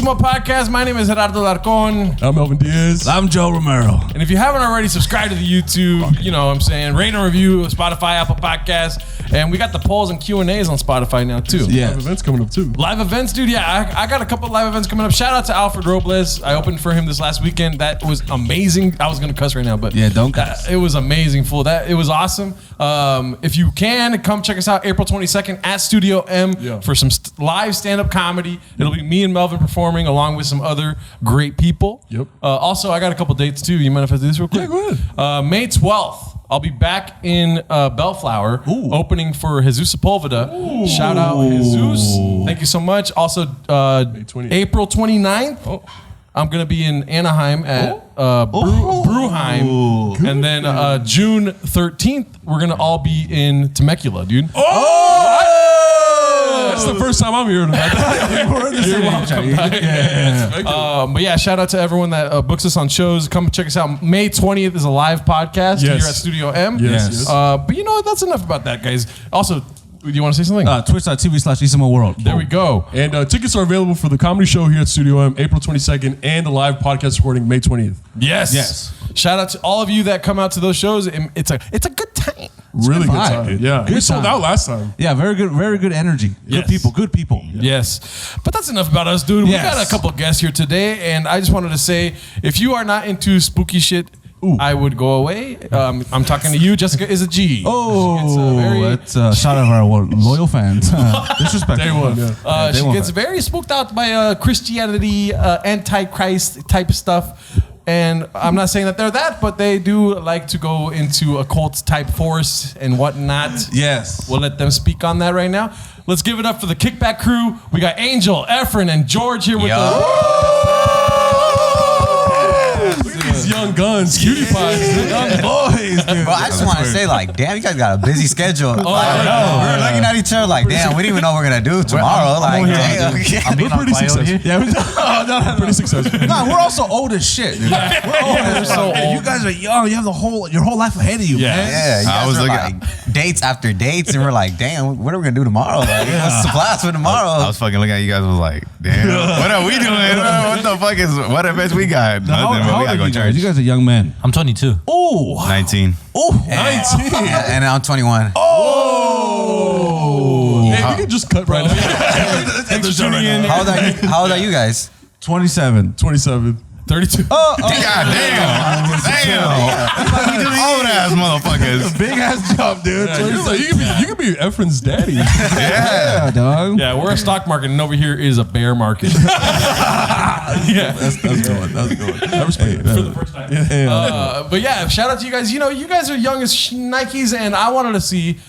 Crew-Isimo podcast. My name is Gerardo Larcon. I'm Melvin Diaz. I'm Joe Romero. And if you haven't already, subscribe to the YouTube, you know what I'm saying, rate and review, Spotify, Apple Podcasts. And we got the polls and Q&As on Spotify now, too. Yeah. Live events coming up, too. Live events, dude. Yeah, I got a couple of live events coming up. Shout out to Alfred Robles. I opened for him this last weekend. That was amazing. I was going to cuss right now, but yeah, don't cuss. It was amazing, fool. It was awesome. If you can, come check us out April 22nd at Studio M for some live stand-up comedy. It'll be me and Melvin performing along with some other great people. Yep. Also, I got a couple dates, too. You mind if I do this real quick? Yeah, go ahead. May 12th. I'll be back in BELLFLOWER opening for Jesus Sepulveda. Ooh. Shout out Jesus. Thank you so much. Also, April 29th, I'm going to be in Anaheim at Brewheim. And then June 13th, we're going to all be in Temecula, dude. That's the first time I'm hearing about that. We're in the same But yeah, shout out to everyone that books us on shows. Come check us out. May 20th is a live podcast here at Studio M. Yes. But you know what? That's enough about that, guys. Also, do you want to say something? Twitch.tv/Isimo World. There we go. And tickets are available for the comedy show here at Studio M, April 22nd, and the live podcast recording, May 20th. Yes. Shout out to all of you that come out to those shows. It's a good time. Really good time. Yeah. Good We sold time. out last time. Yeah, very good energy. Yes. Good people. Yes. But that's enough about us, dude. Yes. We got a couple guests here today, and I just wanted to say, if you are not into spooky shit, I would go away. I'm talking to you. Jessica is a G. That's a shout out to our loyal fans. Disrespect. Day one, yeah. She gets very spooked out by Christianity, antichrist type stuff. And I'm not saying that they're that, but they do like to go into occult type force and whatnot. Yes. We'll let them speak on that right now. Let's give it up for the Kickback Crew. We got Angel, Efren, and George here with us. Look at these young guns, cutie pies. Young boys, dude. Bro, I just want to say, like, damn, you guys got a busy schedule. We're looking at each other like, damn, we don't even know what we're going to do tomorrow. Damn. We're pretty successful. Yeah, We're pretty successful. no, we're also old as shit, dude. We're old. We're so old. You guys are young. You have your whole life ahead of you, man. Yeah, you guys are like dates after dates, and we're like, damn, what are we going to do tomorrow? Like, what's the plans for tomorrow? I was fucking looking at you guys. Was like, damn, what are we doing? What the fuck is what events we got? Nothing. How We old gotta are go you to guys? church. You guys are young men. I'm 22. Oh, 19. oh, 19. And I'm 21. Hey, we can just cut right now. How old are you guys? 27. 27. 32. God damn. Old ass motherfuckers. Big ass jump, dude. You could be Efren's daddy. Yeah, dog. Yeah, we're a stock market, and over here is a bear market. That's good. That's good. I respect it. For the first time. But yeah, shout out to you guys. You know, you guys are young as Schnikes, and I wanted to see.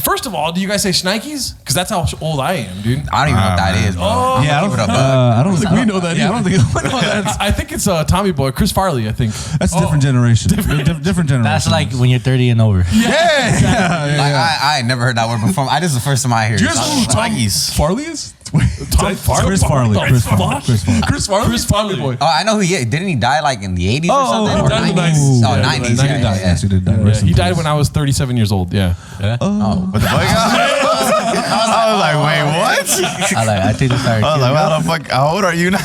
First of all, do you guys say Schnikes? Because that's how old I am, dude. I don't even know what that is, bro. Yeah, I don't think we know that. Yeah, I don't think we know that. I think it's Tommy Boy, Chris Farley, I think. That's a different generation. Different generation. That's like when you're 30 and over. I ain't never heard that word before. This is the first time I hear it. Do you guys know who Tom Farley is? Tom Farley? Chris Farley. Chris Farley. Chris Farley? Chris Farley boy. Oh, I know who he is. Didn't he die like in the 80s or something? he Or died in the 90s? 90s. Oh, Yeah, 90s. like Yeah. Yes, he did die. Rest in He died peace. when I was 37 years old, yeah. What the fuck? I was like, wait, what? I think it's I was like, how the fuck? How old are you now?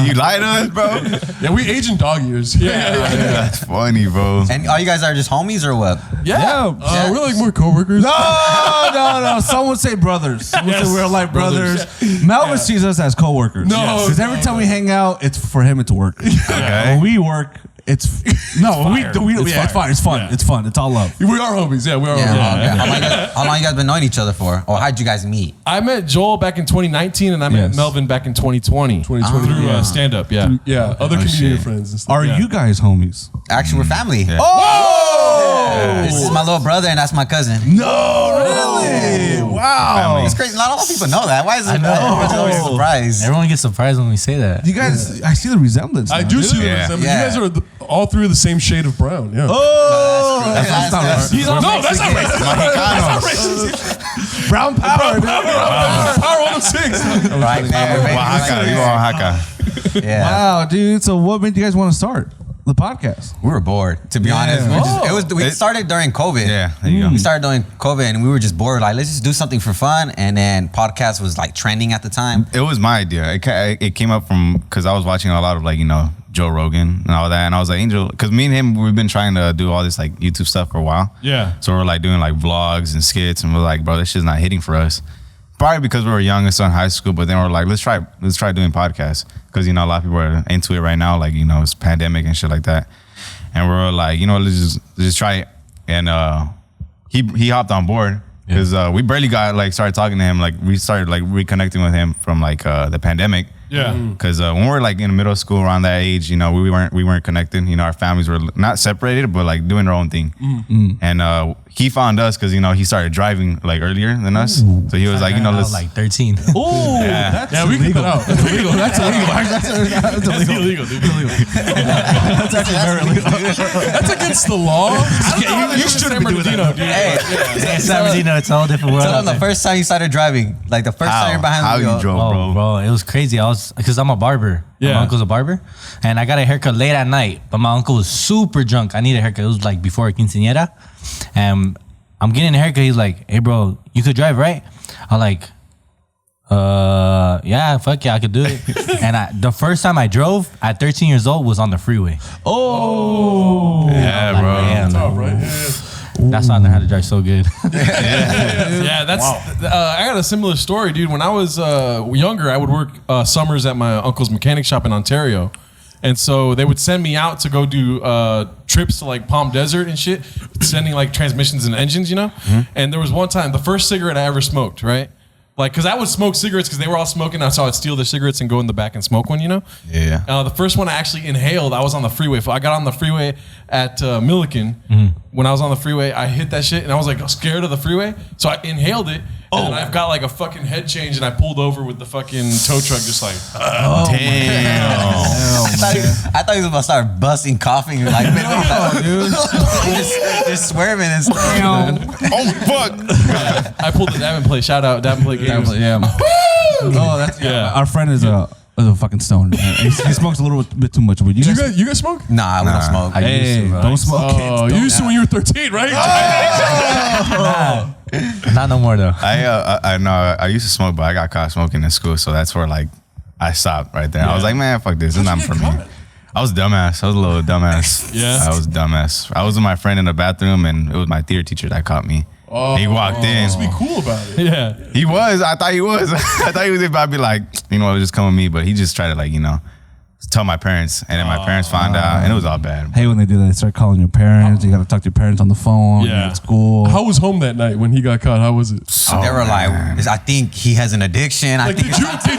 You lied to us, bro? Yeah, we age in dog years. That's funny, bro. And all you guys are just homies or what? Yeah. We're like more coworkers. No. Some would say brothers. Some would say we're like brothers. Melvin sees us as coworkers. No. Because every time we hang out, it's for him. It's work. When we work, it's fine. It's fun. Yeah. It's fun. It's all love. We are homies. Yeah, we are Yeah. homies. How long you guys been knowing each other for? Or how'd you guys meet? I met Joel back in 2019, and I met Melvin back in 2020. 2020. Through stand-up, yeah. Yeah, other comedian friends and stuff. Are you guys homies? Actually, we're family. Oh! This is my little brother and that's my cousin. No, really? Wow. It's crazy. Not a lot of people know that. Why is it? I know. Everyone's always surprised. Everyone gets surprised when we say that. You guys, I see the resemblance. I now. do see the Yeah. resemblance. Yeah. You guys are all three of the same shade of brown. Yeah. Oh, That's not that's racist. No, that's not racist. brown power. Power 106. Right there. Oaxaca. You are Oaxaca. Yeah. Wow, dude. So what made you guys want to start? the podcast? We were bored, to be honest. We started during COVID. Yeah, there you go. We started during COVID, and we were just bored. Like, let's just do something for fun. And then podcast was like trending at the time. It was my idea. It came up from because I was watching a lot of like Joe Rogan and all that, and I was like, Angel, because me and him, we've been trying to do all this like YouTube stuff for a while. Yeah. So we're like doing like vlogs and skits, and we're like, bro, this shit's not hitting for us. Probably because we were young and still in high school, but then we're like, let's try doing podcasts because a lot of people are into it right now, like it's pandemic and shit like that, and we're like, let's just try it, and he hopped on board because we barely got like started talking to him, like we started like reconnecting with him from like the pandemic. Yeah. Because when we were like in middle school around that age, we weren't connected. Our families were not separated, but like doing their own thing. And he found us because he started driving like earlier than us. So he was like, I was let's like 13. Oh, that's we can illegal. cut out. That's illegal. That's illegal. That's illegal, dude. That's actually very illegal. That's against the law. You shouldn't be doing that. Hey, In San Bernardino, it's a whole different world. tell out them the there. first time you started driving, like the first time you're behind how the wheel. you drove, Oh, bro, it was crazy. Because I'm a barber. Yeah. My uncle's a barber. And I got a haircut late at night, but my uncle was super drunk. I needed a haircut. It was like before a quinceañera. And I'm getting a haircut. He's like, hey, bro, you could drive, right? I'm like, yeah, fuck yeah, I could do it. And the first time I drove at 13 years old was on the freeway. Oh. Yeah, Like, bro. man, All right. that's why I learned how to drive so good. Yeah, that's. I got a similar story, dude. When I was younger, I would work summers at my uncle's mechanic shop in Ontario, and so they would send me out to go do trips to like Palm Desert and shit, sending like transmissions and engines, And there was one time, the first cigarette I ever smoked, right? Like, cause I would smoke cigarettes because they were all smoking. So I'd steal their cigarettes and go in the back and smoke one, Yeah. The first one I actually inhaled, I was on the freeway. I got on the freeway at Milliken. When I was on the freeway, I hit that shit and I was like scared of the freeway. So I inhaled it. And then I've got like a fucking head change and I pulled over with the fucking tow truck just like, Damn. I thought he was about to start busting, coughing, like, dude. just swerving and stuff. Oh, fuck. I pulled the Davin play. Shout out Davin play games. Yeah. Oh, that's Our friend is a fucking stone. He smokes a little bit too much weed. You guys smoke? Nah, we don't smoke. Hey, don't smoke. Oh, you used to when you were 13, right? Not no more, though. I know. I used to smoke, but I got caught smoking in school, so that's where like I stopped right there. I was like, man, fuck this. It's not for me. I was dumbass. I was a little dumbass. Yeah. I was dumbass. I was with my friend in the bathroom, and it was my theater teacher that caught me. He walked in. Let's be cool about it. Yeah. He was. I thought he was. I thought he was about to be like, just come with me, but he just tried to like, tell my parents, and then my parents found out, and it was all bad. Hey, when they do that, they start calling your parents. You got to talk to your parents on the phone. Yeah. At school. How was home that night when he got caught? How was it? They were like, I think he has an addiction. Like, did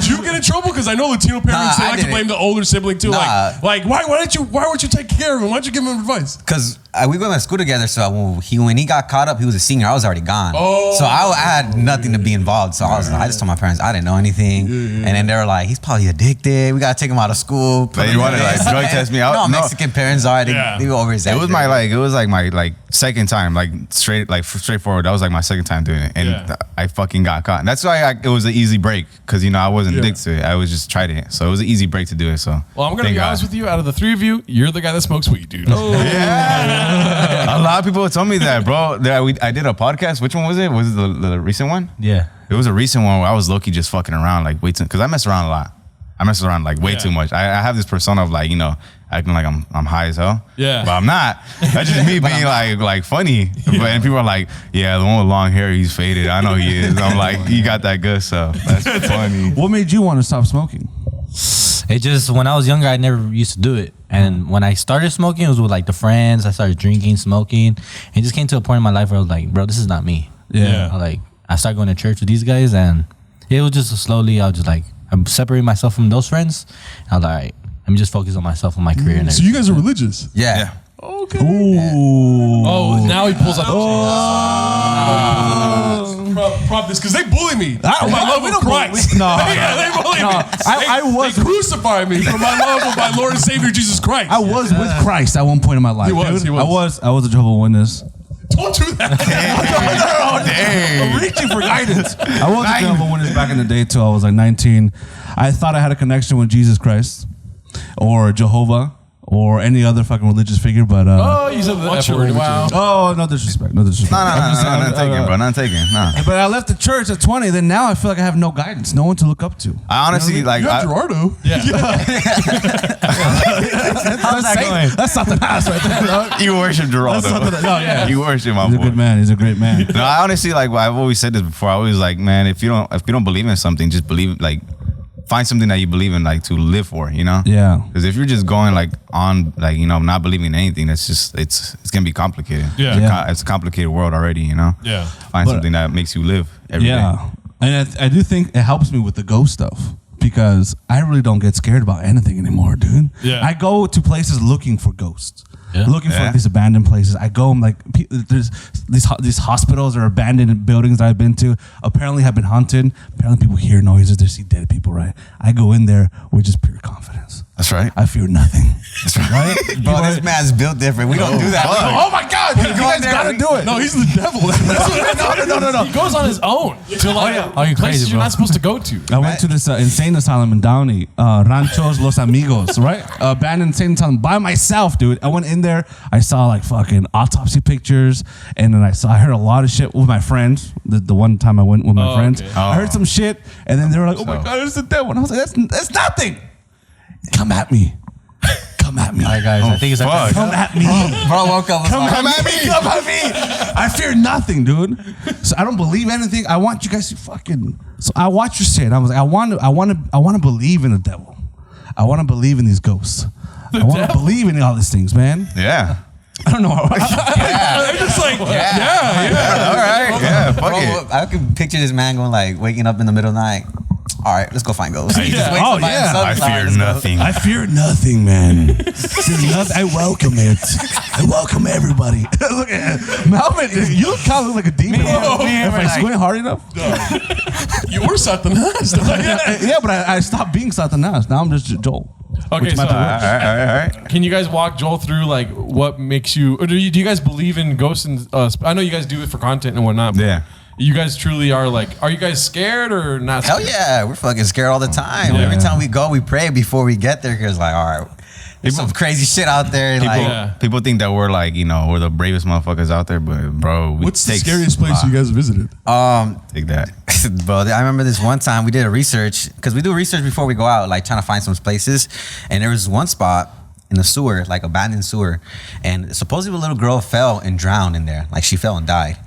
you get in trouble? Because I know Latino parents Nah, they I like to didn't. blame the older sibling too. Nah. Like why weren't you take care of him? Why don't you give him advice? Because we went to school together, so when he got caught up, he was a senior. I was already gone. Oh. So I had nothing to be involved. So I just told my parents I didn't know anything. And then they were like, he's probably addicted. We got to take him out of school. But you wanted to like drug test me out? No, No. Mexican parents are. They were over his It was my second time, like straightforward. That was like my second time doing it, and I fucking got caught. And that's why it was an easy break because I wasn't addicted to it. I was just tried it, so it was an easy break to do it. So Well, I'm gonna be honest with you. Out of the three of you, you're the guy that smokes weed, dude. Yeah. A lot of people told me that, bro. I did a podcast. Which one was it? Was it the recent one? Yeah. It was a recent one where I was low-key just fucking around like way too, because I mess around a lot. I mess around like way too much. I have this persona of like, acting like I'm high as hell. Yeah. But I'm not. That's just me being like funny. And people are like, yeah, the one with long hair, he's faded. I know he is. I'm like, you got that good stuff. That's funny. What made you want to stop smoking? It just, when I was younger, I never used to do it. And when I started smoking, it was with like the friends. I started drinking, smoking. And it just came to a point in my life where I was like, bro, this is not me. Yeah. I started going to church with these guys, and it was just slowly, I was just like, I'm separating myself from those friends. I was like, all right, let me just focus on myself and my career. And So you guys are religious? Yeah. Okay. Ooh. Oh, now he pulls up. Prop this because they bully me for my love of Christ. No. Yeah, they bully me. They crucify me for my love of my Lord and Savior Jesus Christ. I was with Christ at one point in my life. He was, dude. he was. I was a Jehovah's Witness. Don't do that. I'm reaching for guidance. I was a Jehovah's Witness back in the day too. I was like 19. I thought I had a connection with Jesus Christ or Jehovah or any other fucking religious figure, but Oh, you said the F word. Wow. oh, no disrespect, no disrespect. No, not taking, bro. Not taking. No. But I left the church at 20. Then now I feel like I have no guidance, no one to look up to. I honestly like. You have Gerardo. Yeah. How's that going? That's something else right there, bro. You worship Gerardo. No, yeah. You worship my He's a boy. good man. He's a great man. No, I honestly like. I've always said this before. I always like, man, if you don't believe in something, just believe. Like, find something that you believe in, like to live for. You know. Yeah. Because if you're just going like on, like not believing in anything, that's just it's gonna be complicated. Yeah. It's a complicated world already. You know. Yeah. Find something that makes you live every day. Yeah. And I do think it helps me with the ghost stuff because I really don't get scared about anything anymore, dude. Yeah. I go to places looking for ghosts. Yeah. Looking for these abandoned places. I go and like there's these hospitals or abandoned buildings that I've been to apparently have been haunted. Apparently people hear noises, they see dead people, right? I go in there with just pure confidence. That's right. I fear nothing. That's right. Bro, this man's built different. We don't do that. Oh my God, you guys gotta do it. No, he's the devil. No. He goes on his own to like Are you places crazy, you're bro? not supposed to go to. I went to this insane asylum in Downey, Ranchos Los Amigos, right? Abandoned insane asylum by myself, dude. I went in there, I saw like fucking autopsy pictures, and then I heard a lot of shit with my friends. The one time I went with my friends, okay. I heard some shit, and then they were like, "Oh my God, it's the devil!" And I was like, "That's nothing. Come at me, come at me." All right, guys. I think it's fuck. Come at me. Bro woke up. Come at me. Come at me. I fear nothing, dude. So I don't believe anything. I want you guys to fucking. So I watch your shit. I was like, I want to believe in the devil. I want to believe in these ghosts. I want to believe in all these things, man. Yeah. I don't know. I'm just like, All right. Yeah. Fuck Bro, it. I could picture this man going like waking up in the middle of the night. All right, let's go find ghosts. He just wakes up by himself. I He's like, fear "Let's go." nothing. I fear nothing, man. I welcome it. I welcome everybody. Look at Melvin. You kind of look like a demon. If I squint hard enough. You were Satanas. Yeah, but I stopped being Satanas. Now I'm just Joel. okay, Which so might be worse. All right. can you guys walk Joel through like what makes you, or do you guys believe in ghosts and I know you guys do it for content and whatnot. But Yeah. you guys truly are like, are you guys scared or not Hell scared? yeah, we're fucking scared all the time. Yeah. Every time we go, we pray before we get there because like, all right, there's some crazy shit out there. People, Like, people think that we're like, we're the bravest motherfuckers out there, but bro, What's the scariest place you guys visited? Take that. bro, I remember this one time we did a research because we do research before we go out, like trying to find some places, and there was one spot in the sewer, like abandoned sewer, and supposedly a little girl fell and drowned in there, like she fell and died.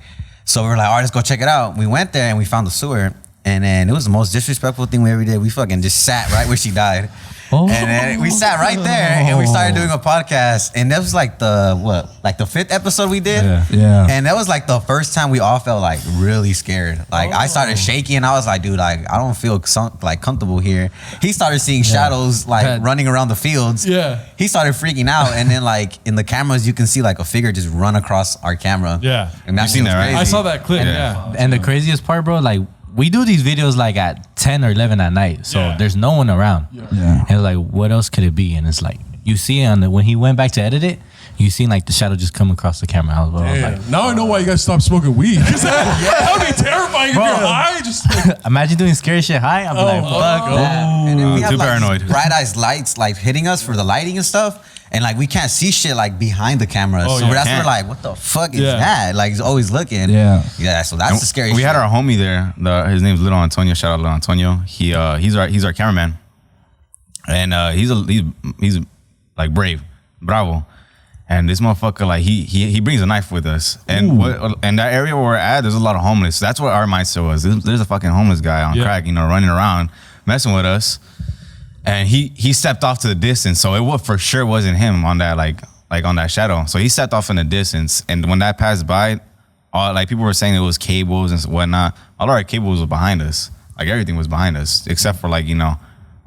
So we were like, all right, let's go check it out. We went there and we found the sewer, and then it was the most disrespectful thing we ever did. We fucking just sat right where she died. And then we sat right there and we started doing a podcast. And that was like the 5th episode we did. Yeah. And that was like the first time we all felt like really scared. Like I started shaking and I was like, dude, like I don't feel like comfortable here. He started seeing shadows like running around the fields. Yeah. He started freaking out. And then like in the cameras, you can see like a figure just run across our camera. Yeah. And that You seen shit was that, right? crazy. I saw that clip. Yeah. And the craziest part, bro, like we do these videos like at 10 or 11 at night, so Yeah. there's no one around. Yeah. And like, what else could it be? And it's like you see when he went back to edit it, you seen like the shadow just come across the camera. I was like, Damn. Now I know why you guys stopped smoking weed. That would be terrifying if you're high. Just imagine doing scary shit high. I'm like, fuck that. And then we have Too like paranoid. bright eyes lights like hitting us for the lighting and stuff. And like we can't see shit like behind the cameras. Oh, so yeah. that's where Can't. like, what the fuck is Yeah. that? Like he's always looking. Yeah. Yeah, so that's the scary We shit. had our homie there. His name's Little Antonio. Shout out Little Antonio. He's our cameraman, and he's like bravo. And this motherfucker, like he brings a knife with us. And and that area where we're at, there's a lot of homeless. That's what our mindset was. There's a fucking homeless guy on crack, running around, messing with us. And he stepped off to the distance, so it for sure wasn't him on that like on that shadow. So he stepped off in the distance, and when that passed by, all like people were saying it was cables and whatnot. All our cables were behind us, like everything was behind us except for like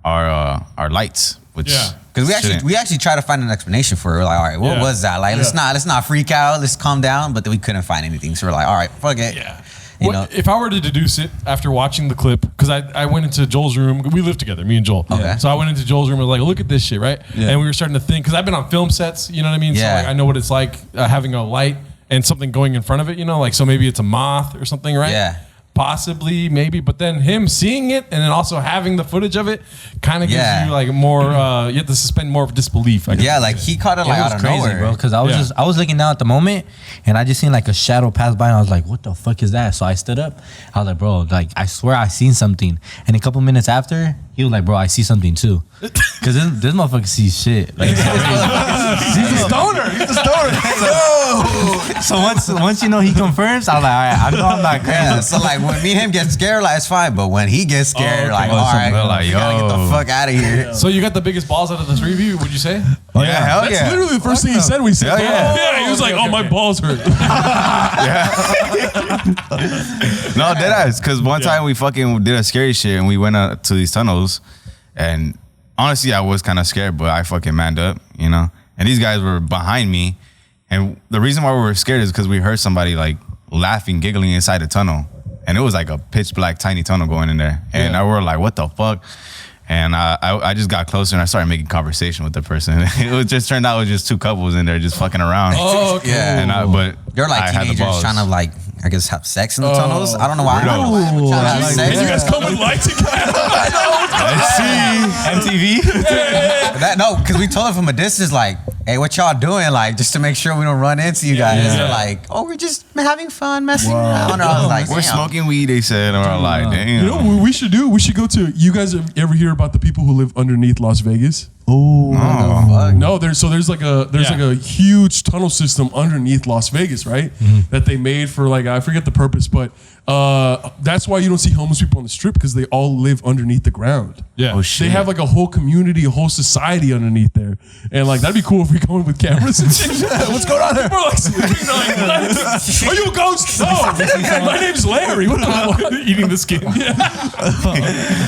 our lights, which Because we actually tried to find an explanation for it. We're like, all right, what was that? Like, let's not freak out. Let's calm down. But then we couldn't find anything. So we're like, all right, fuck it. Yeah. You know? If I were to deduce it after watching the clip, because I went into Joel's room, we live together, me and Joel. Okay. So I went into Joel's room and was like, look at this shit, right? Yeah. And we were starting to think, because I've been on film sets, you know what I mean? Yeah. So like, I know what it's like having a light and something going in front of it, like, so maybe it's a moth or something, right? Yeah. possibly, maybe, but then him seeing it and then also having the footage of it kind of gives you like more. You have to suspend more of disbelief. I guess. Yeah, like he caught it like It was out of crazy, nowhere, bro. Because I was looking down at the moment, and I just seen like a shadow pass by, and I was like, "What the fuck is that?" So I stood up. I was like, "Bro, like I swear I seen something." And a couple minutes after, he was like, "Bro, I see something too." Because this motherfucker sees shit. Like, He's a stoner. He's a stoner. so once you know he confirms, I was like, "All right, I know I'm not crazy." Yeah, so like when me and him get scared, like it's fine. But when he gets scared, like all right, like, you gotta get the fuck out of here. So you got the biggest balls out of this review, would you say? Oh, yeah, hell That's yeah. literally the first thing he said. We said, Yeah. He was like, "Oh, my balls hurt." No, deadass. Because one time we fucking did a scary shit and we went out to these tunnels, and honestly, I was kind of scared, but I fucking manned up, you know. And these guys were behind me, and the reason why we were scared is because we heard somebody like laughing, giggling inside the tunnel, and it was like a pitch black tiny tunnel going in there, and I were like, "What the fuck?" And I just got closer and I started making conversation with the person. It was just turned out it was just two couples in there just fucking around. Oh, okay. Yeah. And but They're like I had the teenagers balls. trying to like, I guess, have sex in the tunnels. I don't know why. Weirdo. You guys come with lights together. MTV. No, because we told them from a distance, like, "Hey, what y'all doing?" Like, just to make sure we don't run into you guys. They're like, "Oh, we're just having fun, messing around." I was like, We're "Damn." smoking weed, they said, and we're like, damn. You know what we should do? We should go to. You guys ever hear about the people who live underneath Las Vegas? No, there's like a huge tunnel system underneath Las Vegas, right? That they made for like, I forget the purpose, but that's why you don't see homeless people on the strip, because they all live underneath the ground. Yeah. Oh, shit. They have like a whole community, a whole society underneath there, and like that'd be cool if we go in with cameras and shit. What's going on there? We're like, "Are you a ghost?" No, my name's Larry. What the fuck? Eating the skin.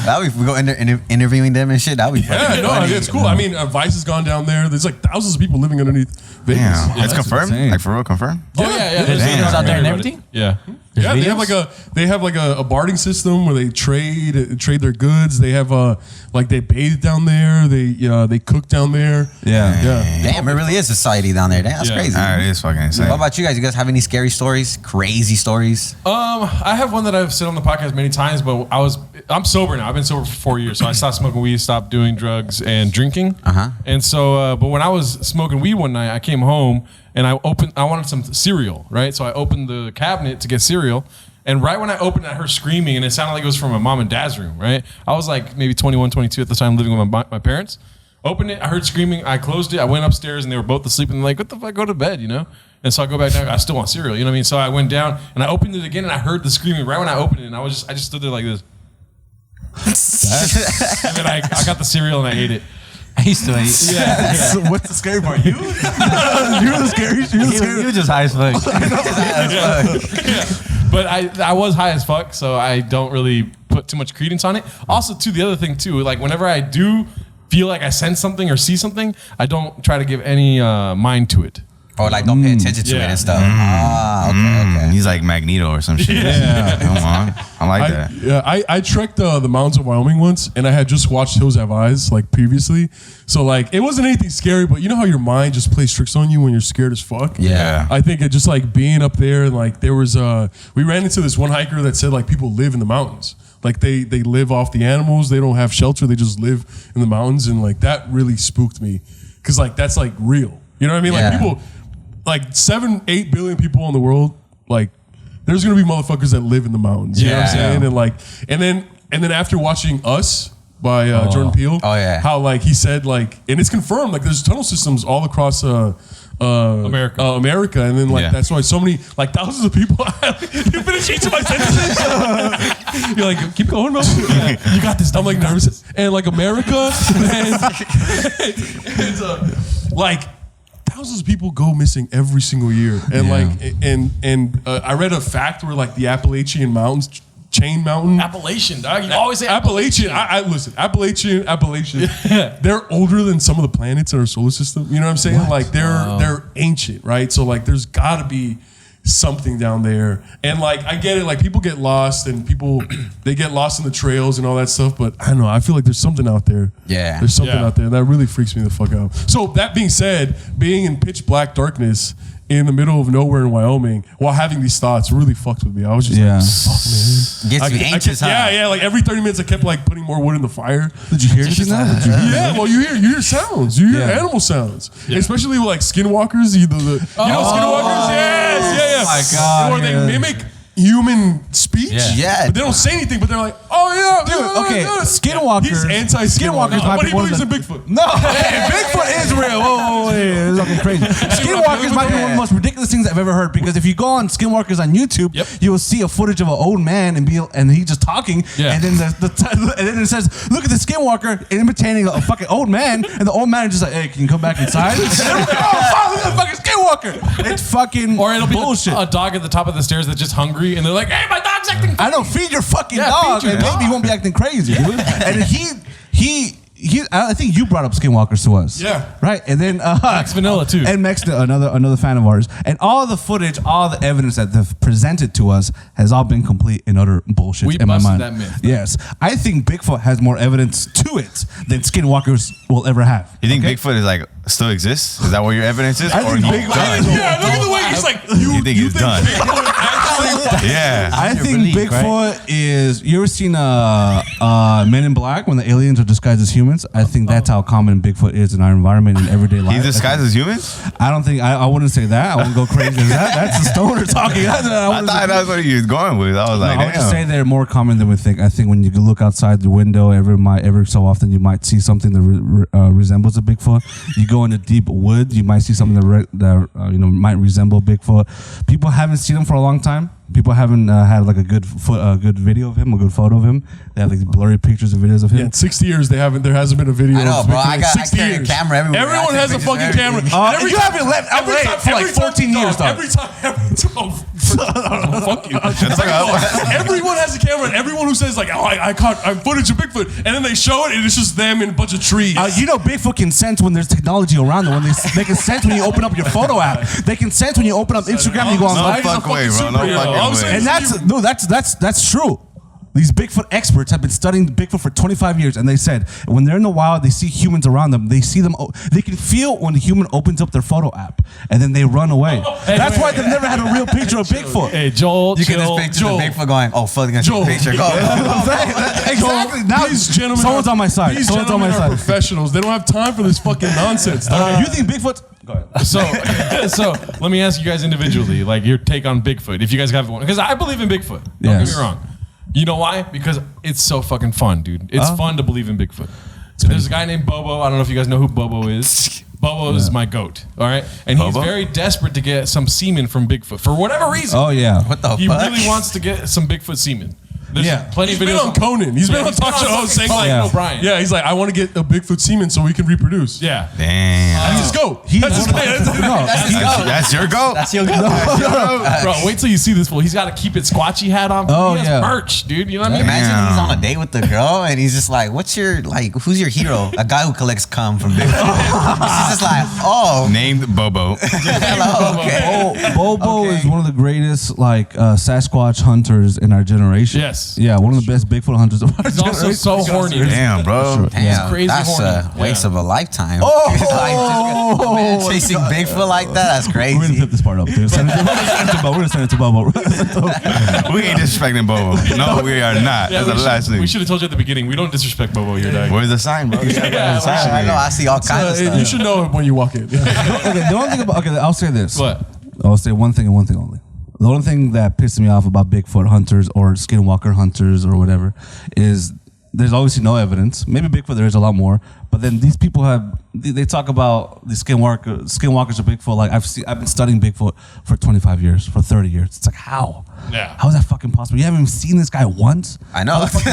That we go in there interviewing them and shit. That'd be fucking funny. It's cool. I mean, Vice has gone down there. There's like thousands of people living underneath Vegas. Damn. It's confirmed? insane. Like for real, confirmed? Oh yeah. There's Damn. videos out there and everything. Yeah. Yeah, they have like a bartering system where they trade their goods. They have like they bathe down there. They cook down there. Yeah. Damn, it really is society down there. Damn, that's crazy. That is fucking insane. What about you guys? You guys have any scary stories? Crazy stories? I have one that I've said on the podcast many times, but I'm sober now. I've been sober for 4 years, so I stopped smoking weed, stopped doing drugs and drinking. And so, but when I was smoking weed one night, I came home and I wanted some cereal, right? So I opened the cabinet to get cereal. And right when I opened it, I heard screaming, and it sounded like it was from my mom and dad's room, right? I was like maybe 21, 22 at the time, living with my parents. Opened it, I heard screaming, I closed it, I went upstairs, and they were both asleep, and they're like, "What the fuck, go to bed," you know? And so I go back down, I still want cereal, you know what I mean? So I went down, and I opened it again, and I heard the screaming right when I opened it, and I just stood there like this. And then I got the cereal, and I ate it. I used to eat. Yeah. So what's the scary part? You? You're the scary. You just high as fuck. But I was high as fuck, so I don't really put too much credence on it. Also, too, the other thing too, like whenever I do feel like I sense something or see something, I don't try to give any mind to it. Or like don't pay attention to it and stuff. Okay. He's like Magneto or some shit. Yeah. Come on. I like that. I trekked the mountains of Wyoming once, and I had just watched Hills Have Eyes like previously. So like it wasn't anything scary, but you know how your mind just plays tricks on you when you're scared as fuck? Yeah. I think it just like being up there, and like there was we ran into this one hiker that said like people live in the mountains. Like they live off the animals, they don't have shelter, they just live in the mountains, and like that really spooked me. Cause like that's like real. You know what I mean? Yeah. Like people, like 7-8 billion people in the world, like there's gonna be motherfuckers that live in the mountains. You know what I'm saying? And like, and then after watching Us by Jordan Peele, how like he said like, and it's confirmed, like there's tunnel systems all across America, and then like that's why so many like thousands of people. You finish each of my sentences. You're like, keep going, man. You got this. I'm like nervous, and like America, and like thousands of people go missing every single year, and like and I read a fact where like the Appalachian Mountains. Chain Mountain. Appalachian, dog. You always say Appalachian. I listen, Appalachian. They're older than some of the planets in our solar system. You know what I'm saying? Like they're ancient, right? So like there's gotta be something down there. And like, I get it. Like, people get lost and they get lost in the trails and all that stuff. But I don't know. I feel like there's something out there. Yeah. There's something out there. And that really freaks me the fuck out. So that being said, being in pitch black darkness in the middle of nowhere in Wyoming while having these thoughts really fucked with me. I was just like, fuck, man. Gets you anxious, huh? Yeah. Like every 30 minutes I kept like putting more wood in the fire. Did you hear anything now? Yeah, well, you hear sounds. You hear animal sounds. Especially with like skinwalkers. You know skinwalkers? Yes. Oh my God. Or they mimic human speech. Yeah. But they don't say anything, but they're like, oh yeah. Dude, okay, Skinwalkers. He's anti-skinwalkers. might But be he one of believes in the- Bigfoot. No, hey, Bigfoot is real. Whoa, yeah, it's fucking crazy. Skinwalkers might be one of the most ridiculous things I've ever heard, because if you go on Skinwalkers on YouTube, you will see a footage of an old man and he's just talking, and then and then it says, look at the Skinwalker imitating a fucking old man, and the old man is just like, hey, can you come back inside? And they're like, oh, fuck, look at the fucking Skinwalker. It's fucking Or it'll be bullshit. a dog at the top of the stairs that's just hungry, and they're like, "Hey, my dog's acting." I know, feed your fucking Yeah, dog, feed your and maybe he won't be acting crazy, dude. And he I think you brought up Skinwalkers to us. Yeah. Right? And then Max Vanilla too. And Max, another fan of ours. And all the footage, all the evidence that they've presented to us has all been complete and utter bullshit We in my busted mind. that myth. Yes. I think Bigfoot has more evidence to it than Skinwalkers will ever have. You think Bigfoot is like still exists? Is that what your evidence is? I Or think he's Bigfoot- done? Yeah, look at the way he's like, You think he's done? Bigfoot actually- Yeah. I think relief, Bigfoot is. You ever seen Men in Black when the aliens are disguised as humans? I think that's how common Bigfoot is in our environment in everyday life. He's disguised as humans? I don't think I wouldn't say that. I wouldn't go crazy as that. That's the stoner talking. I thought that's what he was going with. I was like, I would just say damn. they're more common than we think. I think when you look outside the window, every so often you might see something that resembles a Bigfoot. You go into deep wood, you might see something that might resemble Bigfoot. People haven't seen him for a long time. People haven't had like a good video of him, a good photo of him. They have like blurry pictures and videos of him. Yeah, in 60 years there hasn't been a video. I know, of bro. Bigfoot I in got 60 a years. camera everywhere. Everyone has a fucking camera. You haven't left LA for like 14 years, dog. Every time, fuck you. Everyone has a camera, and everyone who says like, "Oh, I caught footage of Bigfoot," and then they show it, and it's just them in a bunch of trees. Bigfoot can sense when there's technology around them. They can sense when you open up your photo app. They can sense when you open up Instagram. You go on No live. fuck way, bro. No fucking way. And that's true. These Bigfoot experts have been studying Bigfoot for 25 years, and they said when they're in the wild, they see humans around them. They see them. They can feel when the human opens up their photo app, and then they run away. That's why they've never had a real picture of Bigfoot. Hey, Joel, You get this chill. picture of Bigfoot going, oh, fuck, they're going to take a picture. Go. Exactly. Now These gentlemen, someone's on my side. These Someone's on my gentlemen are side. professionals. They don't have time for this fucking nonsense. dog. You think Bigfoot? Go ahead. So let me ask you guys individually, like your take on Bigfoot, if you guys have one, because I believe in Bigfoot. Don't get me wrong. You know why? Because it's so fucking fun, dude. It's fun to believe in Bigfoot. So there's a guy named Bobo. I don't know if you guys know who Bobo is. Bobo is my goat. All right, and he's Bobo? very desperate to get some semen from Bigfoot for whatever reason. Oh yeah. What the He fuck? really wants to get some Bigfoot semen. There's plenty He's of been videos on Conan. He's been on he's been talk on show fucking saying Conan like, O'Brien. yeah, he's like, I want to get a Bigfoot semen so we can reproduce. Yeah. Damn. That's his goat. That's his That's your goal? That's your go. Bro, wait till you see this fool. He's got to keep it squatchy hat on. Oh, he has yeah. merch, dude. You know what I mean? Imagine he's on a date with the girl and he's just like, who's your hero? A guy who collects cum from Bigfoot. She's just like, oh. Named Bobo. Hello, okay. Bobo is one of the greatest Sasquatch hunters in our generation. Yes. Yeah, one of the best Bigfoot hunters of our He's also generation. so horny. Damn, bro. Damn, crazy that's horny. a waste of a lifetime. Oh! Like, man, chasing Bigfoot like that, that's We're gonna crazy. flip this part up, dude. We're gonna send it to Bobo. We ain't disrespecting Bobo. No, we are not. Yeah, That's the last we thing. should have told you at the beginning. We don't disrespect Bobo here, dog. Where's the sign, bro? I know, I see all kinds of You stuff. should know it when you walk in. Okay, the only thing about I'll say this. What? I'll say one thing and one thing only. The only thing that pisses me off about Bigfoot hunters or skinwalker hunters or whatever is there's obviously no evidence. Maybe Bigfoot there is a lot more, but then these people they talk about the skinwalkers of Bigfoot. Like I've been studying Bigfoot for 25 years, for 30 years. It's like how? Yeah. How is that fucking possible? You haven't even seen this guy once? I know. But it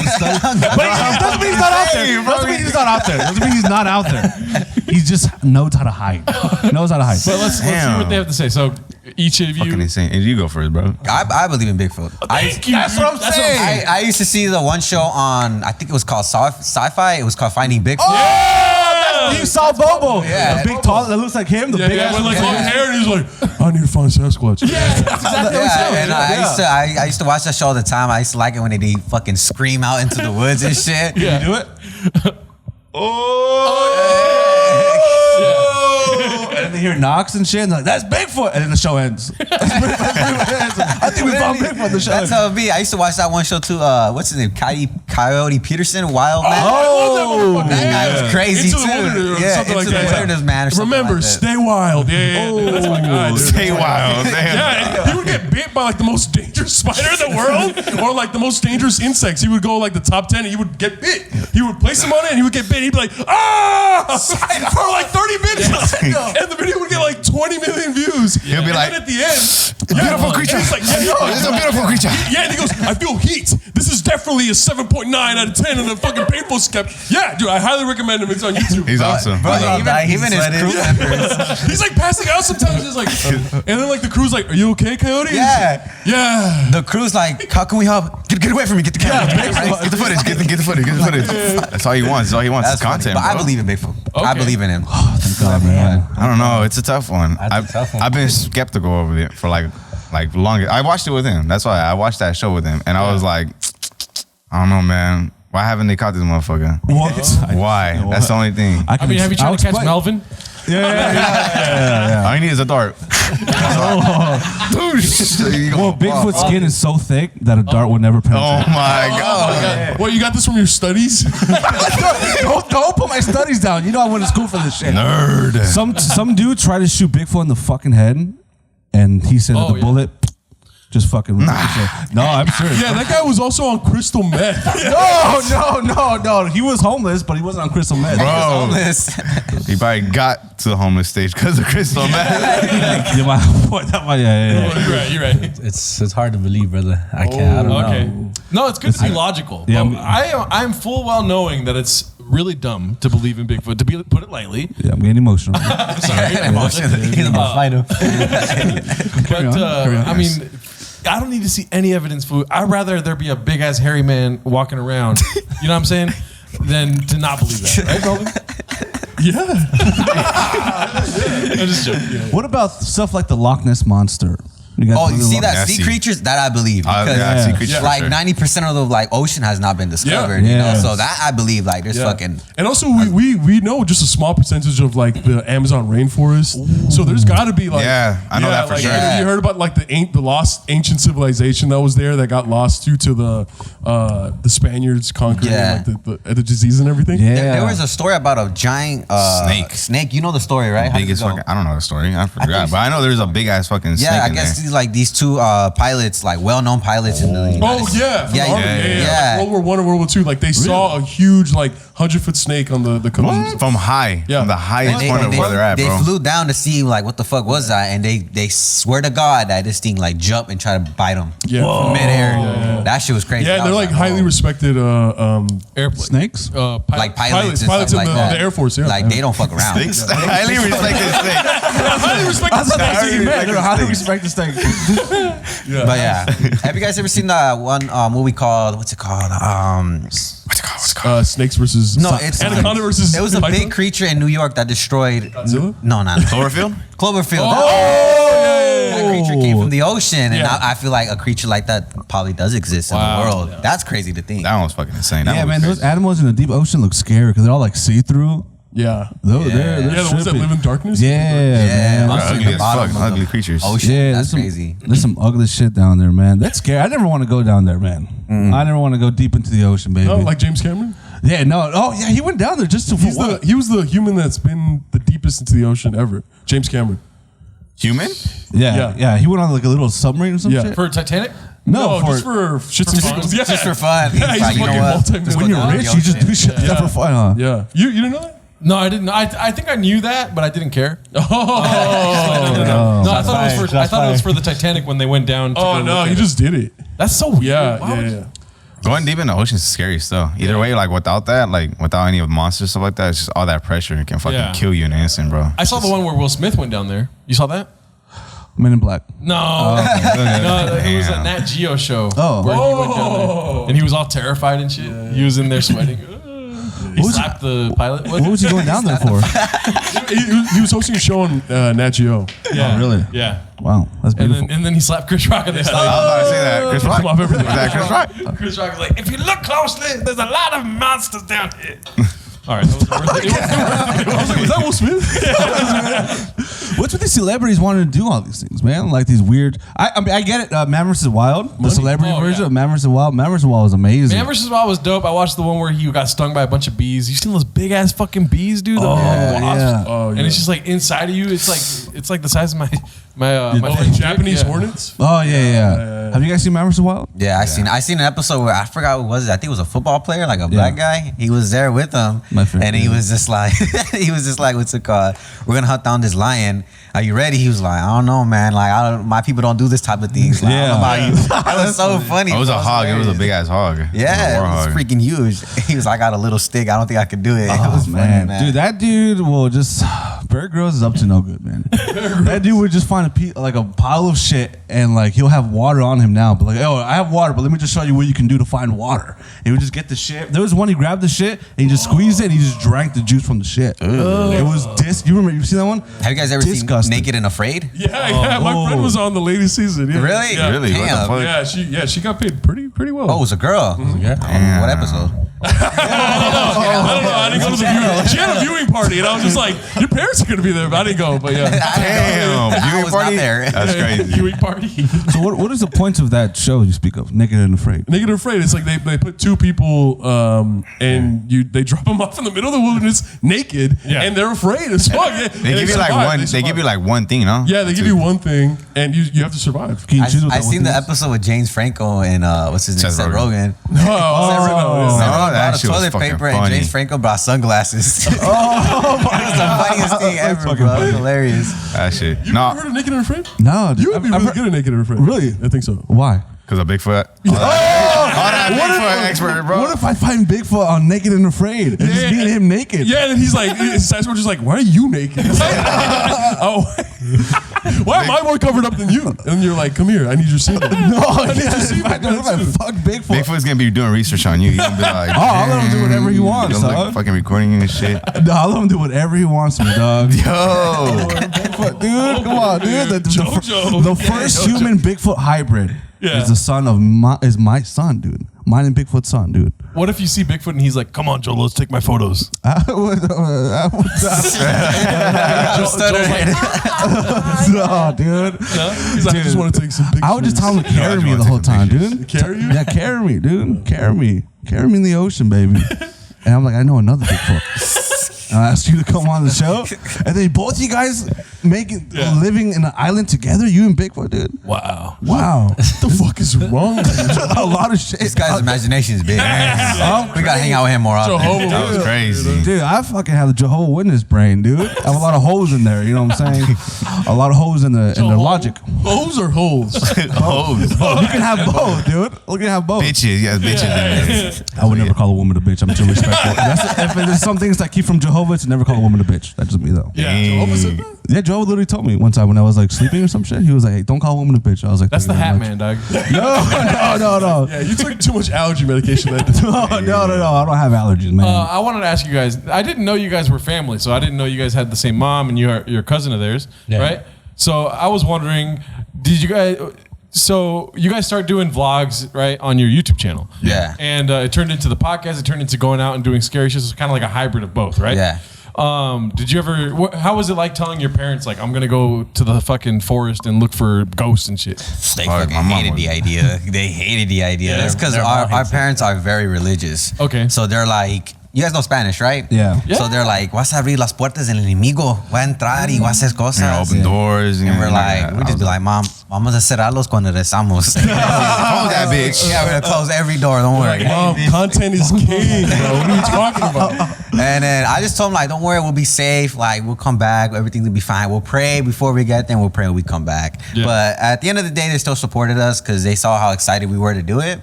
doesn't mean he's not out there. Doesn't mean he's not out there. Doesn't mean he's not out there. He just knows how to hide. Knows how to hide. But let's hear what they have to say. So each of you. Fucking insane. And you go first, bro. I believe in Bigfoot. That's what I'm saying. I used to see the one show on, I think it was called Sci-Fi. It was called Finding Bigfoot. Oh, you saw Bobo. Yeah. The big tall that looks like him. The big ass with like long yeah. hair, and he's like, I need to find Sasquatch. That's exactly what Yeah, we and I used to watch that show all the time. I used to like it when they fucking scream out into the woods and shit. Yeah. You do it? And they hear knocks and shit, and they're like, that's Bigfoot. And then the show ends. I think we found Bigfoot. The show That's how it be. I used to watch that one show too. What's his name? Coyote Peterson, Wild Man. Oh, that guy was crazy Into too. the Wilderness or something like Into the that. Wilderness, man. Or something Remember, like that. stay wild. Yeah. That's my guy, dude. Stay wild. Damn. Yeah, and he would get bit by like the most dangerous spider in the world, or like the most dangerous insects. He would go like the top 10, and he would get bit. He would place him on it, and he would get bit. He'd be like, ah, for like 30 minutes, and the video would get like 20 million views. He'll be and like, then at the end, beautiful creature. And he's like, This is a beautiful creature. Yeah, and he goes, I feel heat. This is definitely a 7.9 out of 10 in the fucking painful skep. Yeah, dude, I highly recommend him. It's on YouTube. He's awesome. Bro, even his crew members. He's like passing out sometimes. He's like, and then like the crew's like, "Are you okay, Coyote?" Yeah. Yeah. The crew's like, how can we help? Get away from me. Get the camera. Get the footage. Get the footage. Get the footage. That's all he wants. That's all he wants is That's funny. content. But I bro. believe in Bigfoot. I Okay. believe in him. thank God, man. I don't know. It's a tough one. That's a tough one. I've been skeptical over it for like longer. I watched it with him. That's why I watched that show with him, and I was like, I don't know, man. Why haven't they caught this motherfucker? What? Why? That's the only thing. I mean, have you tried to catch Melvin? All you need is a dart. Well, Bigfoot's skin is so thick that a dart would never Oh penetrate. my god. What, you got this from your studies? Don't put my studies down. You know I went to school for this shit. Nerd. Some dude tried to shoot Bigfoot in the fucking head, and he said that the yeah. bullet just fucking. No, I'm serious. Yeah, that guy was also on crystal meth. No. He was homeless, but he wasn't on crystal meth. Bro, Homeless. he probably got to the homeless stage because of crystal meth. Yeah. You're right. It's hard to believe, brother. I can't. I don't Okay. know. No, it's good to be logical. Yeah, Yeah, I'm full well knowing that it's really dumb to believe in Bigfoot, to put it lightly. Yeah, I'm getting emotional. Sorry. He's about to fight him. But on, I mean, I don't need to see any evidence for it. I'd rather there be a big ass hairy man walking around, you know what I'm saying, than to not believe that. Right, Melvin? Yeah. I'm just joking. What about stuff like the Loch Ness monster? You guys Oh, you believe see Loch- that Yeah, sea see. creatures? That I believe. Yeah, Because sea creatures for like sure. 90% of the like ocean has not been discovered. Yeah. You know, Yes. so that I believe like there's fucking. And also, we know just a small percentage of like the Amazon rainforest. So there's got to be like, Yeah, I know that for sure. You heard about like the lost ancient civilization that was there that got lost due to the Spaniards conquering Yeah. like the disease and everything. Yeah. There was a story about a giant Snake. You know the story, right? How does it Biggest go? fucking. I don't know the story. I forgot, but I know there's a big ass fucking snake Yeah, I in guess there. these two pilots, like well-known pilots in the United Oh yeah, from the Army. yeah. Like World War I and World War II. Like they saw a huge like 100-foot snake on the coast. From high, Yeah. from the highest And point of where they're at, they bro. flew down to see like what the fuck was that, and they swear to God that this thing like jumped and tried to bite them Yeah. from midair. Yeah. That shit was crazy. Yeah, I and they're was like highly oh. respected Airplane. Snakes? like pilots and pilots stuff in like the that. Air Force. Yeah, Like they don't fuck around. Snakes? Highly respected snake. highly respected. They're highly respected snake. But yeah, have you guys ever seen that one movie called what's it called? Snakes versus No, it's Anaconda versus It was a python? big creature in New York that destroyed. Godzilla? No, not Cloverfield? Cloverfield. That creature came from the ocean, and Yeah. I feel like a creature like that probably does exist in the world. That's crazy to think. That one was fucking insane. That Yeah, one was man, those crazy. animals in the deep ocean look scary because they're all like see-through. Yeah. They're Yeah, the ones that trippy. live in darkness? Yeah, Yeah, man. I'm Ugly seeing the as bottom fuck. of Ugly the creatures. Ocean. Yeah, That's there's crazy. There's some ugly shit down there, man. That's scary. I never want to go down there, man. I never want to go deep into the ocean, baby. Oh, like James Cameron? yeah, no. Oh, yeah, he went down there just to. He was the human that's been the deepest into the ocean ever. James Cameron. Human? Yeah. He went on like a little submarine or some Yeah. shit. For Titanic? No, just for shits and fun. giggles. Yeah. Just for fun. Yeah, he's Like, you know fucking what? multi-millionaire. when you're rich, you just do shit like that for fun, huh? Yeah. You didn't know that? No, I didn't. I think I knew that, but I didn't care. Oh. No, I thought it was for the Titanic when they went down. To Oh, go no. look He at just did it. it. That's so weird. Yeah. Why would Yeah. you- Yeah. Going deep in the ocean is scary still. Either way, like without that, like without any of the monsters, stuff like that, it's just all that pressure can fucking Yeah. kill you in an instant, bro. I saw the one where Will Smith went down there. You saw that? Men in Black. No, no, it was a Damn. Nat Geo show Oh. where he went down there and he was all terrified and shit. He was in there sweating. He slapped the pilot. What was he going down there for? He was hosting a show on Nat Geo. Yeah, Oh, really? Yeah. Wow, that's beautiful. And then he slapped Chris Rock on the stage. I was about to say that. Chris Rock. Come off everything. Is that Chris Rock? Chris Rock is like, if you look closely, there's a lot of monsters down here. All right, that was worth it. I was like, was that Will Smith? What's with these celebrities wanting to do all these things, man? Like these weird. I mean, I get it. Man vs. Wild, the celebrity version of Man vs. Wild. Man vs. Wild was amazing. Man vs. Wild was dope. I watched the one where he got stung by a bunch of bees. You seen those big ass fucking bees, dude? The yeah. Oh, and it's just like inside of you. It's like the size of my Japanese hornets? Oh yeah. Have you guys seen Man vs. Wild? Yeah, I seen an episode where I forgot what was it. I think it was a football player, like a black guy. He was there with them, and he was just like, what's it called? We're gonna hunt down this lion. Are you ready? He was like, I don't know, man. Like, my people don't do this type of things. Like, I don't know about you. That was so funny. It was a hog. It was a big ass hog. Yeah, it was freaking huge. He was like, I got a little stick. I don't think I could do it. It was funny, man. Dude, that dude will just. Bear Grylls is up to no good, man. That dude would just find a pile of shit and like he'll have water on him now. But like, oh, I have water, but let me just show you what you can do to find water. He would just get the shit. There was one he grabbed the shit and he just squeezed it and he just drank the juice from the shit. It was You remember? You seen that one? Have you guys ever seen Naked and Afraid? Yeah. My friend was on the latest season. Yeah. Really? Yeah. Really? What the fuck? Yeah, she got paid pretty well. Oh, it was a girl. Damn. What episode? I don't know. I didn't go to the viewing. She had a viewing party, and I was just like, "Your parents are gonna be there," but I didn't go. But yeah, Damn. I Viewing was party? not there. That's crazy. viewing party. So what is the point of that show you speak of? Naked and Afraid. Naked and Afraid. It's like they put two people and they drop them off in the middle of the wilderness naked, and they're afraid as fuck. They give you like one. They give you like one thing, no? Yeah, they give you one thing, and you have to survive. Can you choose what I that one seen the thing is? episode with James Franco and what's his name, Seth Rogen. Oh, that Brought shit was toilet fucking paper funny. and James Franco brought sunglasses. It's the funniest thing ever, bro. It's hilarious. That shit. You No, ever heard of Naked and Afraid? No, dude. You would be really good at Naked and Afraid. Really? I think so. Why? because of Bigfoot. All that Bigfoot expert, bro. What if I find Bigfoot on Naked and Afraid? And just me and him naked. Yeah, and then he's like, Sasquatch is like, why are you naked? Oh, why am I more covered up than you? And you're like, come here, I need your semen. No, if I fuck Bigfoot. Bigfoot's gonna be doing research on you. He's gonna be like, Oh, I'll let him do whatever he wants, He'll dog. look fucking recording you and shit. No, I'll let him do whatever he wants to me, dog. Yo, Bigfoot, dude, come on, dude. JoJo. The first JoJo. human Bigfoot hybrid Yeah. is the son of my son, dude. Mine and Bigfoot's son, dude. What if you see Bigfoot and he's like, "Come on, Joe, let's take my photos." I would no, dude. He's like, I just want to take some pictures. I would just tell him to carry me the whole time, dude. Carry you? Yeah, carry me, dude. Carry me in the ocean, baby. And I'm like, I know another Bigfoot. And I asked you to come on the show, and then both you guys living in an island together, you and Bigfoot, dude. Wow. Wow, What the fuck is wrong with you? a lot of shit. This guy's imagination is big. We gotta hang out with him more often. Jehovah that was crazy. Dude, I fucking have the Jehovah Witness brain, dude. I have a lot of holes in there. You know what I'm saying? A lot of holes in the logic. Holes or holes? Hoes. You can have both, dude. You can have both. Bitches, yes, bitches. in there. I would never call a woman a bitch. I'm too respectful. If there's some things I keep from Jehovah, it's never call a woman a bitch. That's just me, though. Yeah, Jehovah said that? Yeah, Jehovah literally told me one time when I was like sleeping or some shit. He was like, "Hey, don't call a woman a bitch." I was like, That's the "Thank you Hat very Man, much." dog. No. Yeah, you took too much allergy medication that day. No. I don't have allergies, man. I wanted to ask you guys. I didn't know you guys were family, so I didn't know you guys had the same mom and you're a cousin of theirs, right? So I was wondering, did you guys? So you guys start doing vlogs, right, on your YouTube channel? Yeah. And it turned into the podcast. It turned into going out and doing scary shit. It's kind of like a hybrid of both, right? Yeah. Did you ever? How was it like telling your parents, like, I'm gonna go to the fucking forest and look for ghosts and shit? They Oh, fucking my mom hated was- the idea. They hated the idea. Yeah, That's because our parents are very religious. Okay. So they're like, you guys know Spanish, right? Yeah. So they're like, vas a abrir las puertas del enemigo, va a entrar y va a hacer cosas. You know, open doors. And we're like, we just be like, Mom, vamos a cerrarlos cuando rezamos. close that bitch. Yeah, we're gonna close every door. Don't worry. Mom, content is king, bro. What are you talking about? And then I just told him, like, don't worry, we'll be safe. Like, we'll come back. Everything will be fine. We'll pray before we get there. We'll pray when we come back. Yeah. But at the end of the day, they still supported us because they saw how excited we were to do it.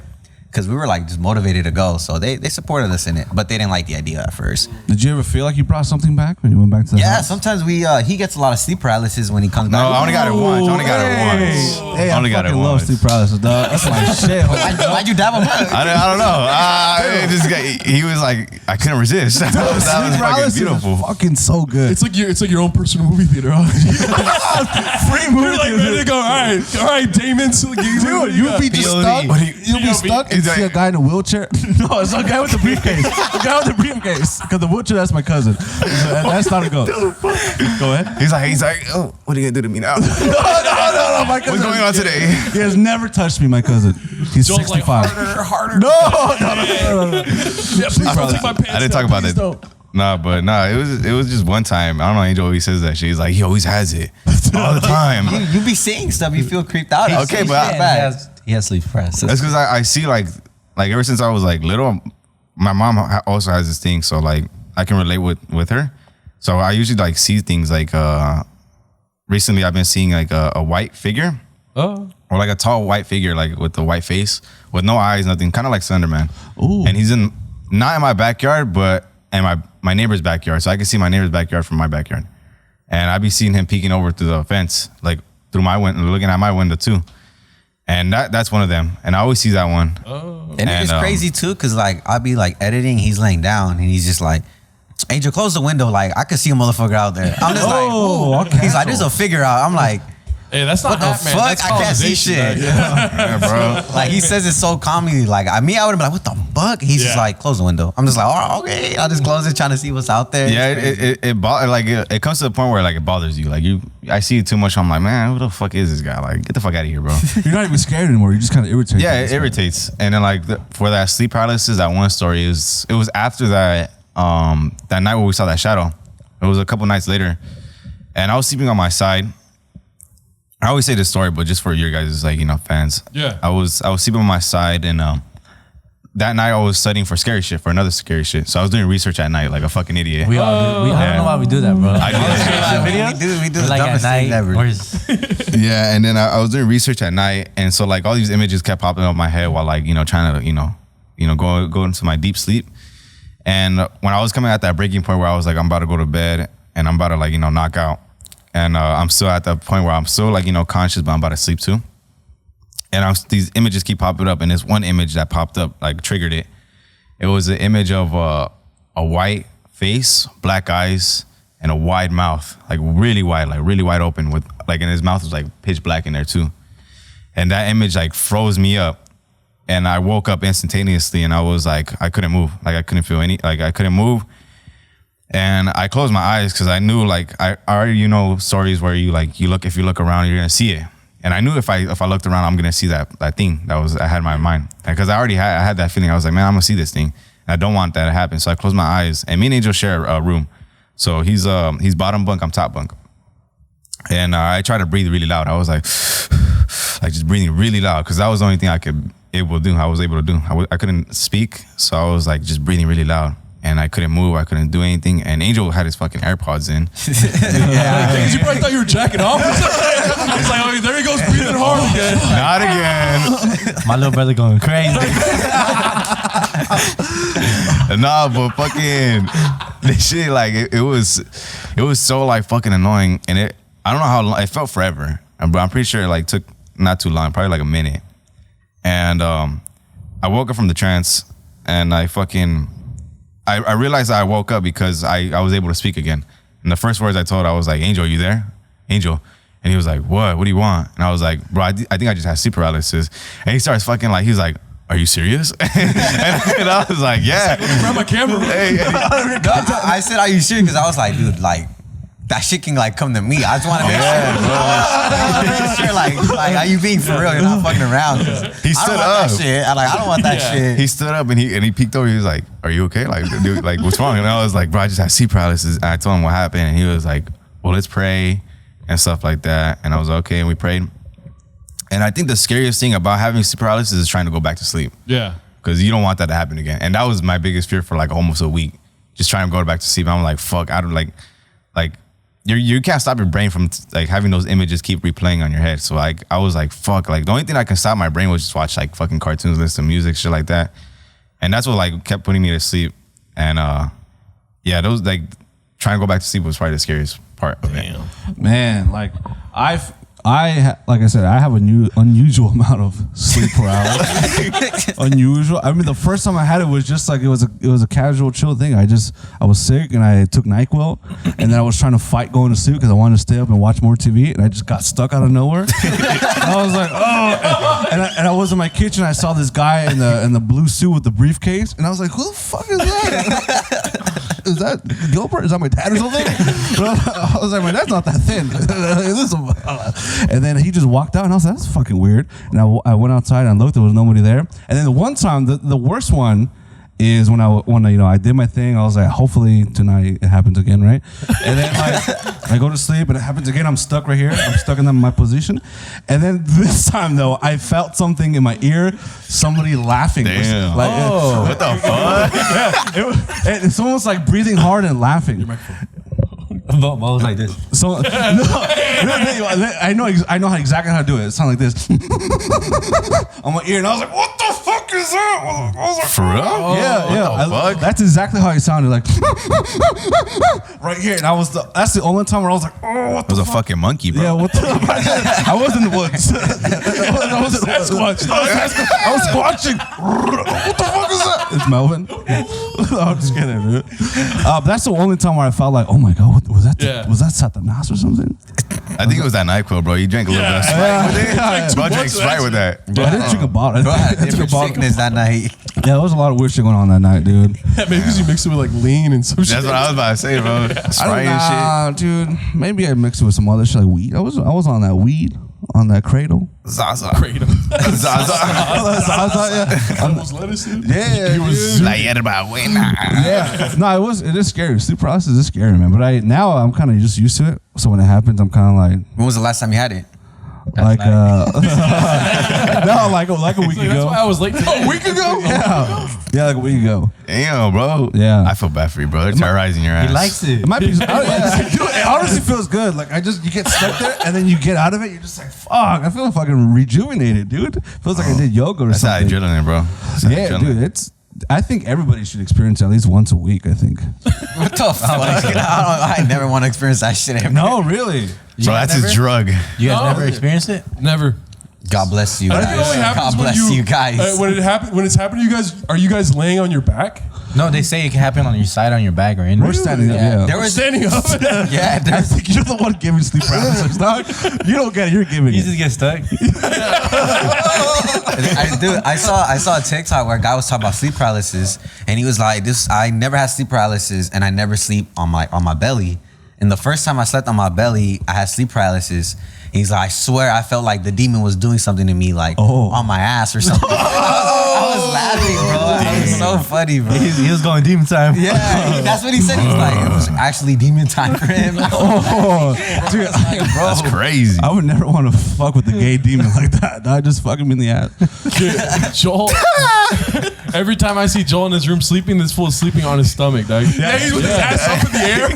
because we were like just motivated to go. So they supported us in it, but they didn't like the idea at first. Did you ever feel like you brought something back when you went back to the house? Sometimes he gets a lot of sleep paralysis when he comes No, back. I only got it once. I only got it once. Hey, I only got it fucking love once. sleep paralysis, dog. That's my shit. Why'd you dab him up? I don't know. This guy, he was like, I couldn't resist. That was Sleep fucking paralysis is beautiful. fucking so good. It's like your own personal movie theater. Free movie. You're like ready to go. All right, Damon. So Dude, you'd be just stuck. You'll be stuck and see a guy in a wheelchair. No, it's a guy with the briefcase. The guy with the briefcase. Because the wheelchair, that's my cousin. That's not a go. Go ahead. He's like, oh, what are you gonna do to me now? No, my cousin. What's going on today? He has never touched me, my cousin. He's Joel's 65. like, harder. No. Yeah, please don't take my pants I didn't down, talk about please it. don't. It was just one time. I don't know. Angel always says that shit. He's like, he always has it all the time. You be seeing stuff, you feel creeped out. Okay, but he has sleep paralysis. that's because I see like ever since I was like little, my mom also has this thing, so like I can relate with her. So I usually like see things like recently I've been seeing like a white figure. Oh. Or like a tall white figure, like with the white face, with no eyes, nothing, kind of like Slenderman. Ooh. And he's not in my backyard, but in my neighbor's backyard. So I can see my neighbor's backyard from my backyard. And I be seeing him peeking over through the fence, like through my window, looking at my window too. And that's one of them. And I always see that one. Oh. And it's crazy too, because like I'll be like editing, he's laying down and he's just like, Angel, close the window. Like I could see a motherfucker out there. I'm just like, he's like, there's a figure out. I'm like, Hey, that's not what the Batman. fuck? That's I can't see colonization, shit. Yeah, bro. Like he says it so calmly. Like I would have been like, what the fuck? He's just Yeah. like, close the window. I'm just like, oh, okay. I'll just close it, trying to see what's out there. Yeah, it comes to the point where like it bothers you. Like I see it too much. I'm like, man, who the fuck is this guy? Like, get the fuck out of here, bro. You're not even scared anymore. You're just kind of irritated. Yeah, it irritates. And then like for that sleep paralysis, that one story it was after that that night where we saw that shadow. It was a couple nights later, and I was sleeping on my side. I always say this story, but just for your guys, like, fans. Yeah. I was sleeping on my side, and that night I was studying for scary shit, for another scary shit. So I was doing research at night like a fucking idiot. We all do. I don't know why we do that, bro. I do that. We do the Like at dumbest thing night. ever. Yeah, and then I was doing research at night, and so like all these images kept popping up in my head while like trying to go into my deep sleep. And when I was coming at that breaking point where I was like, I'm about to go to bed and I'm about to like knock out, and I'm still at the point where I'm still like conscious, but I'm about to sleep too. And these images keep popping up, and this one image that popped up like triggered it. It was an image of a white face, black eyes, and a wide mouth, like really wide open, with like, and his mouth was like pitch black in there too. And that image like froze me up, and I woke up instantaneously, and I was like, I couldn't move, like I couldn't feel I couldn't move. And I closed my eyes because I knew, like, I already stories where if you look around, you're gonna see it. And I knew if I looked around, I'm gonna see that thing I had in my mind. Because I had that feeling. I was like, man, I'm gonna see this thing. And I don't want that to happen. So I closed my eyes. And me and Angel share a room. So he's bottom bunk, I'm top bunk. And I tried to breathe really loud. I was like just breathing really loud, because that was the only thing I was able to do. I couldn't speak, so I was like just breathing really loud. And I couldn't move. I couldn't do anything. And Angel had his fucking AirPods in. You probably thought you were jacking off. It's like, oh, there he goes breathing hard again. Not again. My little brother going crazy. Nah, but fucking this shit, like it was so like fucking annoying. And I don't know how long, it felt forever. But I'm pretty sure it like took not too long, probably like a minute. And I woke up from the trance, and I realized I woke up because I was able to speak again. And the first words I told, I was like, Angel, you there? Angel. And he was like, what? What do you want? And I was like, bro, I think I just had sleep paralysis. And he starts fucking like, he's like, are you serious? and I was like, yeah. Grab my camera. I said, are you serious? Because I was like, dude, like, that shit can like come to me. I just want to make sure, like, are you being for real? You're not fucking around. He stood up. That shit. I don't want that shit. He stood up and he peeked over. He was like, "Are you okay? Like, dude, like, what's wrong?" And I was like, "Bro, I just had sleep paralysis." And I told him what happened, and he was like, "Well, let's pray and stuff like that." And I was like, okay, and we prayed. And I think the scariest thing about having sleep paralysis is trying to go back to sleep. Yeah. Because you don't want that to happen again. And that was my biggest fear for like almost a week, just trying to go back to sleep. And I'm like, fuck, I don't like. you can't stop your brain from like having those images keep replaying on your head. So like I was like, fuck, like the only thing I can stop my brain was just watch like fucking cartoons, listen to music, shit like that. And that's what like kept putting me to sleep. And yeah, those like trying to go back to sleep was probably the scariest part of it. Man, like like I said, I have a unusual amount of sleep paralysis. Unusual. I mean, the first time I had it was just like it was a casual, chill thing. I was sick and I took NyQuil, and then I was trying to fight going to sleep because I wanted to stay up and watch more TV, and I just got stuck out of nowhere. I was like, oh, and I was in my kitchen. I saw this guy in the blue suit with the briefcase, and I was like, who the fuck is that? Is that Gilbert? Is that my dad or something? I was like, my dad's not that thin. And then he just walked out, and I was like, that's fucking weird. And I went outside and looked, there was nobody there. And then the one time, the worst one is when I did my thing. I was like, hopefully tonight it happens again, right? And then I go to sleep and it happens again. I'm stuck right here. I'm stuck in my position. And then this time though, I felt something in my ear. Somebody laughing. Damn. Like, what the fuck? it's almost like breathing hard and laughing. Mo was like this. So I know exactly how to do it. It sounded like this on my ear, and I was like, "What the fuck is that?" I was like, For real? Yeah. That's exactly how it sounded, like right here. And that's the only time where I was like, "Oh, what It was a fucking monkey, bro. Yeah, what the? I was in the woods. I was Sasquatch. I was squatching. What the fuck is that? It's Melvin. I'm just kidding, dude. That's the only time where I felt like, oh my god, was that Satanas or something? I think it was that NyQuil, bro. You drank a little bit of Sprite with it. Bro, I drank Sprite with that. Bro, I didn't drink a bottle. Bro, I had different sickness that night. Yeah, there was a lot of weird shit going on that night, dude. Yeah, maybe because you mixed it with like lean and some shit. That's what I was about to say, bro. Sprite and dude. Maybe I mixed it with some other shit like weed. I was on that weed, on that cradle. shit. Zaza. Zaza, yeah. Almost lettuce, dude. Yeah, dude. La hierba buena. Yeah. No, it is scary. Sleep paralysis is scary, man. But now I'm kind of just used to it. So when it happens, I'm kind of like, When was the last time you had it? no, like a week That's ago. why I was late today. A week ago? Yeah, like a week ago. Damn, bro. Yeah. I feel bad for you, bro. They're terrorizing your ass. He likes it. It might be. Dude, it honestly feels good. Like you get stuck there, and then you get out of it. You're just like, fuck. I feel fucking rejuvenated, dude. Feels like I did yoga or That's that something. adrenaline, bro. That's that Yeah, adrenaline. dude. I think everybody should experience it at least once a week. I think. What the fuck? I never want to experience that shit ever. No, really. Bro, that's his drug. You guys never experienced it? Never. God bless you I guys. think it only happens God bless you guys. When it's happening to you guys, are you guys laying on your back? No, they say it can happen on your side, on your back, or in. We're standing up. Yeah. There was Standing up. yeah, I there's think you're the one giving sleep paralysis, dog. You don't get it. You're giving You it. just get stuck. I saw a TikTok where a guy was talking about sleep paralysis, and he was like, I never had sleep paralysis, and I never sleep on my belly. And the first time I slept on my belly, I had sleep paralysis. And he's like, I swear I felt like the demon was doing something to me, like on my ass or something. I was laughing, bro. It was so funny, bro. He was going demon time. Yeah, that's what he said. He was like, it was actually demon time for him. Dude, That's crazy. I would never want to fuck with the gay demon like that. I just fuck him in the ass. Joel. Every time I see Joel in his room sleeping, this fool is sleeping on his stomach, dog. Yeah, he's with his ass up in the air.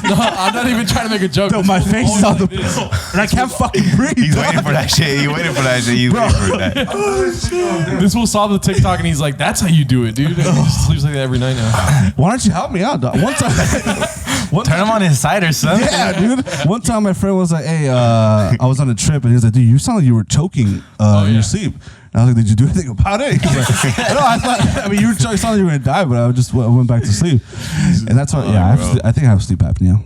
No, I'm not even trying to make a joke. No, my face is on the this. and I can't fucking breathe. He's waiting for that shit. He's waiting for that shit. He's waiting for that. This fool saw the TikTok and he's like, "That's how you do it, dude." And he just sleeps like that every night now. Why don't you help me out, dog? One time, Turn him on his side or something. yeah, dude. One time, my friend was like, "Hey, I was on a trip," and he was like, "Dude, you sound like you were choking in your sleep." And I was like, "Did you do anything about it?" He was like, "No, I thought. I mean, you sounded like you were gonna die, but I just went back to sleep." And that's why, yeah, I think I have sleep apnea,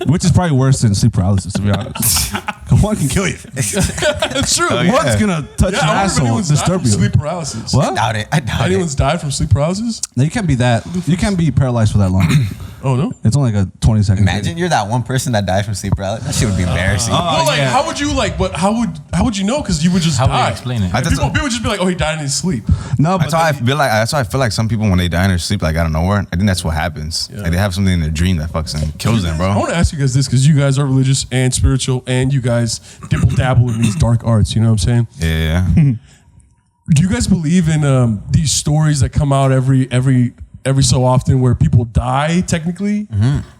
which is probably worse than sleep paralysis, to be honest. One can kill you. It's true. Oh, yeah. One's gonna touch your I wonder if asshole, anyone's died disturb from you. sleep paralysis. What? I doubt it. Anyone's died from sleep paralysis? No, you can't be that. You can't be paralyzed for that long. Oh no. It's only like a 20-second. Imagine you're that one person that died from sleep paralysis. That shit would be embarrassing. Well, like, yeah. how would you like? What? How would you know? Because you would just How would die. you explain it? People would just be like, "Oh, he died in his sleep." No, but That's why I feel like. That's why I feel like some people when they die in their sleep, like out of nowhere, I think that's what happens. Like they have something in their dream that fucks them, kills them, I bro. want to ask you guys this because you guys are religious and spiritual, and you guys dibble dabble in these dark arts. You know what I'm saying? Yeah. Do you guys believe in these stories that come out every every so often where people die technically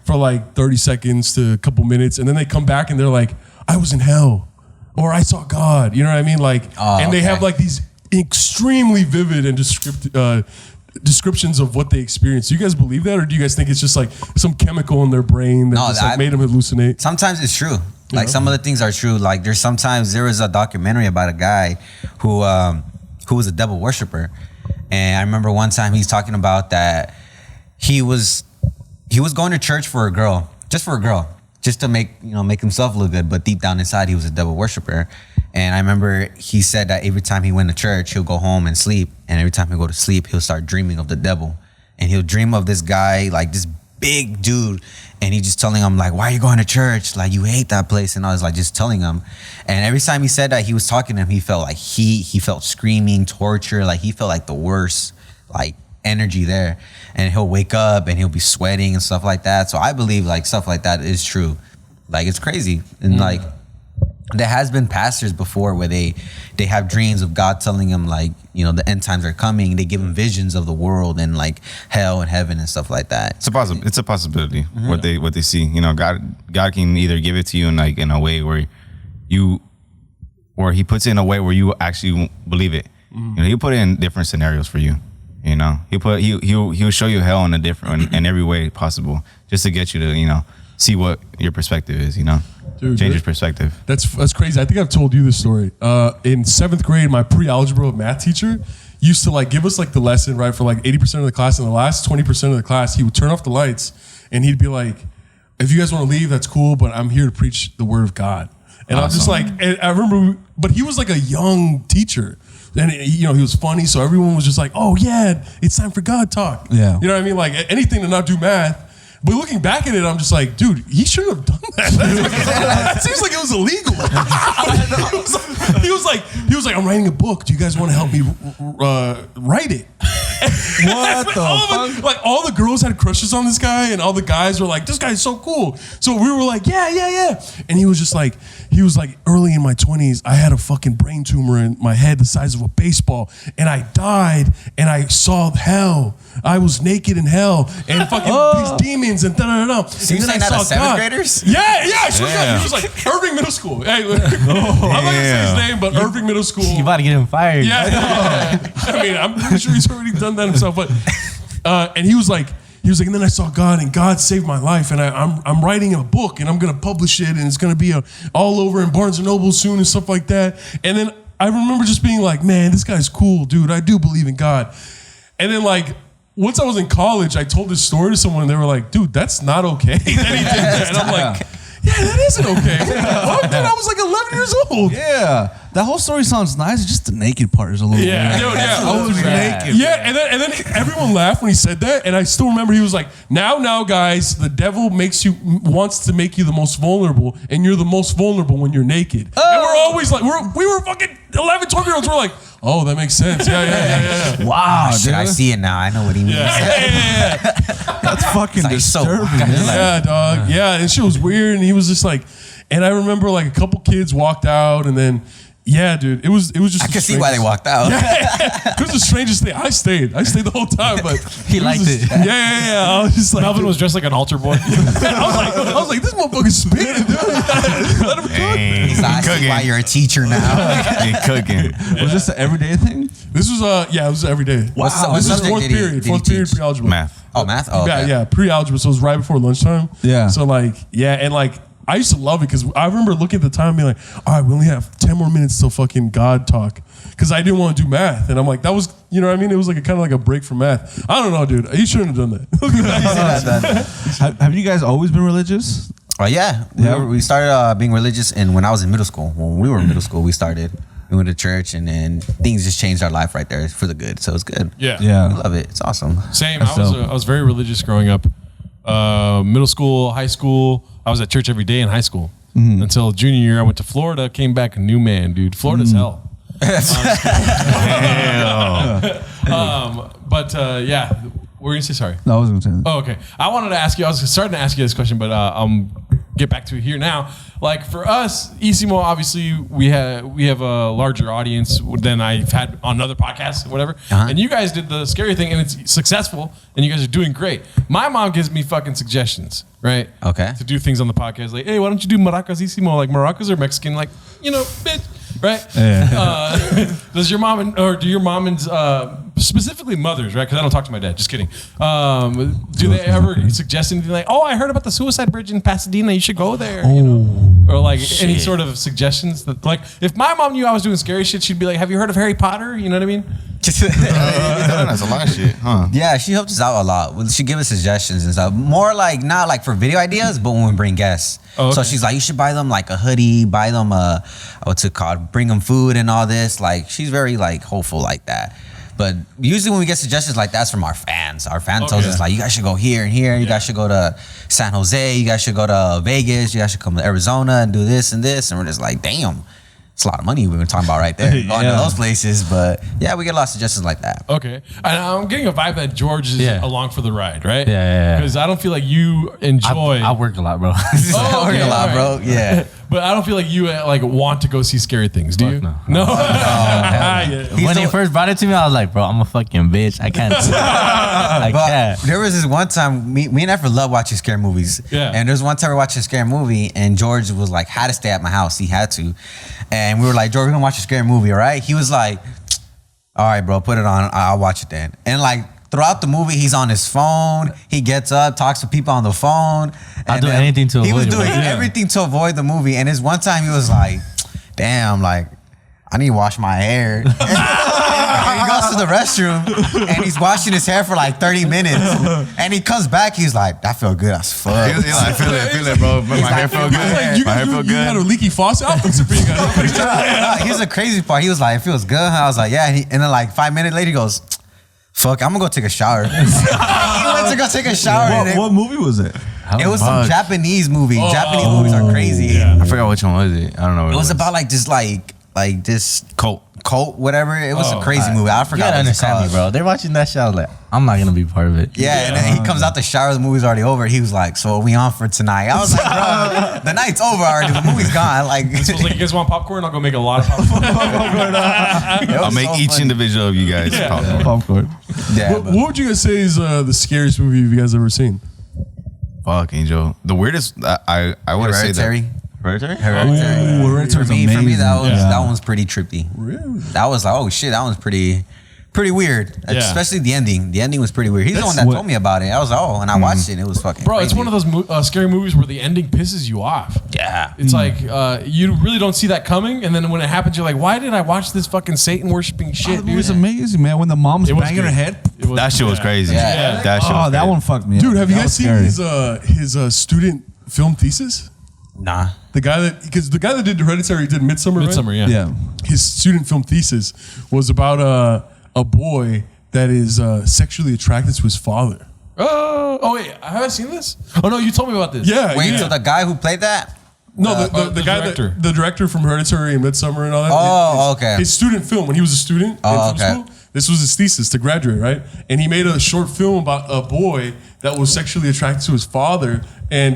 for like 30 seconds to a couple minutes, and then they come back and they're like, I was in hell, or I saw God. You know what I mean? Like, and they have like these extremely vivid and descriptions of what they experience. Do you guys believe that, or do you guys think it's just like some chemical in their brain that just like made them hallucinate? Sometimes it's true. Like some of the things are true. Like there was a documentary about a guy who was a devil worshiper. And I remember one time he's talking about that he was going to church for a girl, just to make himself look good. But deep down inside, he was a devil worshiper. And I remember he said that every time he went to church, he'll go home and sleep. And every time he go to sleep, he'll start dreaming of the devil. And he'll dream of this guy, like this big dude. And he's just telling him, like, why are you going to church? Like, you hate that place. And I was like, just telling him. And every time he said that, he was talking to him, he felt like he felt screaming, torture. Like, he felt like the worst, like, energy there. And he'll wake up and he'll be sweating and stuff like that. So I believe, like, stuff like that is true. Like, it's crazy. And, like, there has been pastors before where they have dreams of God telling them, like, you know, the end times are coming. They give them visions of the world and like hell and heaven and stuff like that. It's a possibility what they see. You know, God can either give it to you in like in a way where he puts it in a way where you actually believe it. You know, he'll put it in different scenarios for you. You know, he'll show you hell in every way possible just to get you to, you know, see what your perspective is. You know. Dude, change your perspective. That's crazy. I think I've told you this story. In 7th grade, my pre-algebra math teacher used to like give us like the lesson, right, for like 80% of the class. And the last 20% of the class, he would turn off the lights and he'd be like, if you guys want to leave, that's cool, but I'm here to preach the word of God. And I'm just like, and I remember, but he was like a young teacher. And you know, he was funny, so everyone was just like, oh yeah, it's time for God talk. Yeah. You know what I mean? Like anything to not do math. But looking back at it, I'm just like, dude, he shouldn't have done that. That seems like it was illegal. he was like, I'm writing a book. Do you guys want to help me write it? What the fuck? Like all the girls had crushes on this guy, and all the guys were like, this guy's so cool. So we were like, yeah. And he was like, early in my 20s, I had a fucking brain tumor in my head the size of a baseball, and I died, and I saw hell. I was naked in hell, and fucking these demons and da-da-da-da. So you're saying that to 7th graders? Yeah. He was like Irving Middle School. Hey, I'm not gonna say his name, but Irving Middle School. You about to get him fired. Yeah. I mean, I'm pretty sure he's already done that himself. But and he was like, and then I saw God, and God saved my life, and I'm writing a book, and I'm gonna publish it, and it's gonna be all over in Barnes and Noble soon and stuff like that. And then I remember just being like, man, this guy's cool, dude. I do believe in God. And then like, once I was in college, I told this story to someone, and they were like, dude, that's not okay that he did that. And I'm like, yeah, that isn't okay. Dude, I was like 11 years old. Yeah. That whole story sounds nice. Just the naked part is a little weird. I was naked. Yeah, and then everyone laughed when he said that, and I still remember he was like, now, guys, the devil wants to make you the most vulnerable, and you're the most vulnerable when you're naked. And we're always like, we were fucking 11, 12-year-olds. We're like, oh, that makes sense. Yeah. Wow, dude. I see it now. I know what he means. Yeah. That's fucking disturbing. Yeah, dog. Yeah, and shit was weird, and he was just like, and I remember like a couple kids walked out, and then, yeah, dude, it was just. I can see why they walked out. It was the strangest thing. I stayed the whole time, but he liked it. Yeah. I was just like, Melvin was dressed like an altar boy. I was like, this motherfucker's spinning, dude. Let him cook. So I see why you're a teacher now. Cooking. Was this an everyday thing? This was it was every day. Wow. This is fourth period pre-algebra. Math. Oh, math. Oh, okay. Yeah, pre-algebra. So it was right before lunchtime. Yeah. So like, yeah, and like, I used to love it because I remember looking at the time and being like, all right, we only have 10 more minutes till fucking God talk. Because I didn't want to do math. And I'm like, that was, you know what I mean? It was like kind of like a break from math. I don't know, dude. You shouldn't have done that. Have you guys always been religious? Yeah. We started being religious, and when I was in middle school, when we were in middle school, we went to church, and then things just changed our life right there for the good. So it's good. Yeah. We love it. It's awesome. Same. I was very religious growing up. Middle school, high school. I was at church every day in high school until junior year. I went to Florida, came back a new man, dude. Florida's hell. But yeah, what were you gonna say? Sorry. No, I was gonna say that. Oh, okay. I wanted to ask you. I was starting to ask you this question, but get back to it here now. Like for us, Isimo, obviously we have a larger audience than I've had on other podcasts, or whatever. And you guys did the scary thing, and it's successful, and you guys are doing great. My mom gives me fucking suggestions, right? Okay. To do things on the podcast, like, hey, why don't you do maracas Isimo? Like maracas are Mexican, like, you know, bitch, right? Yeah. Does your mom or do your mom and specifically mothers, right? Because I don't talk to my dad. Just kidding. Do they ever suggest anything like, oh, I heard about the suicide bridge in Pasadena. You should go there. You know? Or like any sort of suggestions that, like, if my mom knew I was doing scary shit, she'd be like, have you heard of Harry Potter? You know what I mean? That's a lot of shit, huh? Yeah, she helped us out a lot. She give us suggestions and stuff. More like, not like for video ideas, but when we bring guests. Oh, okay. So she's like, you should buy them like a hoodie, buy them what's it called? Bring them food and all this. Like, she's very like hopeful like that. But usually when we get suggestions like that's from our fans. Our fan tells us like, you guys should go here and here. You guys should go to San Jose. You guys should go to Vegas. You guys should come to Arizona and do this and this. And we're just like, damn. It's a lot of money we've been talking about right there. Going to those places. But yeah, we get a lot of suggestions like that. Okay. And I'm getting a vibe that George is along for the ride, right? Yeah. Because I don't feel like you enjoy. I work a lot, bro. I work a lot, bro. Yeah. But I don't feel like you like want to go see scary things, do you? No. No. When he first brought it to me, I was like, bro, I'm a fucking bitch. I can't. I can't. There was this one time, me and Efra love watching scary movies. Yeah. And there was one time we were watching a scary movie, and George was like, had to stay at my house. He had to. And we were like, George, we're gonna watch a scary movie, all right? He was like, all right, bro, put it on. I'll watch it then. And like, throughout the movie, he's on his phone. He gets up, talks to people on the phone. I'll do anything to avoid it. He was doing everything to avoid the movie. And this one time, he was like, damn, like, I need to wash my hair. And he goes to the restroom, and he's washing his hair for like 30 minutes. And he comes back, he's like, that felt good as fuck. He's like, feel it, bro. But my hair felt good. My hair felt You had a good. leaky faucet? I'll fix it for you guys. Here's the crazy part. He was like, it feels good. I was like, yeah. And then like 5 minutes later, he goes, fuck, I'm gonna go take a shower. He went to go take a shower. What movie was it? It was some Japanese movie. Japanese movies are crazy. I forgot which one was it. I don't know. It was about like this this cult, whatever. It was a crazy movie. I You forgot gotta what it's understand me, called. bro. They're watching that shit. I was like, I'm not gonna be part of it. Yeah, and then he comes out the shower. The movie's already over. He was like, "So are we on for tonight?" I was like, "Bro, the night's over already. The movie's gone." Like, So it's like, you guys want popcorn? I'll go make a lot of popcorn. I'll make each individual of you guys Popcorn. Yeah, What would you guys say is the scariest movie you guys ever seen? Fuck, Angel. The weirdest, I would say that. Hereditary. Hereditary? Ooh, Hereditary's For me, amazing. that one's pretty trippy. Really? That was like, oh shit, that one's pretty weird. Yeah. Especially the ending. The ending was pretty weird. He's the one that told me about it. I was like, oh, and I watched it. And it was fucking. Bro, crazy. it's one of those scary movies where the ending pisses you off. Yeah. It's like you really don't see that coming, and then when it happens, you're like, "Why did I watch this fucking Satan worshiping shit?" It was amazing, man. When the mom's It was banging her good. head. That shit was crazy. Yeah. That shit was Oh, that crazy. one fucked me up. Dude, have you That guys was seen scary. his student film thesis? Nah. The guy that did Hereditary did Midsummer, right? Midsummer, yeah. Yeah. His student film thesis was about a boy that is sexually attracted to his father. Oh wait, have I seen this? Oh no, you told me about this. Yeah. Wait, yeah. so the guy who played that? No, the the guy director. the director from Hereditary and Midsummer and all that. Oh, his, okay. His student film when he was a student in film okay. school. This was his thesis to graduate, right? And he made a short film about a boy that was sexually attracted to his father, and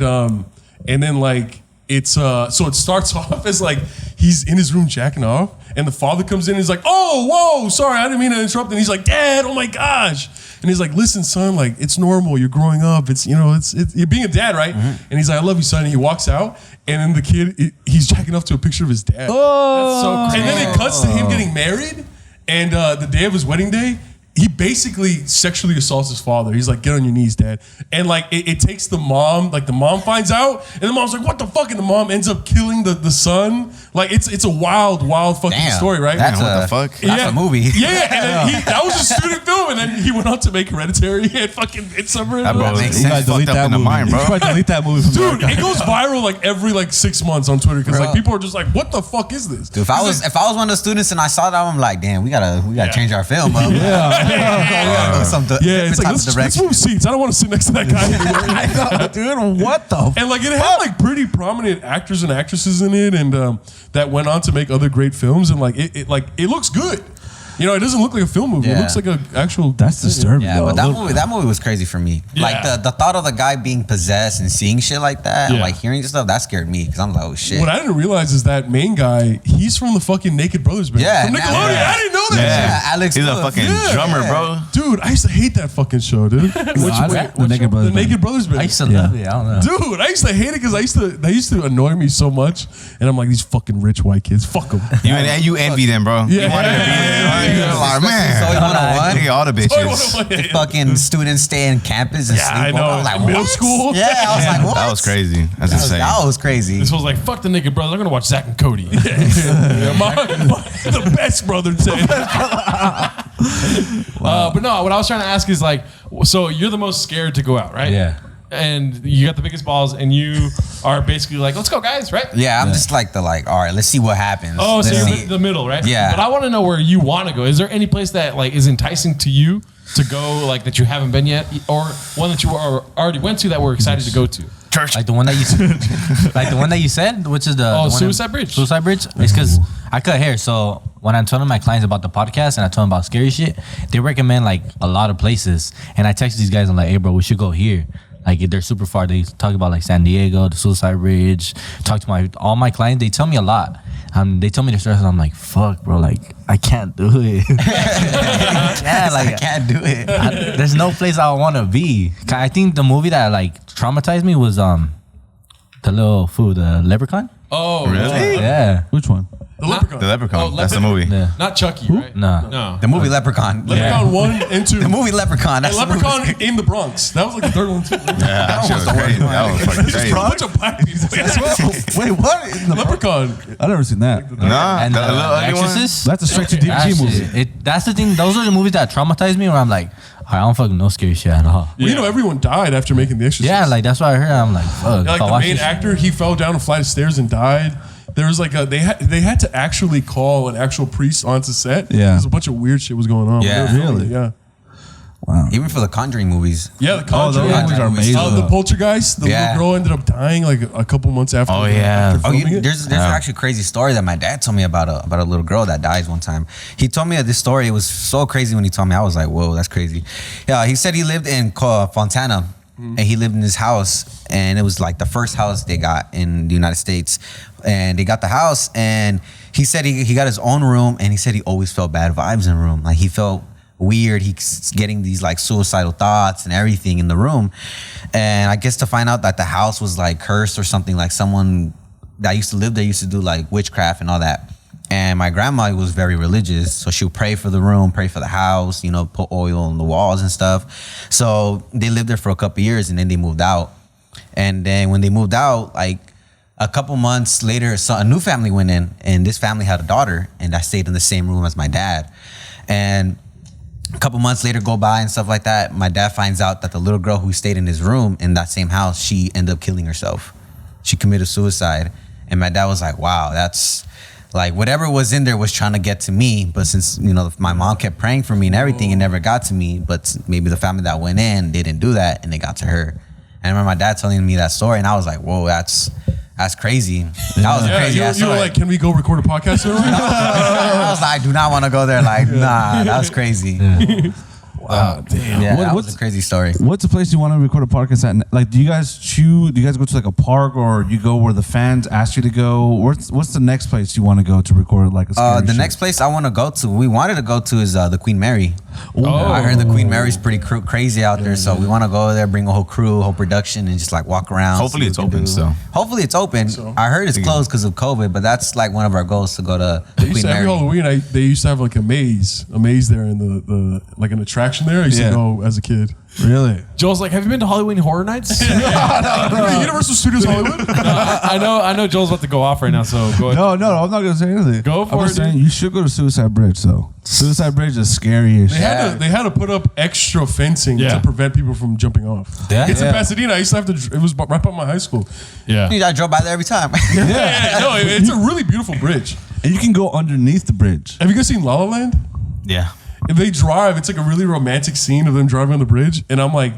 then like it's so it starts off as like he's in his room jacking off, and the father comes in and he's like, "Oh, whoa, sorry, I didn't mean to interrupt." And he's like, "Dad, oh my gosh." And he's like, "Listen, son, like it's normal. You're growing up. It's you're being a dad, right?" And he's like, "I love you, son." And he walks out, and then the kid he's jacking off to a picture of his dad. That's so crazy. And then it cuts to him getting married, and the day of his wedding day, he basically sexually assaults his father. He's like, "Get on your knees, Dad." And like it takes the mom, like the mom finds out, and the mom's like, "What the fuck?" And the mom ends up killing the son. Like it's a wild fucking Damn. story, right? That's what the fuck? That's a movie. Yeah, and then that was a student film, and then he went on to make Hereditary and fucking Midsummer. That bro, makes he's sense. fucked up in the mind, bro. You gotta delete that movie from the Dude, archive. it goes viral like every 6 months on Twitter because like people are just like, "What the fuck is this?" Dude, if I was one of the students and I saw that, I'm like, damn, we gotta change our film up. Yeah, it's like let's move seats. I don't want to sit next to that guy anymore. Dude, what the? And like it had like pretty prominent actors and actresses in it, and that went on to make other great films. And like it looks good. You know, it doesn't look like a film movie. It Yeah. looks like an actual. That's disturbing. Yeah, though. but that movie was crazy for me. Yeah. Like the thought of the guy being possessed and seeing shit like that, and Yeah. like hearing stuff, that scared me because I'm like, oh shit. What I didn't realize is that main guy, he's from the fucking Naked Brothers band. Yeah, From now- Nickelodeon. yeah. I didn't know that. Yeah, Alex. He's a Wolff. fucking drummer, bro. Dude, I used to hate that fucking show, dude. The Naked Brothers The Naked Brothers band. I used to love it. I don't know. Dude, I used to hate it because they used to annoy me so much, and I'm like, these fucking rich white kids, fuck them. You envy them, bro. Yeah. You wanted to be there. Right? You're like, man. Soy 101. Look at all the bitches. The fucking students stay in campus and Yeah, I sleep. know. I was like, Middle what? school. Yeah, I was like, what? That was crazy. That's insane. That was crazy. This was like, fuck the Naked Brothers. I'm gonna watch Zach and Cody. The best brother said. But no, what I was trying to ask is like, so you're the most scared to go out, right? Yeah. And you got the biggest balls, and you are basically like, let's go, guys, right? Yeah, I'm just like all right, let's see what happens. Oh, so Let's you're see. the middle, right? Yeah. But I want to know where you want to go. Is there any place that like is enticing to you to go, like that you haven't been yet, or one that you already went to that we're excited to go to? Church. Like the one that you, like the one that you said, which is the one Suicide Bridge. Suicide Bridge. It's because I cut hair, so when I'm telling my clients about the podcast and I tell them about scary shit, they recommend like a lot of places. And I text these guys, I'm like, hey, bro, we should go here. Like they're super far. They talk about like San Diego, the Suicide Bridge. Talk to all my clients. They tell me a lot. They tell me their stories. And I'm like, fuck, bro. Like I can't do it. I can't do it. There's no place I want to be. I think the movie that like traumatized me was the little food, the leprechaun. Oh, Really? Yeah. Which one? The Leprechaun. The Leprechaun. Oh, That's the Leprechaun. movie. Yeah. Not Chucky, right? No. No. The movie Leprechaun. Leprechaun 1 and 2. The movie Leprechaun. That's And the movie. Leprechaun in the Bronx. That was like the third one too. Yeah, that shit was crazy. That was fucking crazy. A bunch of black people. Wait, what? In the Leprechaun. I've never seen that. Nah, And the little ugly one. Exorcist. That's a straight to DVD movie. That's the thing. Those are the movies that traumatized me. Where I'm like, I don't fucking know scary shit at all. Well, you know, everyone died after making The Exorcist. Yeah, like that's what I heard. I'm like, fuck. Yeah, if I like watch the main this shit- actor, he fell down a flight of stairs and died. There was like they had to actually call an actual priest onto set. Yeah. There's a bunch of weird shit was going on. Yeah. They were filming it, Really? yeah. Wow. Even for the Conjuring movies. Yeah, the Oh, Conjuring. those movies are amazing. The Poltergeist. The Yeah. little girl ended up dying like a couple months after. Oh, yeah. after Oh, filming it. there's actually a crazy story that my dad told me about a little girl that dies one time. He told me this story. It was so crazy when he told me. I was like, whoa, that's crazy. Yeah, he said he lived in Fontana, and he lived in his house, and it was like the first house they got in the United States, and they got the house, and he said he got his own room, and he said he always felt bad vibes in the room, like he felt weird. He's getting these like suicidal thoughts and everything in the room, and I guess to find out that the house was like cursed or something, like someone that used to live there used to do like witchcraft and all that. And my grandma was very religious, so she would pray for the room, pray for the house, you know, put oil on the walls and stuff. So they lived there for a couple years, and then they moved out. And then when they moved out, like a couple months later, a new family went in, and this family had a daughter, and I stayed in the same room as my dad. And a couple months later go by and stuff like that, my dad finds out that the little girl who stayed in his room in that same house, she ended up killing herself. She committed suicide. And my dad was like, wow, that's like whatever was in there was trying to get to me. But since, you know, my mom kept praying for me and everything, it never got to me. But maybe the family that went in, they didn't do that, and they got to her. And I remember my dad telling me that story, and I was like, whoa, that's crazy. That was a crazy ass you were story. like, can we go record a podcast over? I was like, I do not want to go there. Like, nah, that was crazy. Wow, damn. Yeah, that was what's a crazy story. What's the place you want to record a podcast at? Like, do you guys choose? Do you guys go to like a park, or you go where the fans ask you to go? What's the next place you want to go to record like a scary The shit? next place I want to go to, we wanted to go to is the Queen Mary. I heard the Queen Mary's pretty crazy out there, so we want to go there, bring a whole crew, whole production, and just like walk around. Hopefully see it's what we open do. still. Hopefully it's open. I heard it's closed because of COVID, but that's like one of our goals to go to the They used Queen to, every Mary. Halloween, they used to have like a maze there in the like an attraction there. I used to go as a kid. Really? Joel's like, have you been to Halloween Horror Nights? Universal Studios Hollywood. I know Joel's about to go off right now, so go ahead. No, I'm not gonna say anything. Go for I'm it, just saying dude. you should go to Suicide Bridge. though. Suicide Bridge is scary as shit. They had to put up extra fencing Yeah. to prevent people from jumping off. Yeah. It's in Pasadena. I used to have to. It was right by my high school. Yeah. I drove by there every time. Yeah, no, it's a really beautiful bridge. And you can go underneath the bridge. Have you guys seen La La Land? Yeah. If they drive, it's like a really romantic scene of them driving on the bridge, and I'm like,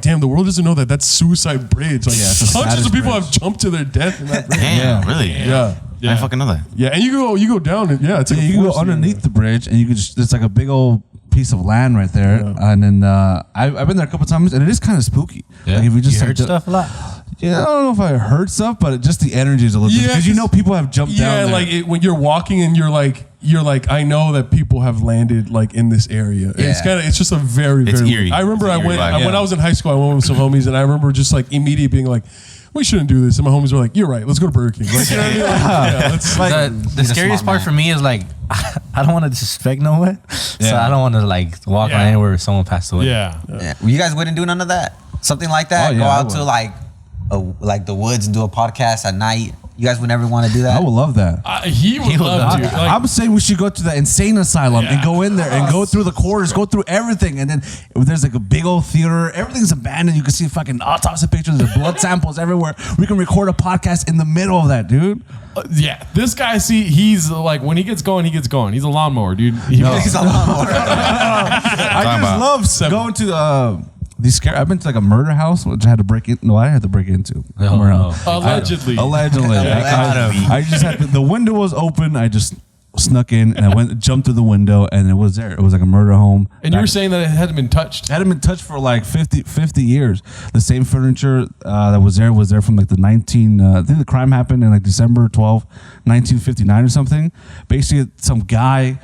damn, the world doesn't know that that's Suicide Bridge. Like Yeah, it's the hundreds saddest of people bridge. have jumped to their death in that bridge. Damn, really? Yeah. I didn't fucking know that. Yeah, and you go down. And, yeah, it's like you can go underneath the bridge, and you can just. It's like a big old piece of land right there, and then I've been there a couple times, and it is kind of spooky. Yeah. Like if we just heard stuff a lot. Yeah, I don't know if I heard stuff, but just the energy is a little because you know people have jumped down there. Yeah, like when you're walking and you're like I know that people have landed like in this area. Yeah. It's just a very eerie. I remember It's I went eerie vibe. when I was in high school. I went with some homies, and I remember just like immediately being like, we shouldn't do this. And my homies were like, you're right. Let's go to Burger King. Like, you know what I mean? Like, yeah, let's The scariest smart part for man. me is like I don't want to disrespect no one, so I don't want to like walk on Yeah. anywhere where someone passed away. Yeah. Yeah. Well, you guys wouldn't do none of that? Something like that? Oh, yeah, Go I out would. to like the woods and do a podcast at night? You guys would never want to do that? I would love that. He would love to. Like, I'm saying we should go to the insane asylum and go in there and go through the corridors, go through everything, and then there's like a big old theater. Everything's abandoned. You can see fucking autopsy pictures. There's blood samples everywhere. We can record a podcast in the middle of that, dude. yeah, this guy, he's like, when he gets going, he gets going. He's a lawnmower, dude. He's a lawnmower. I Talking just about love going to these scary. I've been to like a murder house, which I had to break in. No, I had to break into. Oh, Murder no. house. Allegedly. Allegedly. I just had to, the window was open. I just snuck in and I jumped through the window, and it was there. It was like a murder home. And you were saying that it hadn't been touched. Hadn't been touched for like 50 years. The same furniture that was there from like the I think the crime happened in like December 12, 1959 or something. Basically, some guy,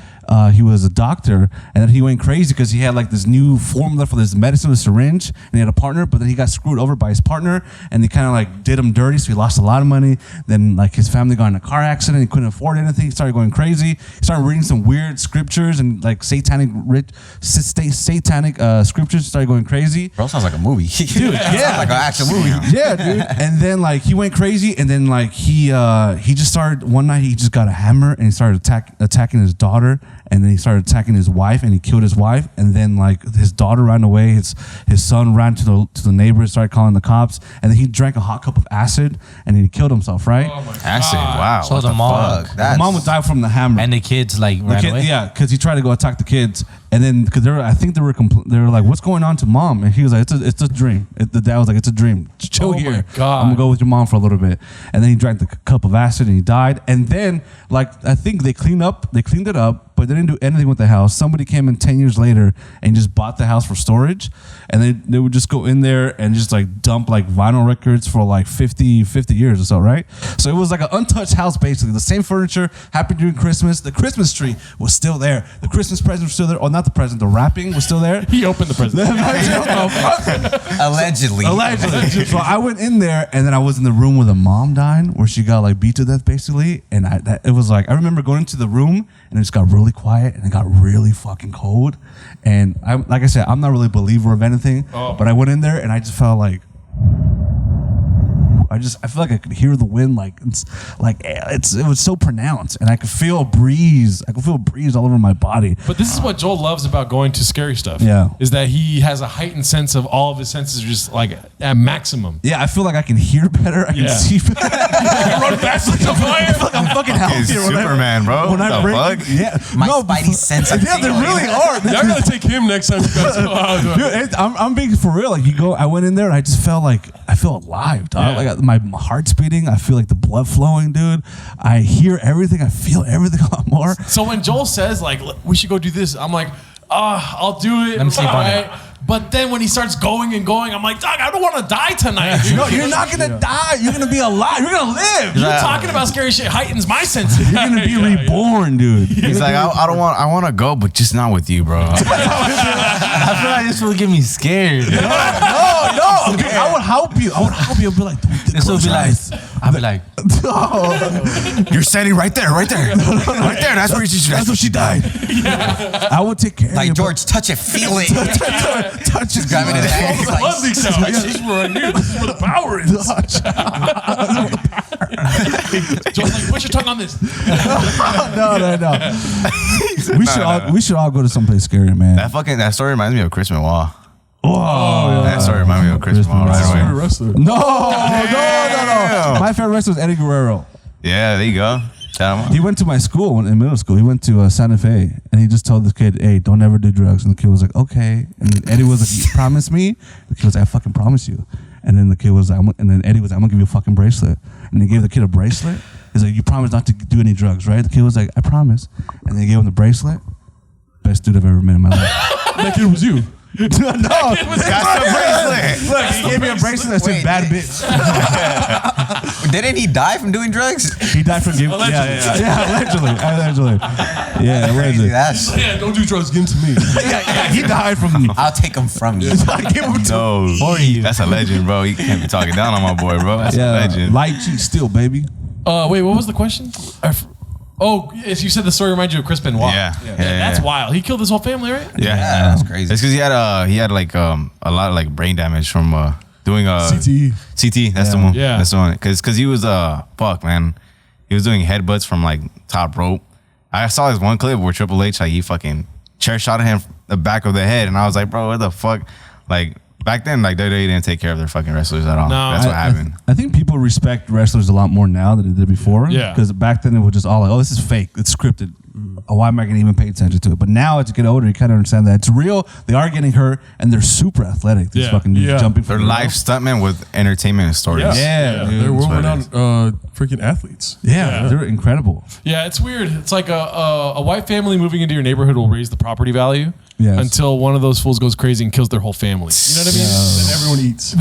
he was a doctor, and then he went crazy because he had like this new formula for this medicine, a syringe, and he had a partner, but then he got screwed over by his partner, and they kind of like did him dirty, so he lost a lot of money. Then like his family got in a car accident, he couldn't afford anything, he started going crazy. He started reading some weird scriptures and like satanic scriptures, started going crazy. Bro, sounds like a movie. Dude, yeah. Like an action movie. Yeah, dude. And then like he went crazy, and then like he just started one night. He just got a hammer and he started attacking his daughter, and then he started attacking his wife, and he killed his wife. And then like his daughter ran away. His son ran to the neighbors, started calling the cops, and then he drank a hot cup of acid, and then he killed himself. Right? Oh my God. Acid. Wow. So what the mom fuck? The mom would die from the hammer. and the kids like ran away. Yeah, because he tried to go attack the kids, and then because I think they were like, "What's going on to mom?" And he was like, "It's a dream." The dad was like, "It's a dream. Just chill Oh my here. God. I'm gonna go with your mom for a little bit." And then he drank the cup of acid and he died. And then like I think they cleaned it up, but they didn't do anything with the house. Somebody came in 10 years later and just bought the house for storage, and they would just go in there and just like dump like vinyl records for like 50 years or so, right? So it was like an untouched house, basically. The same furniture happened during Christmas. The Christmas tree was still there. The Christmas present was still there. Or not the present, the wrapping was still there. He opened the present. Allegedly. Allegedly. So I went in there, and then I was in the room where the mom died, where she got like beat to death, basically. And it was like, I remember going into the room, and it just got really quiet, and it got really fucking cold. And like I said, I'm not really a believer of anything, but I went in there, and I just felt like, I feel like I could hear the wind, it was so pronounced, and I could feel a breeze. I could feel a breeze all over my body. But this is what Joel loves about going to scary stuff. Yeah. Is that he has a heightened sense of all of his senses are just like at maximum. Yeah, I feel like I can hear better. I can see better. Run faster than fire. I'm fucking He's healthier when Superman, bro. When What I the break, fuck? yeah, My spidey sense of Yeah, they tingling. really are. Y'all gotta take him next time you guys go out. Dude, I'm being for real. Like I went in there and I just felt like I feel alive, dog. Yeah. Like my heart's beating. I feel like the blood flowing, dude. I hear everything. I feel everything a lot more. So when Joel says like we should go do this, I'm like, I'll do it. Let me sleep on it. But then when he starts going and going, I'm like, dog, I don't want to die tonight. Dude. No, you're not gonna die. You're gonna be alive. You're gonna live. You're talking about scary shit heightens my senses. You're gonna be reborn, dude. He's like, I want to go, but just not with you, bro. I feel like this will get me scared. No, dude, I would help you. I'd be like, This will be like, I'll be like, You're standing right there. Right there. That's where she died. I would take care of you. Like, George, touch it, feel it. touch his Grabbing his hand. He's like, Blood leaks out. This is where I knew. This is where the power is. Joel's like, put your tongue on this. No. We should all go to someplace scary, man. That story reminds me of Chris Benoit. Oh, That story reminds me of Chris Benoit right Favorite away. wrestler. No. My favorite wrestler was Eddie Guerrero. Yeah, there you go. Shout him out. He went to my school in middle school. He went to Santa Fe, and he just told this kid, "Hey, don't ever do drugs." And the kid was like, "Okay." And Eddie was like, "You promise me?" The kid was like, "I fucking promise you." And then the kid was, and then Eddie was, I'm gonna give you a fucking bracelet. And they gave the kid a bracelet. He's like, you promise not to do any drugs, right? The kid was like, I promise. And they gave him the bracelet. Best dude I've ever met in my life. That kid was you. No, Got the bracelet. look, he gave me a bracelet that said bad bitch. Didn't he die from doing drugs? He died from giving. Allegedly. Yeah, allegedly. That's, Yeah, don't do drugs. Give them to me. Yeah, he died from. I'll take them from you. I gave him to. No, that's a legend, bro. You can't be talking down on my boy, bro. That's a legend. Light, cheat, steal, baby. Wait, what was the question? Oh, yes, you said the story reminds you of Chris Benoit. Yeah. That's wild. He killed his whole family, right? Yeah, that's crazy. It's because he had like a lot of like brain damage from doing CTE. CT. That's the one. Yeah. That's the one. Because he was fuck, man. He was doing headbutts from like top rope. I saw this one clip where Triple H, like, he fucking chair shot at him the back of the head, and I was like, bro, what the fuck? Like, back then, like, they didn't take care of their fucking wrestlers at all. No. That's what happened. I think people respect wrestlers a lot more now than they did before. Yeah. Because back then it was just all like, oh, this is fake. It's scripted. Oh, why am I going to even pay attention to it? But now as you get older, you kind of understand that it's real. They are getting hurt, and they're super athletic. These fucking dudes jumping They're from live stuntmen with entertainment stories. Yeah, dude. They're That's what it world-renowned freaking athletes. Yeah, they're incredible. Yeah, it's weird. It's like a white family moving into your neighborhood will raise the property value until one of those fools goes crazy and kills their whole family. You know what I mean? And everyone eats.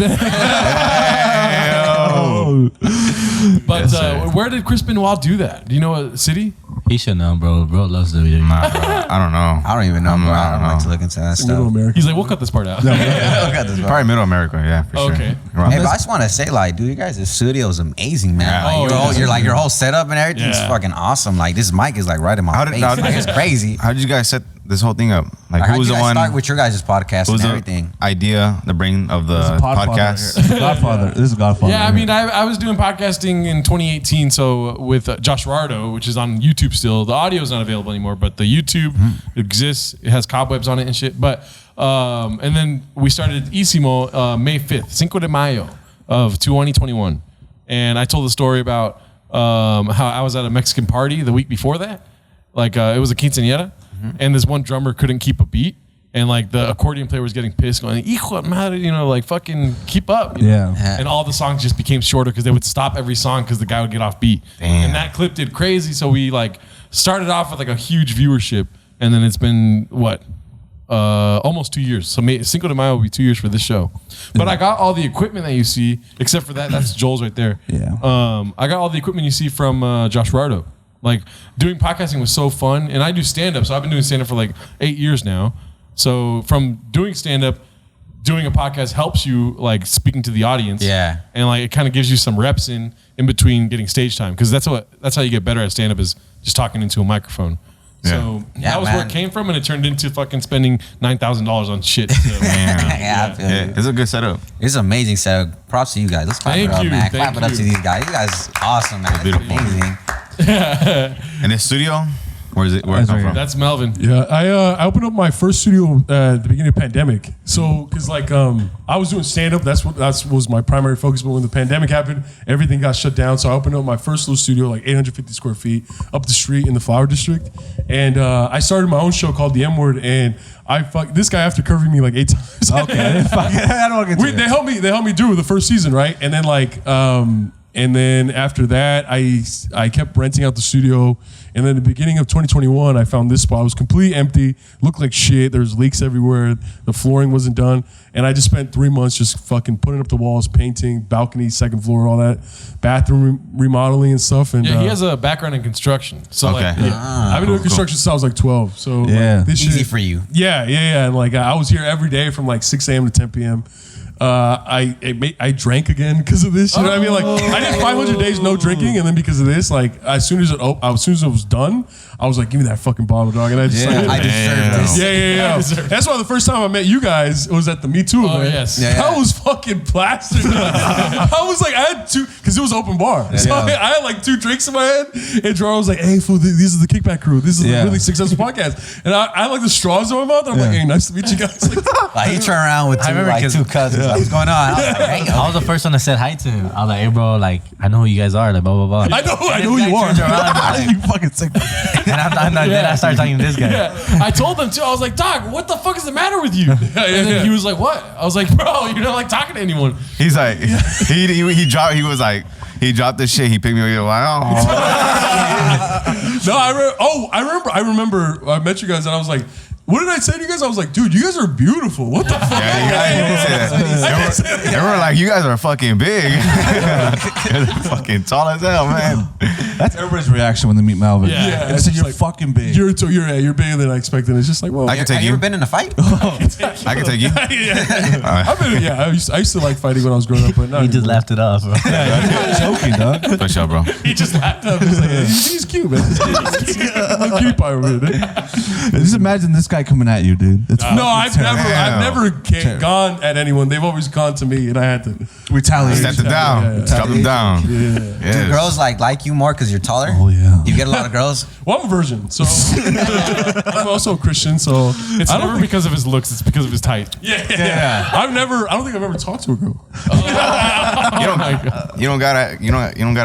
But where did Chris Benoit do that? Do you know a city? He should know, bro. Bro loves WWE. Nah, bro, I don't know. I don't even know. Bro. I don't know. like to look into that Middle stuff. America. He's like, we'll cut this part out. Probably Middle America, yeah, for sure. Okay. You're wrong. Hey, but I just want to say, like, dude, you guys' studio is amazing, man. Yeah. Like, your whole setup and everything's Yeah. fucking awesome. Like, this mic is like right in my face. Like, it's crazy. How did you guys set this whole thing up? Like, Like, who was how'd the you guys one? start with your guys' podcast Who was and the everything? idea, the brain of the podcast? Godfather. This is Godfather. Yeah, I mean, I was doing podcasting in 2018, so with Josh GERARDO, which is on YouTube still. The audio is not available anymore, but the YouTube exists. It has cobwebs on it and shit. But and then we started Isimo May 5th, Cinco de Mayo of 2021. And I told the story about how I was at a Mexican party the week before that. Like, it was a quinceañera, and this one drummer couldn't keep a beat. And like the accordion player was getting pissed, going, "Hijo de madre," you know, like fucking keep up. You know? Yeah. And all the songs just became shorter because they would stop every song because the guy would get off beat. Damn. And that clip did crazy. So we like started off with like a huge viewership, and then it's been what? Almost 2 years. So Cinco de Mayo will be 2 years for this show. But I got all the equipment that you see, except for that. That's Joel's right there. Yeah. I got all the equipment you see from Josh GERARDO. Like, doing podcasting was so fun, and I do stand up. So I've been doing stand up for like 8 years now. So from doing stand up, doing a podcast helps you like speaking to the audience. Yeah. And like it kind of gives you some reps in between getting stage time, because that's how you get better at stand up, is just talking into a microphone. Yeah. So Yeah, that was where man. it came from, and it turned into fucking spending $9,000 on shit. So, Yeah, I feel Yeah, you. it's a good setup. It's amazing setup. Props to you guys. Let's clap Thank it up, you, man. thank Clap it up you. to these guys. You guys awesome, man. It's beautiful. amazing. And this studio, where is it? Where it That's come right from? that's Melvin. Yeah, I opened up my first studio at the beginning of the pandemic. So, because like I was doing stand up, that was my primary focus. But when the pandemic happened, everything got shut down. So I opened up my first little studio, like 850 square feet, up the street in the Flower District, and I started my own show called The M Word. And this guy after curving me like 8 times. Okay. I don't want to get to They helped me do the first season, right? And then and then after that, I kept renting out the studio. And then at the beginning of 2021, I found this spot. It was completely empty, looked like shit. There was leaks everywhere. The flooring wasn't done. And I just spent 3 months just fucking putting up the walls, painting, balcony, second floor, all that, bathroom remodeling and stuff. And Yeah, he has a background in construction. So Okay. like, I've been doing construction since I was like 12. So like, Yeah. this Easy shit, for you. yeah. And like I was here every day from like 6 a.m. to 10 p.m. I drank again because of this. You know what I mean? Like I did 500 days no drinking, and then because of this, like as soon as it was done, I was like, give me that fucking bottle, dog. And I just Yeah. like, I deserve this. yeah. That's why the first time I met you guys, it was at the Me Too event. yes. Yeah, I was fucking plastered. I was like, I had two, because it was open bar. So I had like 2 drinks in my head, and Gerard was like, hey, fool, these are the Kickback Crew. This is a really successful podcast. And I had like the straws in my mouth. And I'm like, hey, nice to meet you guys. Like, Like he turned around with remember two cousins. What's going on? I was like, hey, I was the first one that said hi to him. I was like, hey, bro, like, I know who you guys are. Like, blah, blah, blah. I know who you are. You fucking sick. Then I started talking to this guy. Yeah. I told them too. I was like, Doc, what the fuck is the matter with you? And then he was like, what? I was like, bro, you're not like talking to anyone. He's like, he dropped this shit. He picked me up. He was like, oh. No, I remember. I met you guys and I was like, what did I say to you guys? I was like, dude, you guys are beautiful. What the fuck? They were like, you guys are fucking big. You're fucking tall as hell, man. That's everybody's reaction when they meet Melvin. Yeah. They say you're like, fucking big. You're bigger than I expected. It's just like, well, I can take have you you. ever been in a fight? I can take you. I used to like fighting when I was growing up, but not He just anymore. laughed it off, bro. joking, dog. For sure, bro. He just laughed up. He's like, He's cute, man. He's cute by over here. Just imagine this guy coming at you, dude. It's No, I've never Terrible. gone at anyone. They've always gone to me, and I had to. retaliate. Stepped it down. Drop them down. Yeah. Do girls like you more because you're taller? Oh yeah. You get a lot of girls. Well, I'm a virgin, so I'm also a Christian. So it's never because of his looks. It's because of his type. yeah. I don't think I've ever talked to a girl. You don't gotta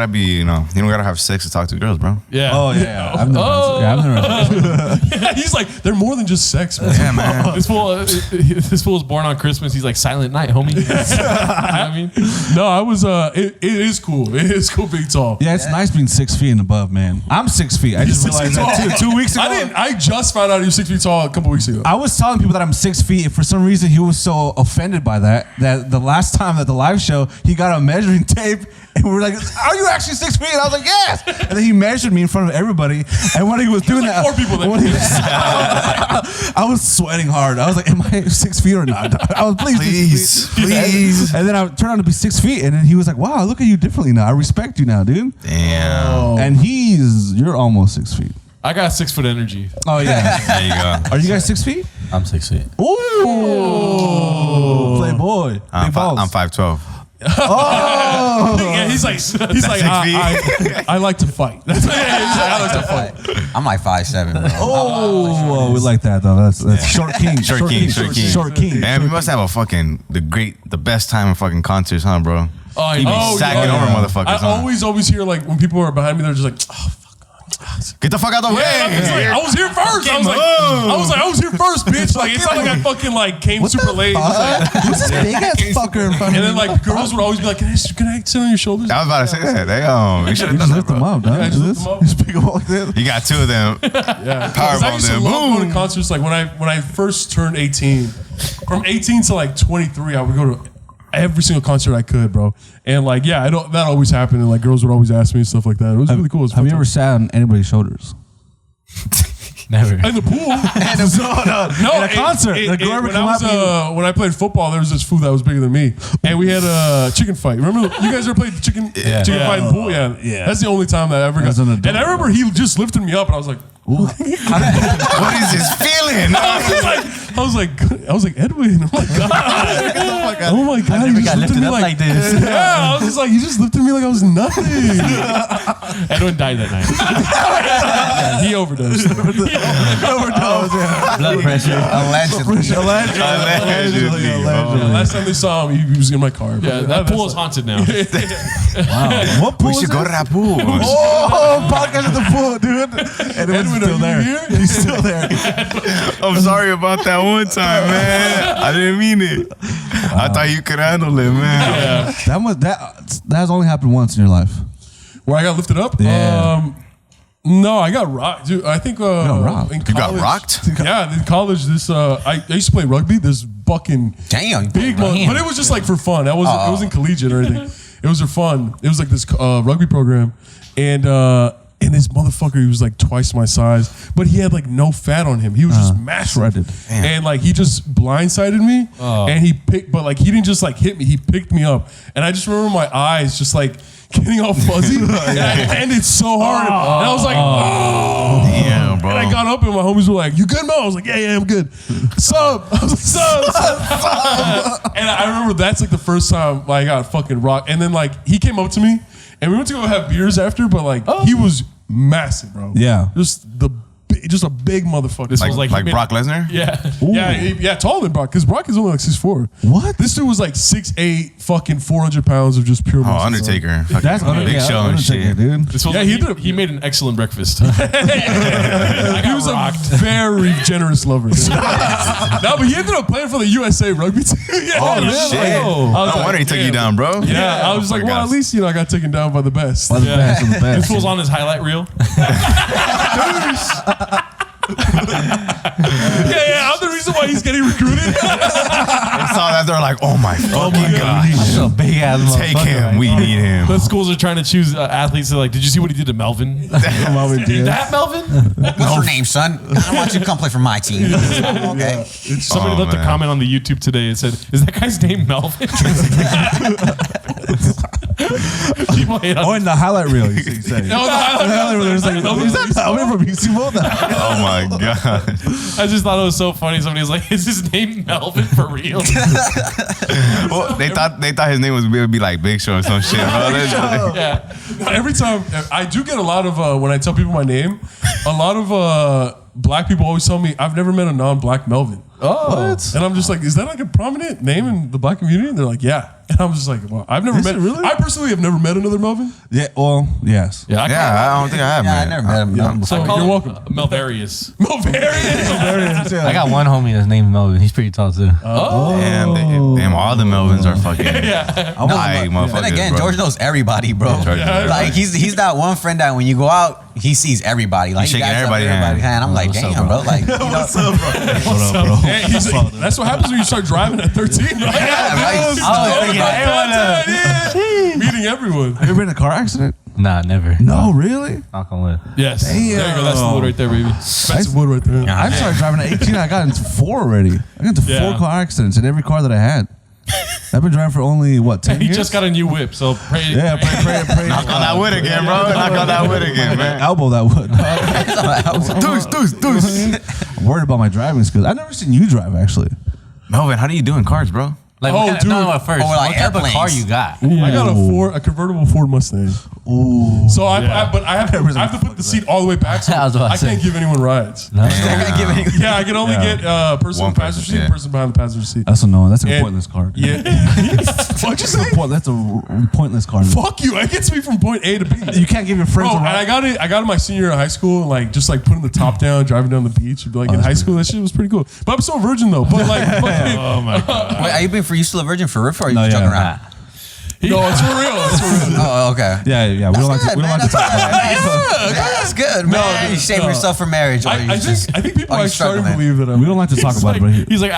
be, you don't gotta have sex to talk to girls, bro. Yeah. Oh yeah. I've never. He's like, they're more than just sex, man. Yeah, man. This fool was born on Christmas. He's like Silent Night, homie. You know what I mean, No, I was. It is cool. It is cool being tall. Yeah, it's nice being 6 feet and above, man. I'm 6 feet. I just realized that 2 weeks ago. I just found out he was 6 feet tall a couple weeks ago. I was telling people that I'm 6 feet. And for some reason, he was so offended by that the last time at the live show, he got a measuring tape and we were like, "Are you actually 6 feet?" And I was like, "Yes." And then he measured me in front of everybody. And when he was doing like that, 4 people I was sweating hard. I was like, "Am I 6 feet or not?" I was please. And then I turned out to be 6 feet, and then he was like, "Wow, I look at you differently now. I respect you now, dude." Damn. And you're almost 6 feet. I got 6 foot energy. Oh yeah. There you go. Are you guys 6 feet? I'm 6 feet. Ooh, playboy. Big balls. I'm 5'12". Yeah, he's like, I like to fight. That's what I like to fight. I'm like 5'7", bro. Oh, we like that though. That's short king. Short king. Man, we must have the best time in fucking concerts, huh, bro? Oh, He be sagging over motherfuckers. I huh? always hear like when people are behind me, they're just like, oh, fuck. Get the fuck out of the way. I was here first. I was here first, bitch. Like it's not like I fucking like came super late. Who's this big ass fucker in front of And then like girls would always be like, can I sit on your shoulders? I was about to say that. Damn. You should have You done just that, lift them bro. up, dog. Yeah, just lift them up. Just pick them up like that. You got 2 of them. Yeah. Power I used to bomb them. love going Boom. to concerts. Like when I first turned 18, from 18 to like 23, I would go to every single concert I could, bro. And like, yeah, that always happened. And like girls would always ask me and stuff like that. It was really cool. It was Have fun you ever time. sat on anybody's shoulders? Never. In the pool? No, in a concert. When I played football, there was this fool that was bigger than me, and we had a chicken fight. Remember, you guys ever played chicken fight in the pool? Yeah. That's the only time that I ever got. As an adult. And I remember he just lifted me up, and I was like, What is this feeling? I was like, Edwin. Oh my god. Oh my god. I never got lifted up like this. Yeah, I was just like, you just lifted me like I was nothing. Edwin died that night. He overdosed. Blood pressure. Allegedly. Last time they saw him, he was in my car. Yeah, that pool is haunted now. What pool We is should go to this? that pool. Oh, podcast at the pool, dude. Edwin's Edwin, still are there. you here? He's still there. I'm sorry about that one time, man. I didn't mean it. I thought you could handle it, man. That has only happened once in your life. Where I got lifted up? Yeah. No, I got rocked. Dude, I think rocked. in You got college- rocked? Yeah, in college, I used to play rugby. This fucking Damn. big one, but it was just like for fun. It wasn't collegiate or anything. It was for fun. It was like this rugby program, and this motherfucker, he was like twice my size, but he had like no fat on him. He was just massive, shredded. and like he just blindsided me, and he didn't just like hit me. He picked me up, and I just remember my eyes just like getting all fuzzy, and I landed so hard, and I was like, oh. Damn, bro. And I got up and my homies were like, "You good, Mo?" I was like, "Yeah, I'm good." Sup? I was like, "Sup?" And I remember that's like the first time I got fucking rocked. And then like he came up to me and we went to go have beers after, but like he was massive, bro. Yeah. Just the just a big motherfucker. This was Like Brock Lesnar? Yeah, taller than Brock, because Brock is only like 6'4". What? This dude was like 6'8", fucking 400 pounds of just pure muscle. Oh, Undertaker. That's Big Show and shit. dude. This was he made an excellent breakfast. He was a very generous lover. No, but he ended up playing for the USA rugby team. Oh, shit. No wonder he took you down, bro. Yeah, I was like, well, at least, I got taken down by the best. By the best of the best. This fool's on his highlight reel. I'm the reason why he's getting recruited. They saw that, they're like, oh my fucking God. That's a big ass Take him. We need him. The schools are trying to choose athletes. They're like, did you see what he did to Melvin? That Melvin? What's your name, son? I want you to come play for my team. Okay. Somebody left a comment on the YouTube today and said, is that guy's name Melvin? People hate on in the highlight reel, you say. No, the highlight reel. There's like, is that Melvin from UCMO? Oh my God. I just thought it was so funny. Somebody was like, is his name Melvin for real? Well, they thought his name would be like Big Show or some shit, bro. Yeah. Every time, I do get a lot of, when I tell people my name, a lot of black people always tell me, I've never met a non-black Melvin. Oh. What? And I'm just like, is that like a prominent name in the black community? And they're like, yeah. And I'm just like, well, I've never met. Really? I personally have never met another Melvin. Yeah, well, yes. Yeah, I don't think I have, Yeah, I man. never met him. So You're welcome. Melvarius. Melvarius. I got one homie that's named Melvin. He's pretty tall too. Damn, all the Melvins are fucking high motherfuckers, Then again, bro. George knows everybody, bro. Like he's that one friend that when you go out, he sees everybody. Like He's shaking guys up everybody's everybody's hand. hand. I'm like, damn, bro. Like, What's up, bro? Hey, that's what happens when you start driving at 13, right? Meeting everyone. Have you been in a car accident? Nah, never. No, really? Knock on wood. Yes. There you go. That's the wood right there, baby. Expensive wood right there. I started driving at 18. I got into 4 already. I got into 4 car accidents in every car that I had. I've been driving for only, 10 He years? just got a new whip, so pray. Yeah, pray. Knock on that wood again, bro. Knock on that wood again, man. Elbow that wood. Deuce. I'm worried about my driving skills. I've never seen you drive, actually. Melvin, how do you do in cars, bro? Like, Oh, what kind dude. no, at first. Oh, like what type of car airplanes. you got? I got a convertible Ford Mustang. Ooh. So I have to put the seat all the way back. So I was about to I can't say. give anyone rides. No. Yeah, I can only get person in One the passenger person, seat, yeah. person behind the passenger seat. That's a That's a And- pointless car. Yeah. What'd you say? That's a pointless car. Fuck you! It gets me from point A to B. You can't give your friends Bro, a and ride. I got in my senior year of high school, and putting the top down, driving down the beach. Like in high school, that shit was pretty cool. But I'm still a virgin though. But like, Oh my god. Wait, are you still a virgin for real, or are you No, joking yeah. around? no, it's for real. It's for real. Oh, okay. Yeah. We don't like to. We don't like to talk about it. That's good, man. You save yourself for marriage. Or I think people are you are starting to struggling? believe that I'm. We don't like to talk about it, but He's like,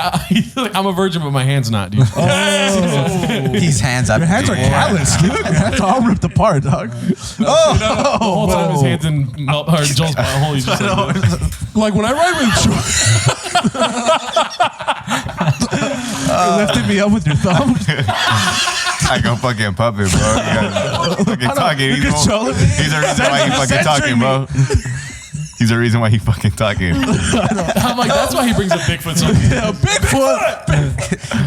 I'm a virgin, but my hand's not, dude. These hands up. your hands are calloused, dude. Your hands are all ripped apart, dog. The whole time his hands in Joel's butthole. He's just like, Like when I ride with You lifted me up with your thumb. Like a fucking puppet, bro. Fucking talking. He's the reason why he fucking talking, bro. He's the reason why he fucking talking. I'm like, that's why he brings a Bigfoot. So Bigfoot.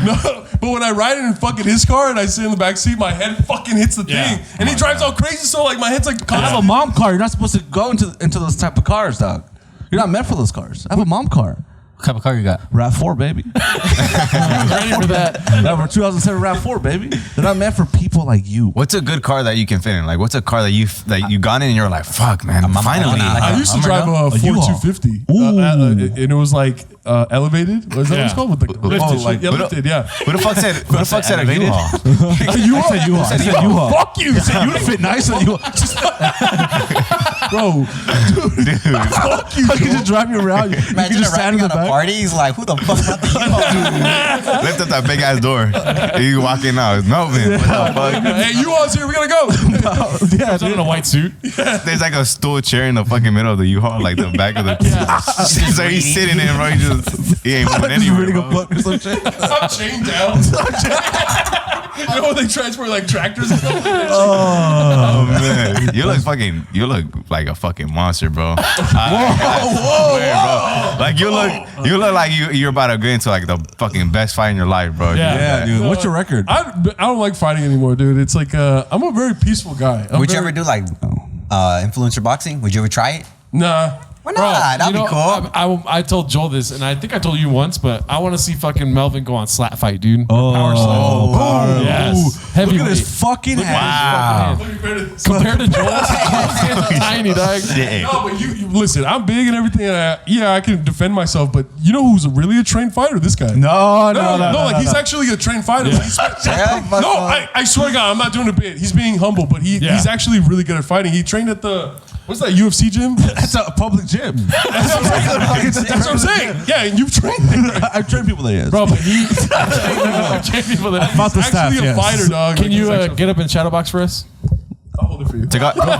No, but when I ride in fucking his car and I sit in the back seat, my head fucking hits the thing, and he drives all crazy. So like my head's like. I have a mom car. You're not supposed to go into those type of cars, dog. You're not meant for those cars. I have a mom car. What type of car you got? RAV4, baby. ready for that. That for 2007 RAV4, baby. They're not meant for people like you. What's a good car that you can fit in? Like, what's a car that you got in and you're like, fuck, man, finally. I used to drive a Ford 250, and it was like elevated. What is that what it's called? With the lifted, like- lifted, yeah. Who the fuck said a U-Haul? U-Haul. I said U-Haul. Fuck you. You would fit nice on you. Bro, dude, fuck you. I can just drive you around. You Imagine can just stand in arriving the at a back. party. He's like, who the fuck got the U-Haul? Lift up that big ass door. You walking out. It's Melvin. What the fuck? Hey, U-Haul's here. We gotta go. Yeah, He's in a white suit. There's like a stool chair in the fucking middle of the U-Haul, like the back of the. So he's sitting in, bro. He ain't moving Just anywhere. reading a Bro. book or some shit. I'm chained down. You know when they transport like tractors and stuff? Oh man, you look like a fucking monster, bro. Whoa. Like you look like you're about to get into like the fucking best fight in your life, bro. Yeah, dude. What's your record? I don't like fighting anymore, dude. It's like I'm a very peaceful guy. Would you ever do like influencer boxing? Would you ever try it? Nah. Why not? That'd be cool. I told Joel this, and I think I told you once, but I want to see fucking Melvin go on slap fight, dude. Power slam. Power. Yes. Heavyweight. Look at his fucking hands. Wow. Compared to Joel's, tiny, dog. No, but you listen. I'm big and everything. And I can defend myself. But you know who's really a trained fighter? This guy. No. Like he's actually a trained fighter. I swear to God, I'm not doing a bit. He's being humble, but he's actually really good at fighting. He trained at the what's that UFC gym? That's a public gym. That's what I'm saying. Yeah, and you've trained there. I've trained people there, yes. Bro, but I've trained people that About the He's staff, actually a yes. fighter, dog. Can you get up in shadow box for us? I'll hold it for you. Take off, No. take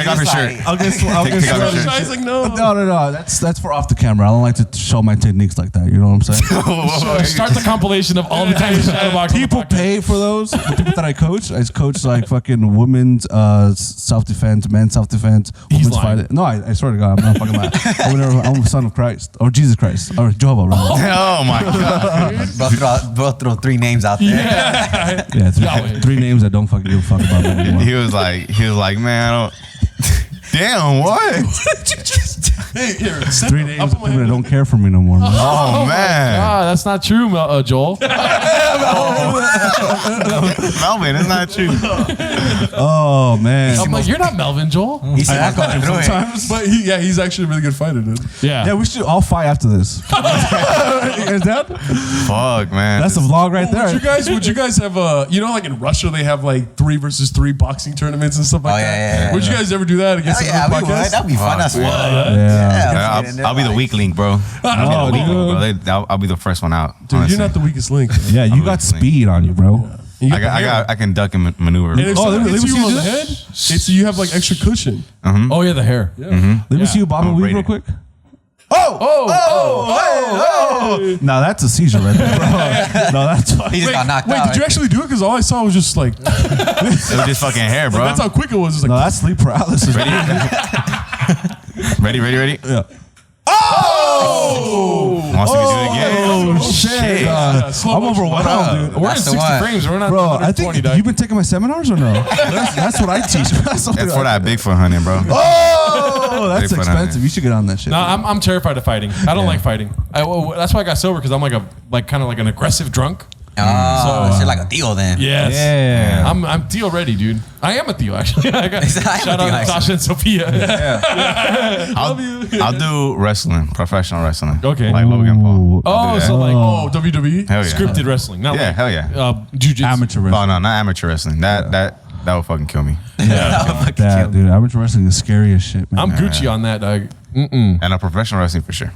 off your shirt. I'll get Take off your shirt. Guy's like, no. No. That's for off the camera. I don't like to show my techniques like that. You know what I'm saying? Start the compilation of all the times in shadow box. People pay for those. The people that I coach like fucking women's self-defense, men's self-defense, women's lying. fighting. No, I swear to God, I'm not fucking lying. I'm a son of Christ or Jesus Christ or Jehovah. Right? Oh my God. Bro, throw 3 names out there. Yeah, three names that don't fucking give a fuck about me anymore. He was like, man, I don't. Damn, what? Hey, here. 3 names of people that don't care for me no more. Man. Oh man, That's not true, Joel. Melvin, it's not true. Oh man. I'm like, you're not Melvin, Joel. He's not going through it. Sometimes, but he's actually a really good fighter, dude. Yeah, we should all fight after this. Is that? Fuck, man. That's a vlog right there. Would you guys have like in Russia they have like 3 versus 3 boxing tournaments and stuff like that? Yeah. Would you guys ever do that against Yeah, another we would. podcast? That'd be fun. That's Yeah. Yeah, I'll be the weak link, bro. I'll be the weak link, bro. I'll be the first one out. Dude, honestly. you're not the weakest link. Yeah, you got speed on you, bro. I can duck and maneuver. And if someone let me hits see you you on do the that. head, you have like extra cushion. Oh yeah, the hair. Let me see you bob and weave real quick. Now that's a seizure right there, bro. No, that's He just got knocked Wait, out. did you actually do it? Because all I saw was just like, It was just fucking hair, bro. that's how quick it was. It's like, no, that's sleep paralysis. Ready? Yeah. Wants to do it again? Oh shit! slow I'm motion. overwhelmed, dude. We're That's in the 60 one. frames. We're not. Bro, I 120, think dog. you've been taking my seminars or no? That's what I teach. That's for that Bigfoot hunting, bro. Oh, that's Bigfoot expensive. hunting. You should get on that shit. No, I'm terrified of fighting. I don't like fighting. That's why I got sober, because I'm kind of like an aggressive drunk. Oh, shit, like a deal then. Yes. Yeah. I'm Theo ready, dude. I am a Theo, actually. I am Shout a out Theo, to Natasha and Sophia. I'll do wrestling, professional wrestling. Okay. Like Logan Paul. Oh, so like WWE? Hell yeah. scripted wrestling. Not Yeah, like, hell yeah. jiu-jitsu. Amateur Oh wrestling. no, not amateur wrestling. That would fucking kill me. That, dude. Amateur wrestling is scary as shit, man. I'm Gucci on that, dog. And a professional wrestling for sure.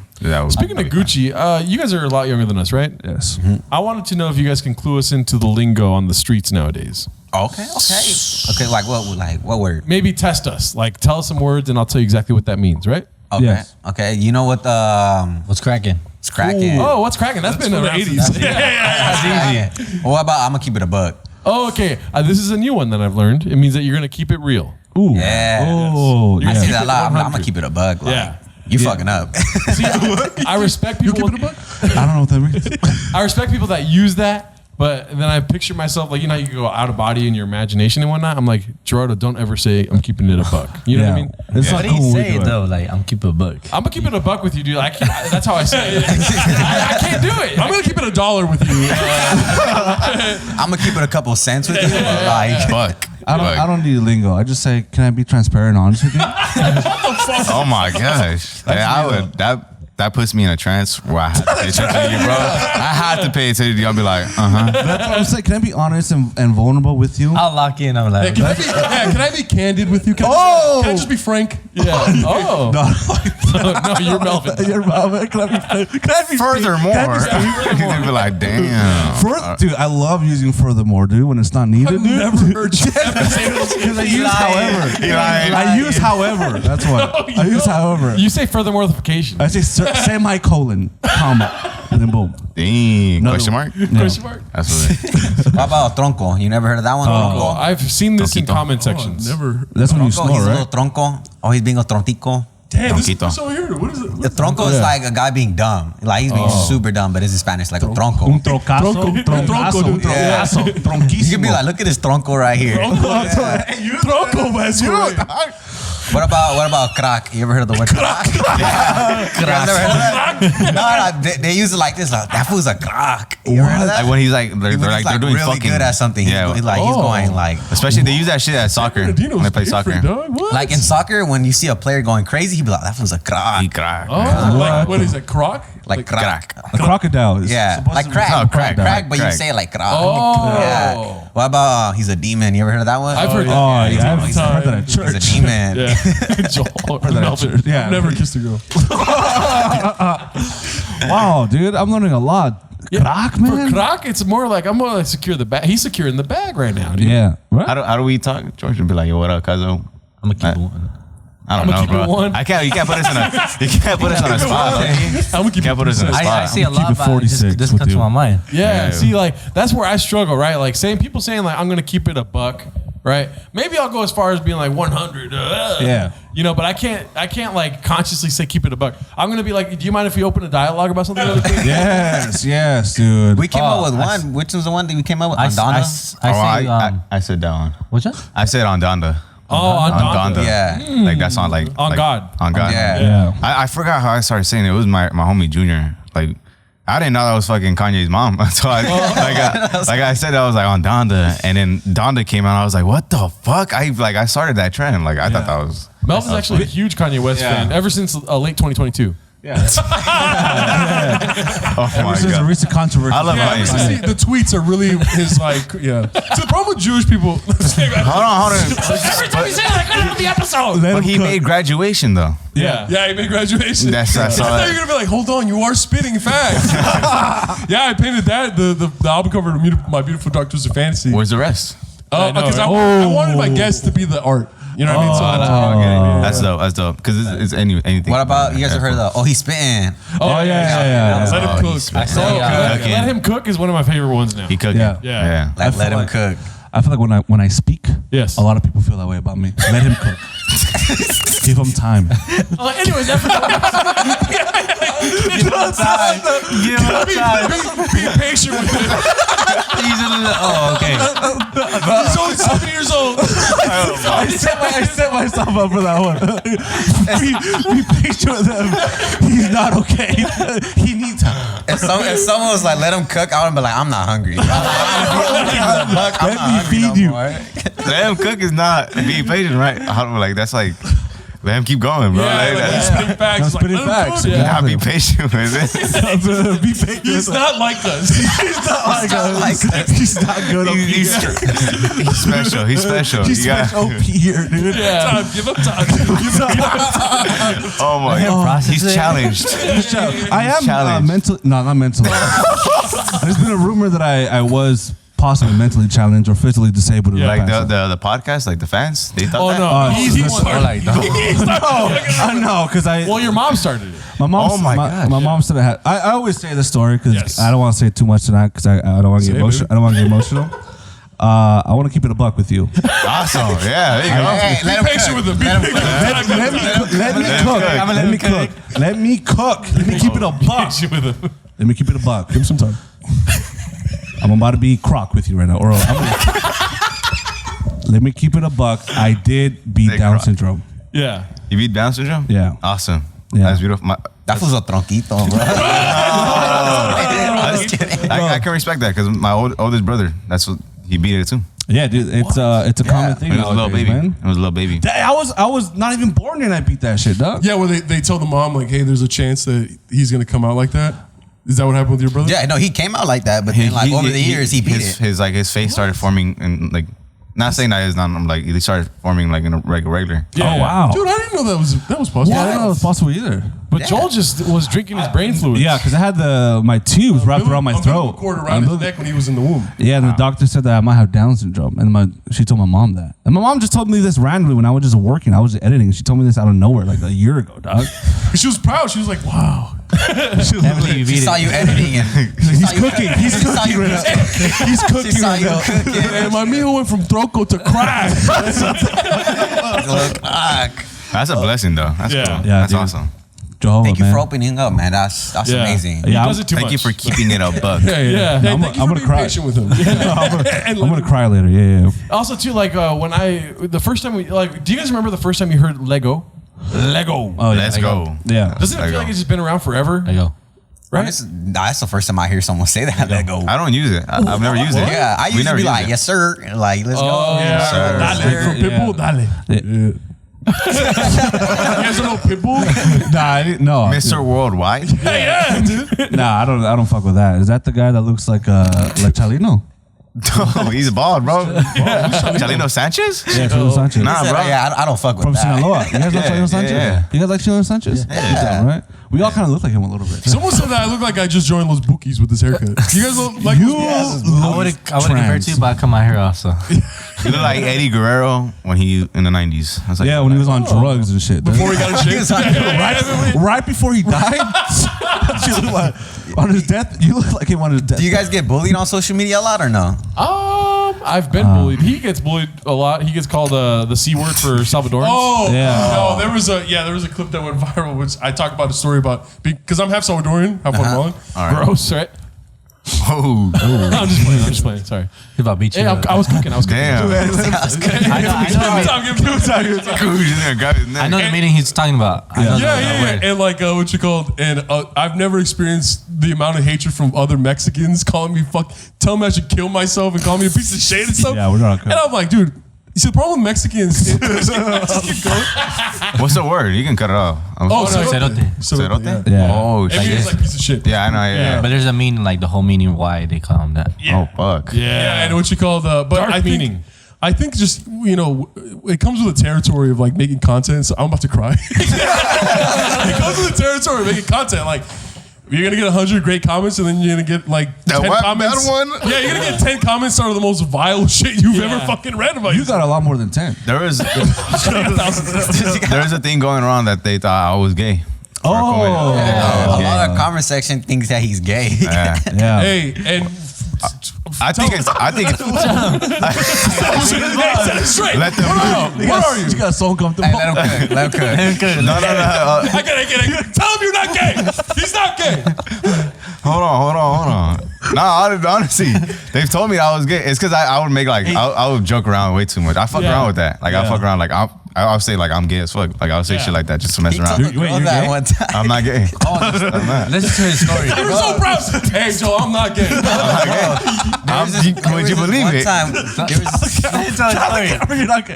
Speaking of Gucci, you guys are a lot younger than us, right? Yes. I wanted to know if you guys can clue us into the lingo on the streets nowadays. Okay. Like what word? Maybe test us. Like, tell us some words, and I'll tell you exactly what that means, right? Okay. Yes. Okay. You know what? What's cracking? It's cracking. Oh, what's cracking? That's been from the around 80s. since- That's easy. What about I'm gonna keep it a buck? Oh, okay. This is a new one that I've learned. It means that you're gonna keep it real. Ooh. Yeah. Oh, I say yeah. that a lot. I'm gonna keep it a buck. Like, Yeah. You fucking up. See, I respect people. I don't know what that means. I respect people that use that, but then I picture myself like, you know, you go out of body in your imagination and whatnot. I'm like, Gerardo, don't ever say I'm keeping it a buck. You know what I mean? It's What not do cool you when we say do it. though? Like, I'm keep a book. I'm gonna keep it a buck with you, dude. That's how I say it. I can't do it. I'm going to keep it $1 with you. I'm gonna keep it a couple cents with you. But like, Buck. I don't need lingo. I just say, can I be transparent and honest with you? Oh my gosh. I would that puts me in a trance where I have to pay attention to you, bro. I have to pay attention to you. I'll be like, That's what I'm saying. Can I be honest and vulnerable with you? I'll lock in. I'm like, Can I be candid with you? Can I just be frank? Yeah. Oh. No, you're Melvin. You're Melvin. Can I be furthermore. You'd be like, damn. Dude, I love using furthermore, dude, when it's not needed. I've never heard you say those. Because I use however. He lying. I use however. That's what. I use however. You say furthermorification. I say semicolon, comma, and then boom. Dang. Another Question mark? Question mark. That's what it is. what about tronco? You never heard of that one? Oh, Tronco. I've seen this in Tronquito. comment sections. Never. That's when you Tronco, snore, he's a little right? tronco. Oh, he's being a trontico. Damn, this Tronquito. is over here. What is it? The tronco is like a guy being dumb. Like he's being super dumb, but it's in Spanish, like a tronco. Un trocazo, troncazo, un Yeah. troncazo, You could be tronquísimo. like, look at this tronco right here. Hey, you tronco, man. What about crack? You ever heard of the word crack? You guys never heard of that? No, they use it like this. Like, that fool's a crack. You ever heard of that? Like when he's like, they're doing really fucking good at something. Yeah, He's going like. especially they use that shit at soccer when they play soccer. Like in soccer, when you see a player going crazy, he'd be like, "That fool's a crack." He crack. Oh, like what is it? Croc? Like crack. A crocodile. Is Yeah, like crack. No, crack, But you crack. say it like crack. Oh. Yeah. What about he's a demon? You ever heard of that one? I've heard Oh, that. yeah. I've He's heard that at He's a church. demon. Yeah. Joel or Melvin. Yeah. I've never kissed a girl. Wow, dude. I'm learning a lot. Croc, man. For Croc, it's more like I'm more like secure the bag. He's securing the bag right now, dude. Yeah. Right? How do we talk? George would be like, yo, what up, cuzzo? I'm gonna keep it one. I don't I'ma know, keep it bro. one. You can't put us on a spot. Okay? I'm gonna keep Can't put us in a I spot. see a keep lot it about it. 46 This with comes to you. my mind. Yeah, Yeah. see, like that's where I struggle, right? Like people saying like I'm gonna keep it a buck, right? Maybe I'll go as far as being like 100. Yeah. You know, but I can't like consciously say keep it a buck. I'm gonna be like, do you mind if we open a dialogue about something really quick? Yes, dude. We came up with one. Which was the one that we came up with? I Andana? say, I said that one. what's that? I said on Donda. Oh, on Donda. Yeah. Like that song, like On like, God. On God. Yeah. Yeah. I forgot how I started saying it. It was my homie Junior. Like I didn't know that was fucking Kanye's mom. So I said I was like on Donda, and then Donda came out. I was like, what the fuck? I started that trend. Like I thought that was. Melvin's actually a huge Kanye West fan ever since late 2022. Oh my This is a god. recent controversy. I love Yeah, Kanye. see, the tweets are really his like. Yeah. So the problem with Jewish people. Hold on. Every time you say that, I cut out the episode. But he made Graduation though. Yeah. Yeah, he made graduation. I saw I thought that. you were gonna be like, hold on, you are spitting facts. Yeah, I painted that the album cover of My Beautiful Dark Twisted Fantasy. Where's the rest? Because I wanted my guests to be the art. You know what I mean? So That's dope. That's dope. Because it's anything. What about you guys have heard of the? Oh, he's spitting. Oh, yeah. let him cook. I say, Let him cook is one of my favorite ones now. He cooking. Yeah. Yeah. Like let him like- cook. I feel like when I speak, Yes. a lot of people feel that way about me. Let him cook. Give him time. Anyways, that's Be patient with him. Oh, okay. He's only 7 years old. I set myself up for that one. be patient with him. He's not okay. He needs time. If someone was like, let him cook, I would be like, I'm not hungry. Let me feed you. Let him cook is not being patient, right? I'm like, that's like, let him keep going, bro. Yeah, Like, like, he's that's spitting facts. He's like, spitting let him facts, cook. yeah. not be patient with it. Be patient. He's not like us. He's not like us. He's not good. He's special. He's special. He's You got- special OP here, dude. Time, give him time. Give him time. Oh my god. process He's it. challenged. I am challenged. mentally. No, not mentally. There's been a rumor that I was possibly mentally challenged or physically disabled. in the Like past. the podcast, like the fans, they thought Oh that. no, he's Like, I know because well, your mom started it. my mom. Oh my gosh. My mom said I always say the story because Yes. I don't want to say too much tonight because I don't want to get emotional. I don't want to get emotional. I want to keep it a buck with you. Awesome. Yeah, there you go. Hey, let him Patient cook. with him. Be patient. Let me cook. Let me cook. Let me keep it a buck. Patient with him. Let me keep it a buck. Give him some time. I'm about to be croc with you right now. Or let me keep it a buck. I did beat Say Down croc. syndrome. Yeah. You beat Down syndrome? Yeah. Awesome. Yeah. That's beautiful. That was a tronquito, bro. I can respect that because my oldest brother, that's what he beat it too. Yeah, dude. It's a common thing It was a little nowadays, baby. man. It was a little baby. I was not even born and I beat that shit, dog. Yeah, well, they told the mom, like, hey, there's a chance that he's going to come out like that. Is that what happened with your brother? Yeah, no, he came out like that, but then like over the years he beat it. His face started forming and like, not saying that it's not like he started forming like in a regular. Oh wow, Dude, I didn't know that was possible. Yeah, I didn't know it was possible either. But Joel just was drinking his brain fluids. Yeah, because I had my tubes wrapped around my Umbilical throat. cord around his neck when he was in the womb. Yeah, and the doctor said that I might have Down syndrome, and she told my mom that, and my mom just told me this randomly when I was just working. I was just editing. She told me this out of nowhere, like a year ago, dog. She was proud. She was like, wow. She saw you editing and He's cooking. He's cooking right now. He's She cooking saw right you now. cooking. And my meal went from Troco to crack. Look, That's a blessing though. That's Yeah. cool. Yeah, That's dude. awesome. Thank you man. for opening up, man. That's Yeah. amazing. He Yeah, does it too Thank much. you for keeping it a buck. Yeah. Hey, I'm thank you gonna for being cry. patient with him. I'm gonna cry later. Yeah. Also, too, like when the first time we do you guys remember the first time you heard Lego? Lego. Oh, yeah. Let's go. Yeah. Doesn't it feel Lego. like it's just been around forever? There you go. Right? That's the first time I hear someone say that. Lego. I don't use it. I've never used it. Yeah, I We used to never be use like, it. yes, sir. Like, let's go. yeah. Sir. Dale. From Pitbull, dale. Yeah. You guys don't know Pitbull? No. Mr. Worldwide. Yeah, dude. Nah, I don't fuck with that. Is that the guy that looks like Chalino? Oh, he's bald, bro. Chalino Sanchez? Yeah, Chalino Sanchez. Nah, bro. Yeah, I don't fuck with From that. Sinaloa. You guys know Chalino Sanchez? yeah. You guys like Chalino Sanchez? Yeah. Right? We all kind of look like him a little bit. Someone said that I look like I just joined Los Bookies with this haircut. You guys look like I would have compared to you, but I cut my hair off. So You look like Eddie Guerrero when he in the 90s. I was like, Yeah, when he was on drugs and shit. before he got in shape. right before he died? You look like, on his death, you look like him on his death. Do you guys get bullied on social media a lot or no? I've been bullied. He gets bullied a lot. He gets called the C word for Salvadorans. Oh, Yeah. no, there was a clip that went viral, which I talk about a story about because I'm half Salvadorian, half Guatemalan. Gross, right? oh, No, I'm just playing. Sorry. if I beat you, Hey, I was cooking. damn. I know the meeting he's talking about. I know that Yeah, word. and like what you called, and I've never experienced the amount of hatred from other Mexicans calling me telling me I should kill myself and calling me a piece of shit and stuff. Yeah, we're not. And I'm like, dude, you see the problem with Mexicans? What's the word? You can cut it off. Cerote. Cerote? Yeah. Oh, It means shit. like piece of shit. Yeah, I know. Yeah. But there's a meaning, like the whole meaning why they call him that. Oh, fuck. Yeah, and what you called, but Dark I think, meaning. I think just it comes with the territory of like making content. So I'm about to cry. It comes with the territory of making content. Like you're gonna get 100 great comments, and then you're gonna get like 10 comments. That one? Yeah, you're gonna get 10 comments that are the most vile shit you've ever fucking read about. You got a lot more than 10. There was a thing going around that they thought I was gay. Oh. A lot of comment section thinks that he's gay. Yeah. Yeah. Hey, and I think it's straight. let them know. Where are you? You got so uncomfortable. Hey, let him cook. No. I get it. Tell him you're not gay. He's not gay. Hold on. Nah, honestly, they've told me I was gay. It's because I would make like I would joke around way too much. I fuck around with that. Like I fuck around like I'll say like I'm gay as fuck. Like I'll say shit like that just to mess He around. told the girl you're that gay? one time. I'm not gay. I'm not. Listen to his story. They were so proud. Hey, Joe, I'm not gay. Would you believe it?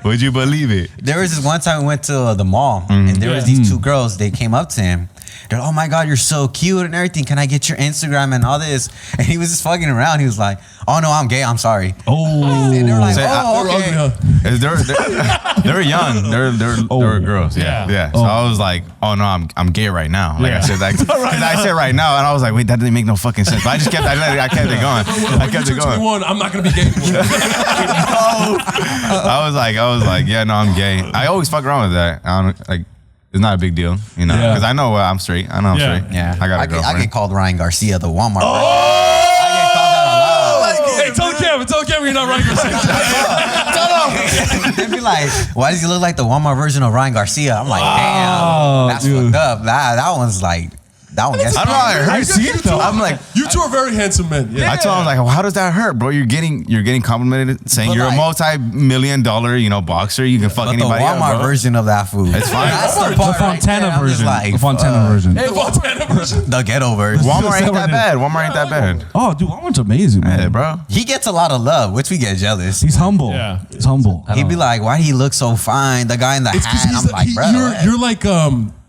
Would you believe it? There was this one time we went to the mall, and there was these two girls. They came up to him. They're like, oh my God, you're so cute and everything. Can I get your Instagram and all this? And he was just fucking around. He was like, oh no, I'm gay. I'm sorry. Oh. And they were like, Say, oh, okay. They're young. They're girls. Yeah. So I was like, oh no, I'm gay right now. Like I said, like I said right now, and I was like, wait, that didn't make no fucking sense. But I just kept it going. I kept it going. 21, I'm not gonna be gay anymore. I was like, yeah, no, I'm gay. I always fuck around with that. I don't like. It's not a big deal, you know, because I know I'm straight. I know I'm straight. Yeah. I got a girlfriend. I get called Ryan Garcia, the Walmart. Oh! I get called that a lot. Hey, tell the camera you're not Ryan Garcia. They'd be like, why does he look like the Walmart version of Ryan Garcia? I'm like, damn, that's fucked up. That one's like, that one gets I don't know how it hurts. see it, though. I'm like, You two are very handsome men. Yeah. I told him like, well, how does that hurt, bro? You're getting complimented saying But you're like- a multi-million dollar, boxer. You can fuck But the anybody up, Walmart bro. version of that food. It's fine. That's the The part right Fontana there. I'm just version. like, The Fontana version. Hey, Fontana version. the ghetto version. Walmart ain't that bad. Walmart ain't that bad. Oh, dude, Walmart's amazing, man. Hey, bro. He gets a lot of love, which we get jealous. He's humble. Yeah. He's humble. He'd be like, why do he look so fine? The guy in the It's because hat. I'm like, bro. you're like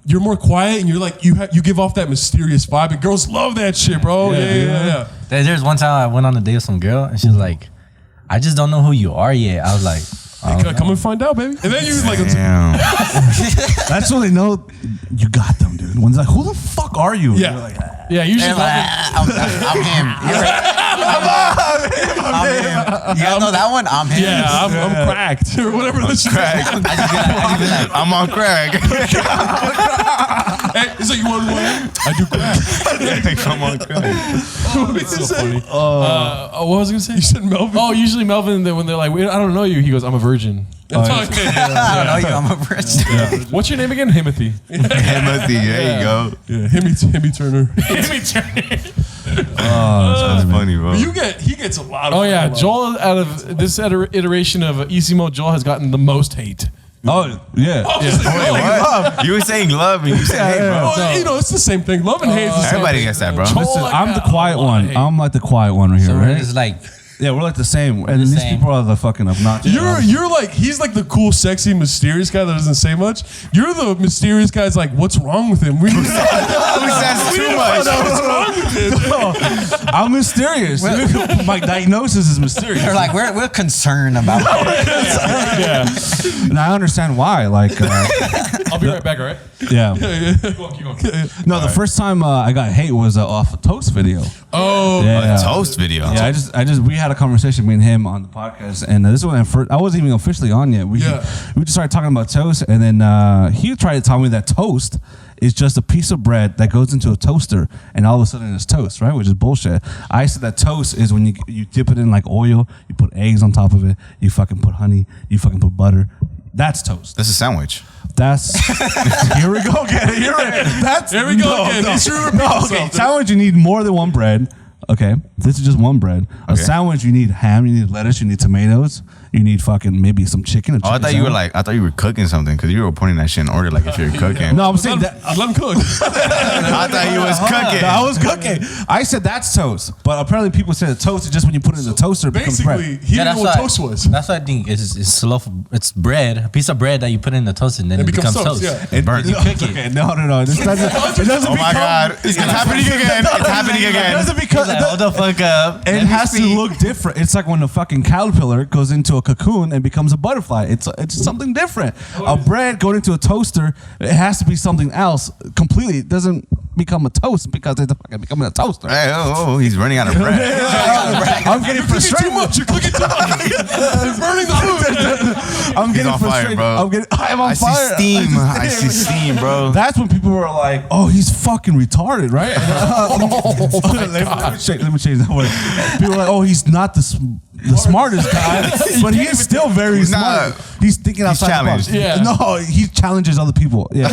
you're more quiet and you're like you give off that mysterious vibe and girls love that shit, bro. Yeah. There's one time I went on a date with some girl and she was like, I just don't know who you are yet. I was like, Come and find out, baby. And then you like, Damn. That's when they know you got them, dude. One's like, who the fuck are you? Yeah. You're like, Yeah, usually. I'm him. I'm him. You guys know that one? I'm him. yeah, I'm cracked or whatever this shit. I'm on crack. Hey, it's like you want one? I do crack. I'm on crack. It's so funny. What was I gonna say? You said Melvin. Oh, usually Melvin, when they're like, I don't know you, he goes, I'm a virgin. I don't know you. I'm a person. What's your name again? Himothy. Timothy, there you go. Yeah, Himmy Turner. That's funny, bro. He gets a lot of. Oh yeah, love. Joel out of this iteration of Isimo, Joel has gotten the most hate. Oh yeah. Wait, what? You were saying love and you said hate, bro. Oh, it's the same thing. Love and hate is the same Everybody thing. gets that, bro. Joel, Listen, like, I'm the quiet a lot one. of hate. I'm like the quiet one right here, So right? it's like Yeah, we're like the same. And these same. people are the fucking obnoxious. You're like, he's like the cool, sexy, mysterious guy that doesn't say much. You're the mysterious guy that's like, what's wrong with him? We Who says too much? what's wrong with him? I'm mysterious. My diagnosis is mysterious. They're like, we're concerned about it. And I understand why. Like, I'll be right back. All right. yeah. Keep going. No, the first time I got hate was off a toast video. Oh, Yeah. Toast video. Yeah, we had a conversation, me and him, on the podcast, and this is when I wasn't even officially on yet. We just started talking about toast, and then he tried to tell me that toast is just a piece of bread that goes into a toaster, and all of a sudden it's toast, right? Which is bullshit. I said that toast is when you dip it in like oil, you put eggs on top of it, you fucking put honey, you fucking put butter. That's toast. That's a sandwich. That's here we go again. here we go again. He's trying to repeat himself, Okay, dude. sandwich, you need more than one bread. Okay, this is just one bread. A Okay. sandwich, you need ham, you need lettuce, you need tomatoes, you need fucking maybe some chicken. Oh, I thought you were cooking something because you were putting that shit in order like if you're cooking. No, I'm saying that. Let him cook. I thought you was cooking. I was cooking. I said that's toast, but apparently people say that toast is just when you put it in the toaster. It becomes Basically, bread. he didn't know what toast was. That's what I think. It's it's bread, a piece of bread that you put in the toast, and then it becomes toast. Yeah. It burnt. no, cook it. okay, no. This doesn't. It doesn't Oh my become. God. It's happening again. It's happening It again. doesn't become. Like, hold the fuck up. It has to look different. It's like when a fucking caterpillar goes into a cocoon and becomes a butterfly. It's something different. A bread going into a toaster, it has to be something else completely. It doesn't become a toast because it's fucking becoming a toaster. Hey, he's running out of bread. I'm getting frustrated. Too much. You're cooking too much. You're burning the food. I'm getting on fire, frustrated. bro. I'm on I fire. see steam. I see steam, bro. That's when people were like, "Oh, he's fucking retarded," right? Let me change that word. People were like, "Oh, he's not the smartest guy, but he is still very smart. He's thinking outside the box." challenged. Yeah. No, he challenges other people. Yeah,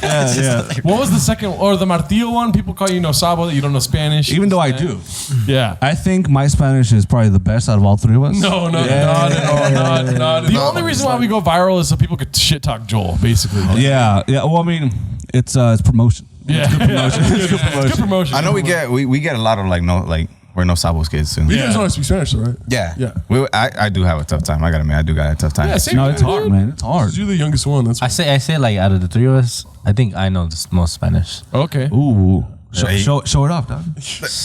yeah. What was the second or the Martillo one? People call you no sabo, that you don't know Spanish. Even though I do, Yeah. I think my Spanish is probably the best out of all three of us. No, not at all. The only reason why we go viral is so people could shit talk Joel, basically. Yeah. Well, I mean, it's promotion. Yeah. It's good promotion. I know we get a lot of we're no sabos kids too. You guys know how to speak Spanish, though, right? Yeah. Yeah. I do have a tough time. I gotta admit, I do got a tough time. Yeah, same No, here, it's hard, dude. man. It's hard. You're the youngest one. That's I say like out of the three of us, I think I know the most Spanish. Okay. Ooh, Hey. show it off, dog.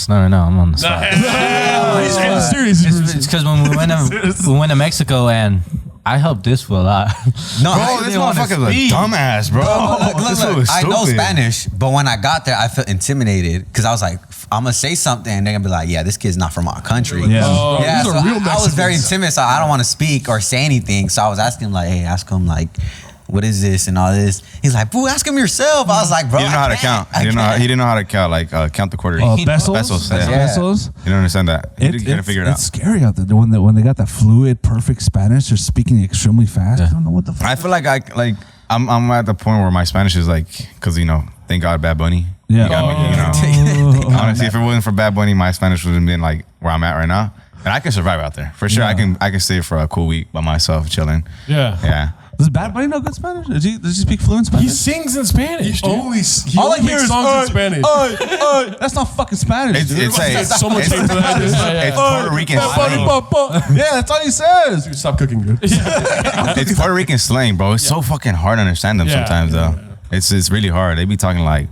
No, right now I'm on the spot. he's getting serious. It's because when we went to Mexico and I helped this fool a lot. No, Bro, I this didn't wanna motherfucker's a speak. dumbass, bro. This fool Look, is I know stupid. Spanish, but when I got there, I felt intimidated because I was like, I'm gonna say something, and they're gonna be like, "Yeah, this kid's not from our country." Yeah. Oh, yeah. these So are real I was very Mexicans. timid, so I don't want to speak or say anything. So I was asking him like, "Hey, ask him like, what is this and all this?" He's like, "Boo, ask him yourself." I was like, "Bro, He didn't know how to count. He didn't know how to count count the quarter. Pesos? Pesos, yeah. Pesos? You don't understand that. You gotta figure it out. It's scary out there when they got that fluid, perfect Spanish. They're speaking extremely fast. I don't know what the fuck. I feel like I'm at the point where my Spanish is like, because thank God Bad Bunny. Yeah. You got me, honestly, if it wasn't for Bad Bunny, my Spanish wouldn't been like where I'm at right now. And I can survive out there for sure. Yeah. I can stay for a cool week by myself chilling. Yeah. Yeah. Does Bad Bunny know good Spanish? Does he speak fluent Spanish? He sings in Spanish, dude. He All I only hear makes is songs in Spanish. That's not fucking Spanish, dude. There's so much hate for that. It's Puerto Rican slang. Yeah, that's all he says. Dude, stop cooking, dude. It's Puerto Rican slang, bro. It's so fucking hard to understand them Yeah. sometimes, though. It's really hard. They be talking like,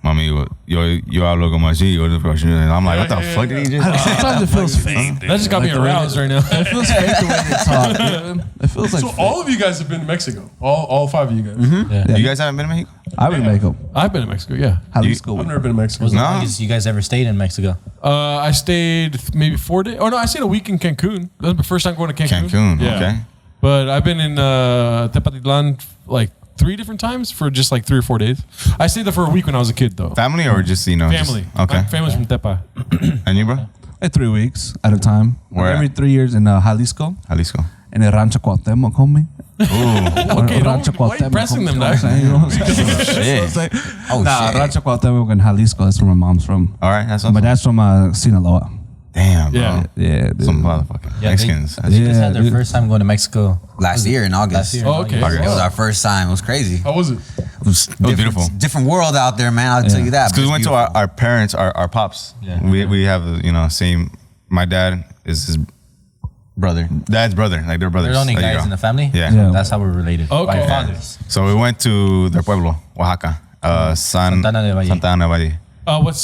"Mami, yo hablo como así." And I'm like, what the fuck did he just? Sometimes it feels fake. That just got me aroused right now. It feels fake the way they talk. Dude. It feels like So fake. all of you guys have been to Mexico. All five of you guys. You guys haven't been to Mexico? I would make them. I've been to Mexico, yeah. Jalisco. I've never been to Mexico. Was the No. longest you guys ever stayed in Mexico? I stayed maybe 4 days. Oh, no, I stayed a week in Cancun. That was my first time going to Cancun. Cancun, Yeah. okay. But I've been in Tepatitlan like 3 different times for just like 3 or 4 days. I stayed there for a week when I was a kid, though. Family or just, Family. Okay. My family's from Tepa. And you, bro? 3 weeks at a time. Where Every at? 3 years in Jalisco. Jalisco. in the Rancho Cuauhtemoc, homie. Okay, why are you pressing them, dog? Shit. Oh, Nah, shit. Rancho Cuauhtemoc in Jalisco. That's where my mom's from. All right, that's My awesome. dad's from Sinaloa. Damn, bro. Yeah. Yeah, dude. Some motherfucking Yeah, Mexicans. They just had their dude. first time going to Mexico Last year in August. last year. Oh, okay. August. It was our first time. It was crazy. How was it? It was beautiful. Different world out there, man. I'll tell you that. Because we But went it's to our parents, our pops. Yeah. We have, same. My dad is his brother. dad's brother. Like they're brothers. They're the only There you guys go. in the family. Yeah. Yeah. That's how we're related. Okay. By fathers. So we went to their pueblo, Oaxaca. Santana de Valle. Santana de Valle. What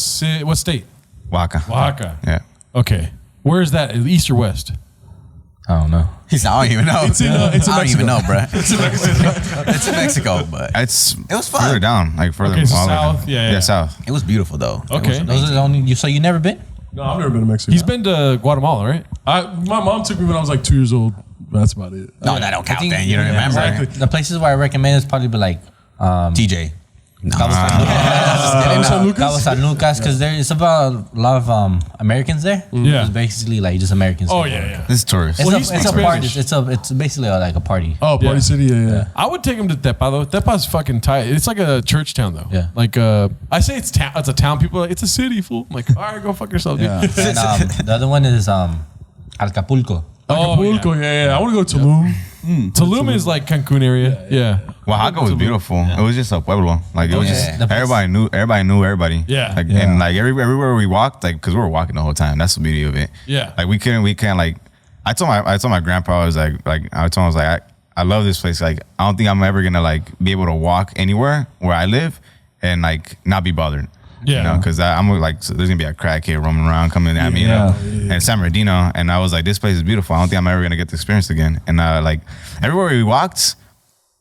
state? Oaxaca. Oaxaca. Yeah. Okay. Where is that? East or west? I don't know. He's I don't even know. It's in I don't even Mexico. know, bro. It's in Mexico, but It was fun. Further down, like further Okay, so all the way down. south, yeah. south. it was beautiful though. It Okay. was Those amazing. are the only. So you never been? No, I've never been to Mexico. He's been to Guatemala, right? My mom took me when I was like 2 years old. That's about it. No, that don't count. think- Then you don't yeah, remember. exactly. The places where I recommend is probably be like TJ. No. Cabo San Lucas? Cabo San Lucas, because there is about a lot of Americans there. Yeah. It's basically like just Americans. Oh, there. yeah, yeah. This is tourist. It's Well, a, he it's speaks a party. Spanish. It's basically like a party. Oh, Party Yeah. City, yeah. I would take him to Tepa though. Tepa's fucking tight. It's like a church town though. Yeah. Like I say it's a town. People are like it's a city, fool. I'm like, all right, go fuck yourself, dude. Yeah. And the other one is Acapulco. Acapulco, yeah. I want to go to Tulum. Tulum is like Cancun area. Yeah. Oaxaca was beautiful. It was just a pueblo. Like it was just yeah. everybody knew everybody. Yeah. Like Yeah. and like everywhere we walked, like because we were walking the whole time. That's the beauty of it. Yeah. Like we can't like. I told my grandpa I was like I told him I was like I love this place. Like I don't think I'm ever gonna like be able to walk anywhere where I live and like not be bothered. Yeah. You know, because I'm like, so there's gonna be a crackhead roaming around coming at me, you Yeah. know, and San Bernardino, and I was like, this place is beautiful. I don't think I'm ever gonna get to experience it again. And like everywhere we walked,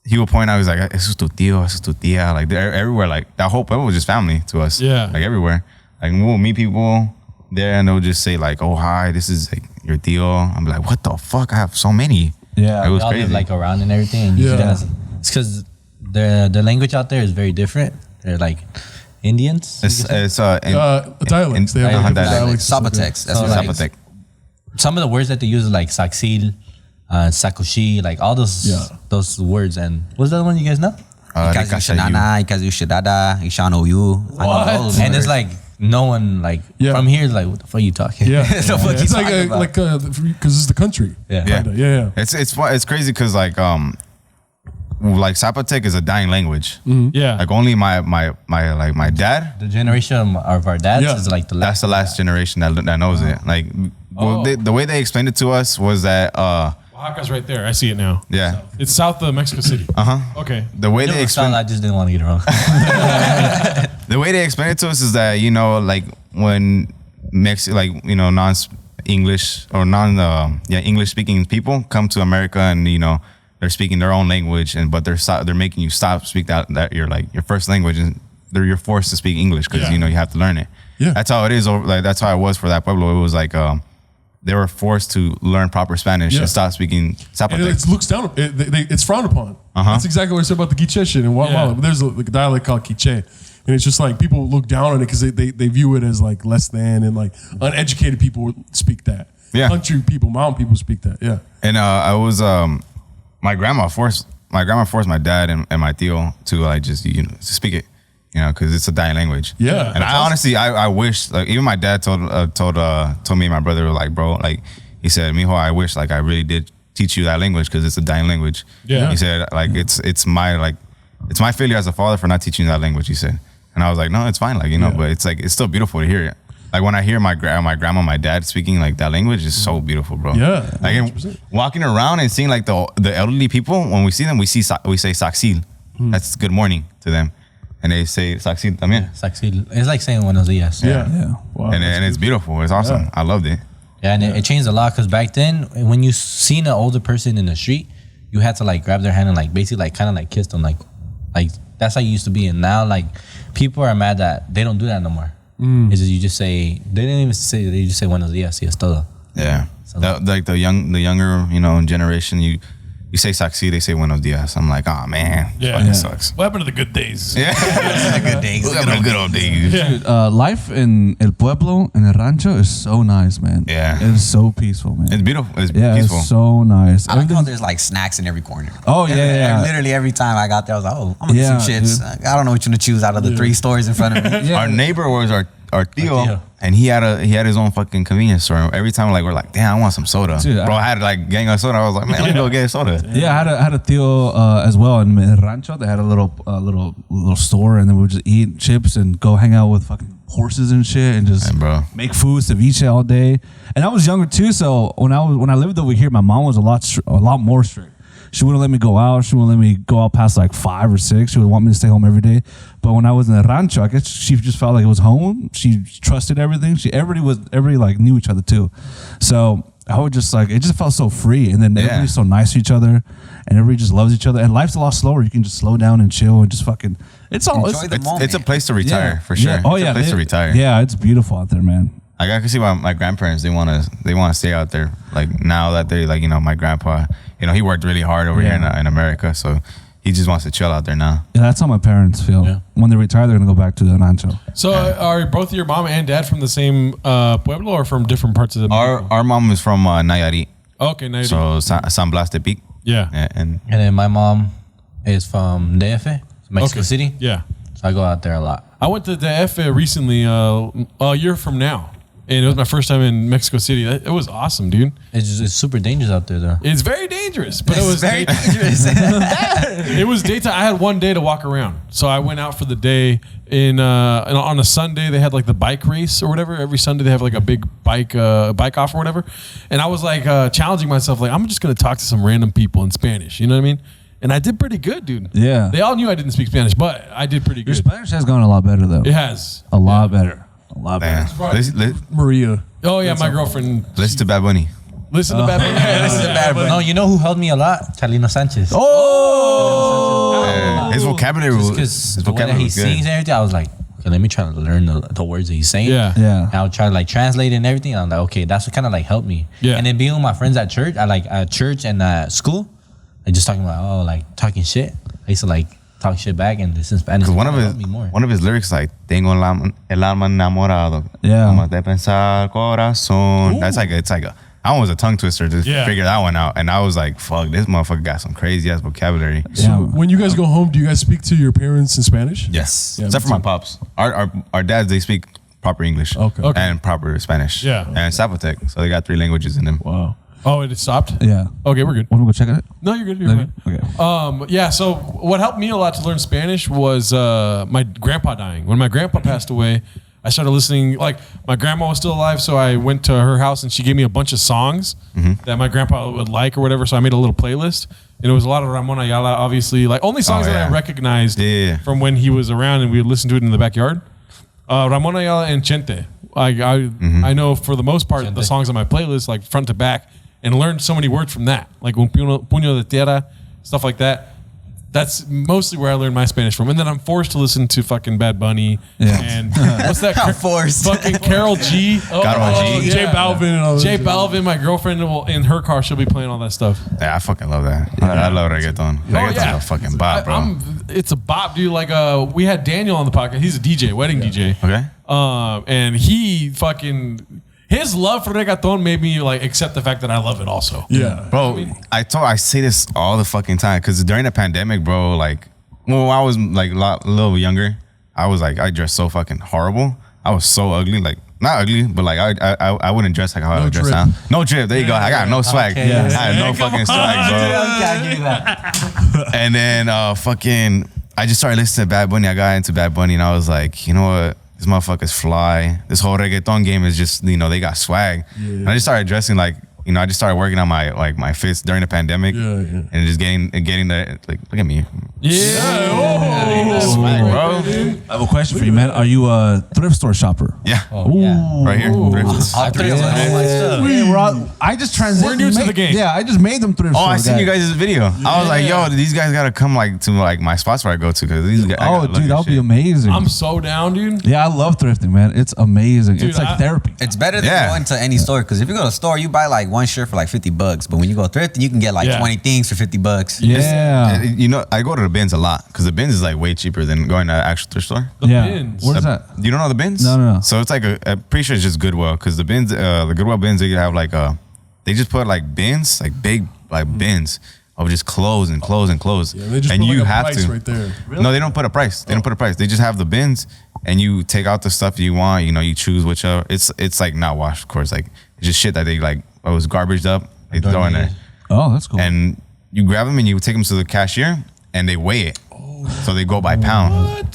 he would point out, he was like, "Eso es tu tío, eso es tu tía." Like everywhere, like that whole pueblo was just family to us. Yeah. Like everywhere, like we'll meet people there, and they'll just say like, "Oh hi, this is like your tío." I'm like, "What the fuck? I have so many." Yeah. It was They all live crazy. like around and everything. And you Yeah. guys, it's because the language out there is very different. They're like Indians. It's Dialects. They have Uh-huh, different dialects. dialects. Zapotecs. That's So, what like- Zapotec. Some of the words that they use is like saxil, sakushi, like all those words. And what's the other one you guys know? Ikazu Shanana, Ikazu Shadada, Ishano Yu. And it's like no one like Yeah. from here is like, what the fuck are you talking? Yeah. So what you It's like talking about? because it's the country. Yeah. Yeah. Kinda, yeah. It's fun. It's crazy because like Zapotec is a dying language. Yeah. Like only my dad. The generation of our dads Yeah. is like the That's last. the last generation that knows it. Like the way they explained it to us was that Oaxaca's right there. I see it now. yeah, It's south of Mexico City. Okay. the way they I explained just didn't want to get it wrong. the way they explained it to us is that like when like non English or English speaking people come to America and they're speaking their own language but they're making you stop speak that your first language and you're forced to speak English because Yeah. you have to learn it. Yeah. That's how it is. Like that's how it was for that pueblo. It was like they were forced to learn proper Spanish Yeah. and stop speaking And Zapotec. it looks down. It's frowned upon. That's exactly what I said about the Quiche shit in Guatemala. Yeah. There's a dialect called Quiche. And it's just like people look down on it because they view it as like less than and like uneducated people speak that. Yeah. Country people, mountain people speak that. Yeah. And I was my grandma forced my dad and my tío to like just to speak it, because it's a dying language. Yeah. And I honestly I wish like even my dad told me and my brother like, bro, like he said, "Mijo, I wish like I really did teach you that language because it's a dying language." Yeah. He said like it's my failure as a father for not teaching you that language. He said, and I was like, no, it's fine, like but it's like it's still beautiful to hear it. Like when I hear my grandma, my dad speaking like that language is so beautiful, bro. Yeah, Like 100%. walking around and seeing like the elderly people, when we see them, we say saxil. That's good morning to them, and they say saxil también. Saxil. It's like saying buenos dias. Yeah. Yeah. Wow. And it's beautiful. It's awesome. Yeah. I loved it. Yeah, and it changed a lot because back then, when you seen an older person in the street, you had to like grab their hand and like basically like kind of like kiss them, like that's how you used to be. And now like people are mad that they don't do that no more. It's just you just say they didn't even say they just say buenos dias y es todo. Yeah. So- Like the younger generation, you say saxi, they say buenos dias. I'm like, oh man, fucking sucks. What happened to the good days? Yeah, Good days. Look at the good old days. Dude, life in El Pueblo, in El Rancho, is so nice, man. Yeah. It's so peaceful, man. It's beautiful. It's Yeah, peaceful. it's so nice. I like how Everything- there's like snacks in every corner. Oh, yeah. Literally every time I got there, I was like, oh, I'm gonna Yeah, get some chips. I don't know which one to choose out of the 3 stores in front of me. Yeah. Our neighbor was our Theo, Theo. and he had his own fucking convenience store. Every time we're like, damn, I want some soda. Dude, Bro, I had like gang of soda. I was like, man, let me go get a soda. Yeah, I had a Theo as well in El Rancho. They had a little store, and then we would just eat chips and go hang out with fucking horses and shit, and just Man, bro. make food, ceviche all day. And I was younger too, so when I lived over here, my mom was a lot more strict. She wouldn't let me go out. She wouldn't let me go out past like 5 or 6. She would want me to stay home every day. But when I was in the rancho, I guess she just felt like it was home. She trusted everything. Everybody like knew each other too. So I would just like, it just felt so free. And then everybody's so nice to each other, and everybody just loves each other. And life's a lot slower. You can just slow down and chill and just fucking. It's all. Enjoy the moment. It's a place to retire for sure. Yeah. Oh it's yeah, a place to retire. Yeah, it's beautiful out there, man. Like I can see why my grandparents they want to stay out there. Like now that they like my grandpa, he worked really hard over here in America, so he just wants to chill out there now. Yeah, that's how my parents feel. Yeah. When they retire, they're gonna go back to the rancho. So are both your mom and dad from the same pueblo or from different parts of the Our mom is from Nayarit, Okay, nice. so San Blas de Pic. Yeah. And And then my mom is from DF, Mexico Okay. City. Yeah. So I go out there a lot. I went to the F recently, a year from now. And it was my first time in Mexico City. It was awesome, dude. It's super dangerous out there, though. It's very dangerous, but it It's was very daytime. dangerous. It was daytime. I had one day to walk around, so I went out for the day. And on a Sunday, they had like the bike race or whatever. Every Sunday they have like a big bike off or whatever. And I was like challenging myself, like I'm just gonna talk to some random people in Spanish. You know what I mean? And I did pretty good, dude. Yeah. They all knew I didn't speak Spanish, but I did pretty Your good. Spanish has gone a lot better though. It has. A lot better. A lot man, better. Maria. Oh yeah, my girlfriend. listen to Bad Bunny. Listen to Bad Bunny. Yeah, listen to Bad Bunny. No, you know who helped me a lot? Carlino Sanchez. His vocabulary was Because his the way that vocabulary he was good. sings and everything, I was like, okay, let me try to learn the words that he's saying. Yeah. Yeah. And I'll try to like translate it and everything. I'm like, okay, that's what kind of like helped me. Yeah. And then being with my friends at church, at church and school, like just talking about talking shit. I used to like talk shit back and listen Spanish. Because helped me more. one of his lyrics like tengo el alma enamorado. Yeah. Como de pensar corazón. That's like it's like a that one was a tongue twister to figure that one out. And I was like, fuck, this motherfucker got some crazy ass vocabulary. So Yeah. when you guys go home, do you guys speak to your parents in Spanish? Yes. Yeah, Except me for my too. pops. Our dads, they speak proper English. Okay. And proper Spanish. Yeah. And Zapotec. So they got 3 languages in them. Wow. Oh, it stopped? Yeah. Okay, we're good. Want to go check it? No, you're good. You're good. Okay. Yeah, so what helped me a lot to learn Spanish was my grandpa dying. When my grandpa passed away, I started listening. Like, my grandma was still alive, so I went to her house and she gave me a bunch of songs that my grandpa would like or whatever. So I made a little playlist. And it was a lot of Ramon Ayala, obviously. Like, only songs that I recognized from when he was around and we would listen to it in the backyard. Ramon Ayala and Chente. I know for the most part the songs on my playlist, like front to back, and learned so many words from that. Like Un Puño de Tierra, stuff like that. That's mostly where I learned my Spanish from. And then I'm forced to listen to fucking Bad Bunny and what's that? I'm forced. Fucking Carol G. Karol G. J Balvin and all that J shit. Balvin, my girlfriend will in her car, she'll be playing all that stuff. Yeah, I fucking love that. I love reggaeton. Reggaeton's a fucking bop, bro. It's a bop, dude. Like we had Daniel on the podcast. He's a DJ, wedding DJ. Okay. And he fucking his love for reggaeton made me like accept the fact that I love it also. Yeah. Bro, I say this all the fucking time because during the pandemic, bro, like when I was like a little younger, I was like I dressed so fucking horrible. I was so ugly, like not ugly, but like I wouldn't dress like how I would dress now. No drip. There you go. I got no swag. Okay, yeah. I had no fucking swag, bro. I'll give you that. And then fucking I just started listening to Bad Bunny. I got into Bad Bunny and I was like, you know what? These motherfuckers fly. This whole reggaeton game is just, they got swag. And I just started dressing like, I just started working on my fits during the pandemic. And just getting the, like, look at me. Swag, bro. I have a question for you, man. Are you a thrift store shopper? Yeah. Yeah. Right here. Thrift. All three of them. All my stuff. I just transitioned. We're new to the game. Yeah, I just made them thrift Oh, store I seen guys. you guys' video. I was like, yo, these guys gotta come like to like my spots where I go to because these guys. Oh, dude, that'll be amazing. I'm so down, dude. Yeah, I love thrifting, man. It's amazing. Dude, it's like therapy. It's better than Yeah. going to any store because if you go to a store, you buy like one shirt for like $50, but when you go thrifting, you can get like 20 things for $50. Yeah. You know, I go to the bins a lot because the bins is like way cheaper than going to an actual thrift store. The bins. What is that? You don't know the bins? No. So it's like I'm pretty sure it's just Goodwill because the bins, the Goodwill bins, they have like they just put like bins, like big like bins of just clothes and clothes and clothes. Yeah, they just and put you like a have price to. right there. No, they don't put a price. They don't put a price. They just have the bins, and you take out the stuff you want. You know, you choose whichever. It's like not washed, of course. Like it's just shit that they like. It was garbaged up. They throw in there, Oh, that's cool. and you grab them and you take them to the cashier, and they weigh it. So they go by pound.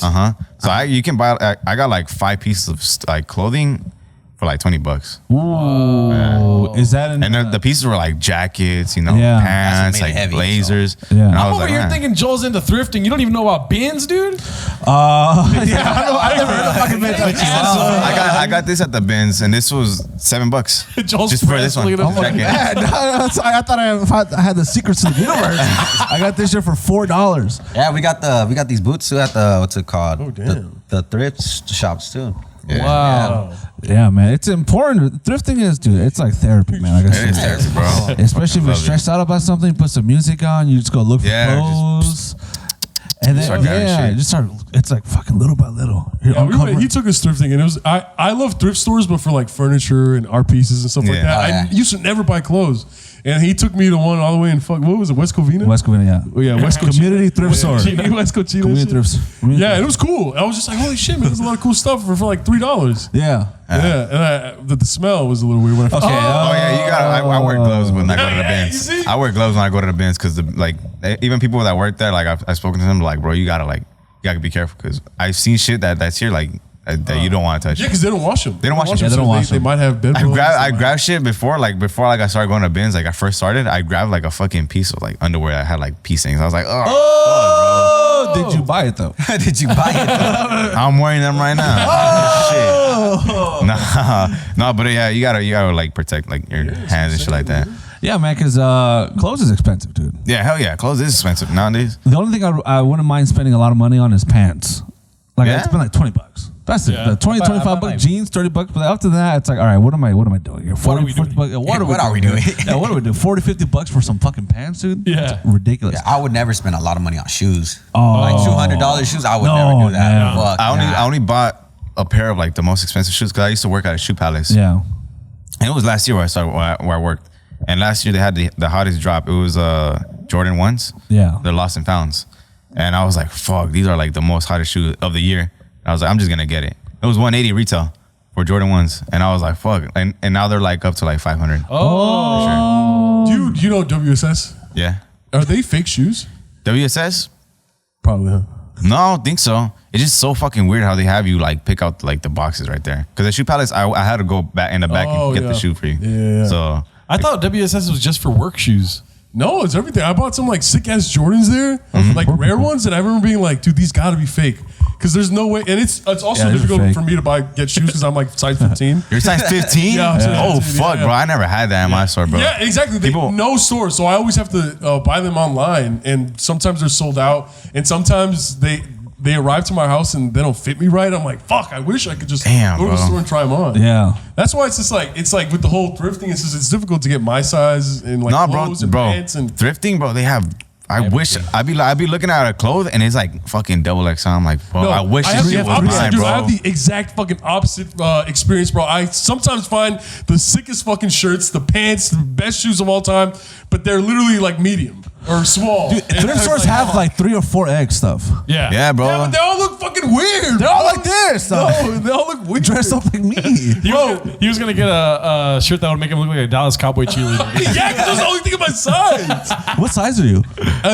So you can buy. I got like 5 pieces of like clothing for like $20. Ooh, is that in? And the pieces were like jackets, you know, Yeah. pants, That's what made it like heavy, blazers. Yeah. And I I'm was over like, here man. thinking Joel's into thrifting. You don't even know about bins, dude. Yeah, I never heard of fucking bins. I got this at the bins, and this was $7 Joel's just for this one. look at him. Jacket. Yeah, I thought I had the secrets to the universe. I got this shit for $4. Yeah, we got these boots too at the what's it called? Oh, damn. The thrift shops too. Wow. Yeah, man, it's important. Thrifting is, dude. It's like therapy, man. Like I It is said. therapy, bro. Especially if you're Love it. stressed out about something, put some music on. You just go look for Yeah, clothes, and then start grabbing shit. you just start. It's like fucking little by little. You're Yeah, uncovering- he took us thrifting, and it was I love thrift stores, but for like furniture and art pieces and stuff like Yeah. that. Oh, yeah. I used to never buy clothes, and he took me to one all the way in what was it, West Covina? West Covina, yeah. Oh, yeah, West Covina. Community thrift store. West Covina. Community shit. thrift. Yeah, and it was cool. I was just like, holy shit, man, there's a lot of cool stuff for like $3. Yeah. Yeah, and the smell was a little weird when I first. Okay. Oh yeah, you got. I wear gloves when I go to the You bins. see? I wear gloves when I go to the bins because even people that work there, like I've spoken to them, like bro, you gotta be careful because I've seen shit that's here like that you don't want to touch. Yeah, because they don't wash them. They don't wash them. Yeah, they so don't wash They them. might have bed bugs. I grabbed shit before I started going to bins. Like I first started, I grabbed like a fucking piece of like underwear that had like pea stains. I was like, Oh, did you buy it though? Did you buy it? I'm wearing them right now. Shit. No, but yeah, you gotta like protect like your hands and shit like that. Yeah, man, because clothes is expensive, dude. Yeah, hell yeah, clothes is expensive nowadays. The only thing I wouldn't mind spending a lot of money on is pants. Like Yeah? I spend like $20. That's it. Yeah. The 20, But 25 bucks, jeans, $30. But after that, it's like, all right, what am I doing here? 40, are we 50 bucks. What are we doing? Yeah, what do we do? 40, 50 bucks for some fucking pants, dude? Yeah. It's ridiculous. I would never spend a lot of money on shoes. Oh. Like $200 shoes, I would No, never do that. man. Fuck, I only bought a pair of like the most expensive shoes because I used to work at a shoe palace. Yeah. And it was last year where I worked. And last year they had the hottest drop. It was Jordan 1s. Yeah. They're lost and founds. And I was like, fuck, these are like the most hottest shoes of the year. And I was like, I'm just gonna get it. It was $180 retail for Jordan 1s. And I was like, fuck. And now they're like up to like $500. Oh. Dude, you know WSS? Yeah. Are they fake shoes? WSS? Probably. Huh? No, I don't think so. It's just so fucking weird how they have you like pick out like the boxes right there. Because at Shoe Palace, I had to go back in the back Oh, and get yeah. the shoe for you. Yeah. So I thought WSS was just for work shoes. No, it's everything. I bought some like sick ass Jordans there, like rare ones, and I remember being like, dude, these gotta be fake. Because there's no way, and it's also Yeah, these are difficult fake. for me to get shoes because I'm like size 15. you're size 15? Yeah, I'm size Oh 15, fuck, yeah. bro. I never had that in my store, bro. Yeah, exactly. No store, so I always have to buy them online, and sometimes they're sold out, and sometimes they arrive to my house and they don't fit me right. I'm like, fuck, I wish I could just Damn, go to the bro. store and try them on. Yeah. That's why it's like with the whole thrifting, it's difficult to get my size and like Nah, bro, clothes and bro. pants and Thrifting, bro. They have. I wish I'd be looking at a clothes and it's like fucking double XL. I'm like, bro, I wish have this the shit was opposite, mine, dude. bro. I have the exact fucking opposite experience, bro. I sometimes find the sickest fucking shirts, the pants, the best shoes of all time, but they're literally like medium or small. Dude, And thrift it's stores have like 3 or 4 X stuff. Yeah. Yeah, bro. Yeah, but they all look fucking weird. They're all like this, though. No, they all look weird. Dressed up like me. He was gonna get a shirt that would make him look like a Dallas Cowboy cheerleader. Yeah, because that's the only thing in my size. What size are you?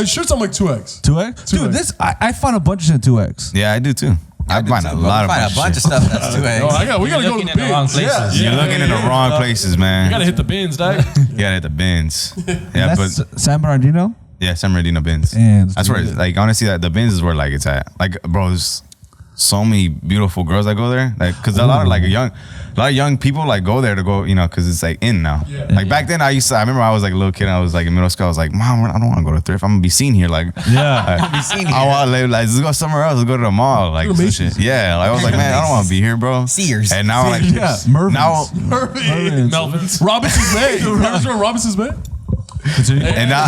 Shirts, I'm like 2X. 2X? Dude, 2X. I found a bunch in 2X. Yeah, I do too. I find a lot find of a bunch of shit. stuff that's too No, we gotta go to Looking the in the wrong bins. places. You're looking in the wrong places, man. You gotta hit the bins, dog. You gotta hit the bins. Yeah, That's but San Bernardino? yeah, San Bernardino bins. Yeah, That's where, it's, like, honestly, that the bins is where like it's at. Like, bro, there's so many beautiful girls that go there. Like, cause a lot of young people like go there to go, you know, cause it's like in now. Yeah. Like back then, I remember I was like a little kid. And I was like in middle school. I was like, Mom, I don't want to go to thrift. I'm gonna be seen here. Like, Be seen here. I want to like, let's go somewhere else. Let's go to the mall. Like, shit. Yeah. Like, I was like, man, I don't want to be here, bro. Sears. And now like, Mervin's. Melvin's. Robinson's Bay. Remember Robinson's Bay? And now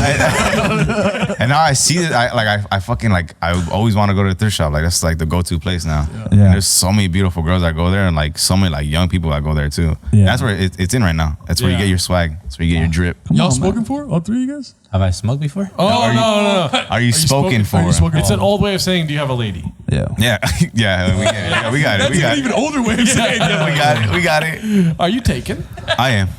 I see it. I fucking like. I always want to go to the thrift shop. Like that's like the go-to place now. Yeah. And there's so many beautiful girls that go there, and like so many like young people that go there too. Yeah. That's where it's in right now. That's where you get your swag. That's where you get your drip. Y'all spoken for? All three of you guys? Have I smoked before? Oh, no. Are you spoken for? Are you spoken It's an old way of saying, do you have a lady? Yeah. Yeah. We got it. That's an even older way of saying that. We got it. Are you taken? I am.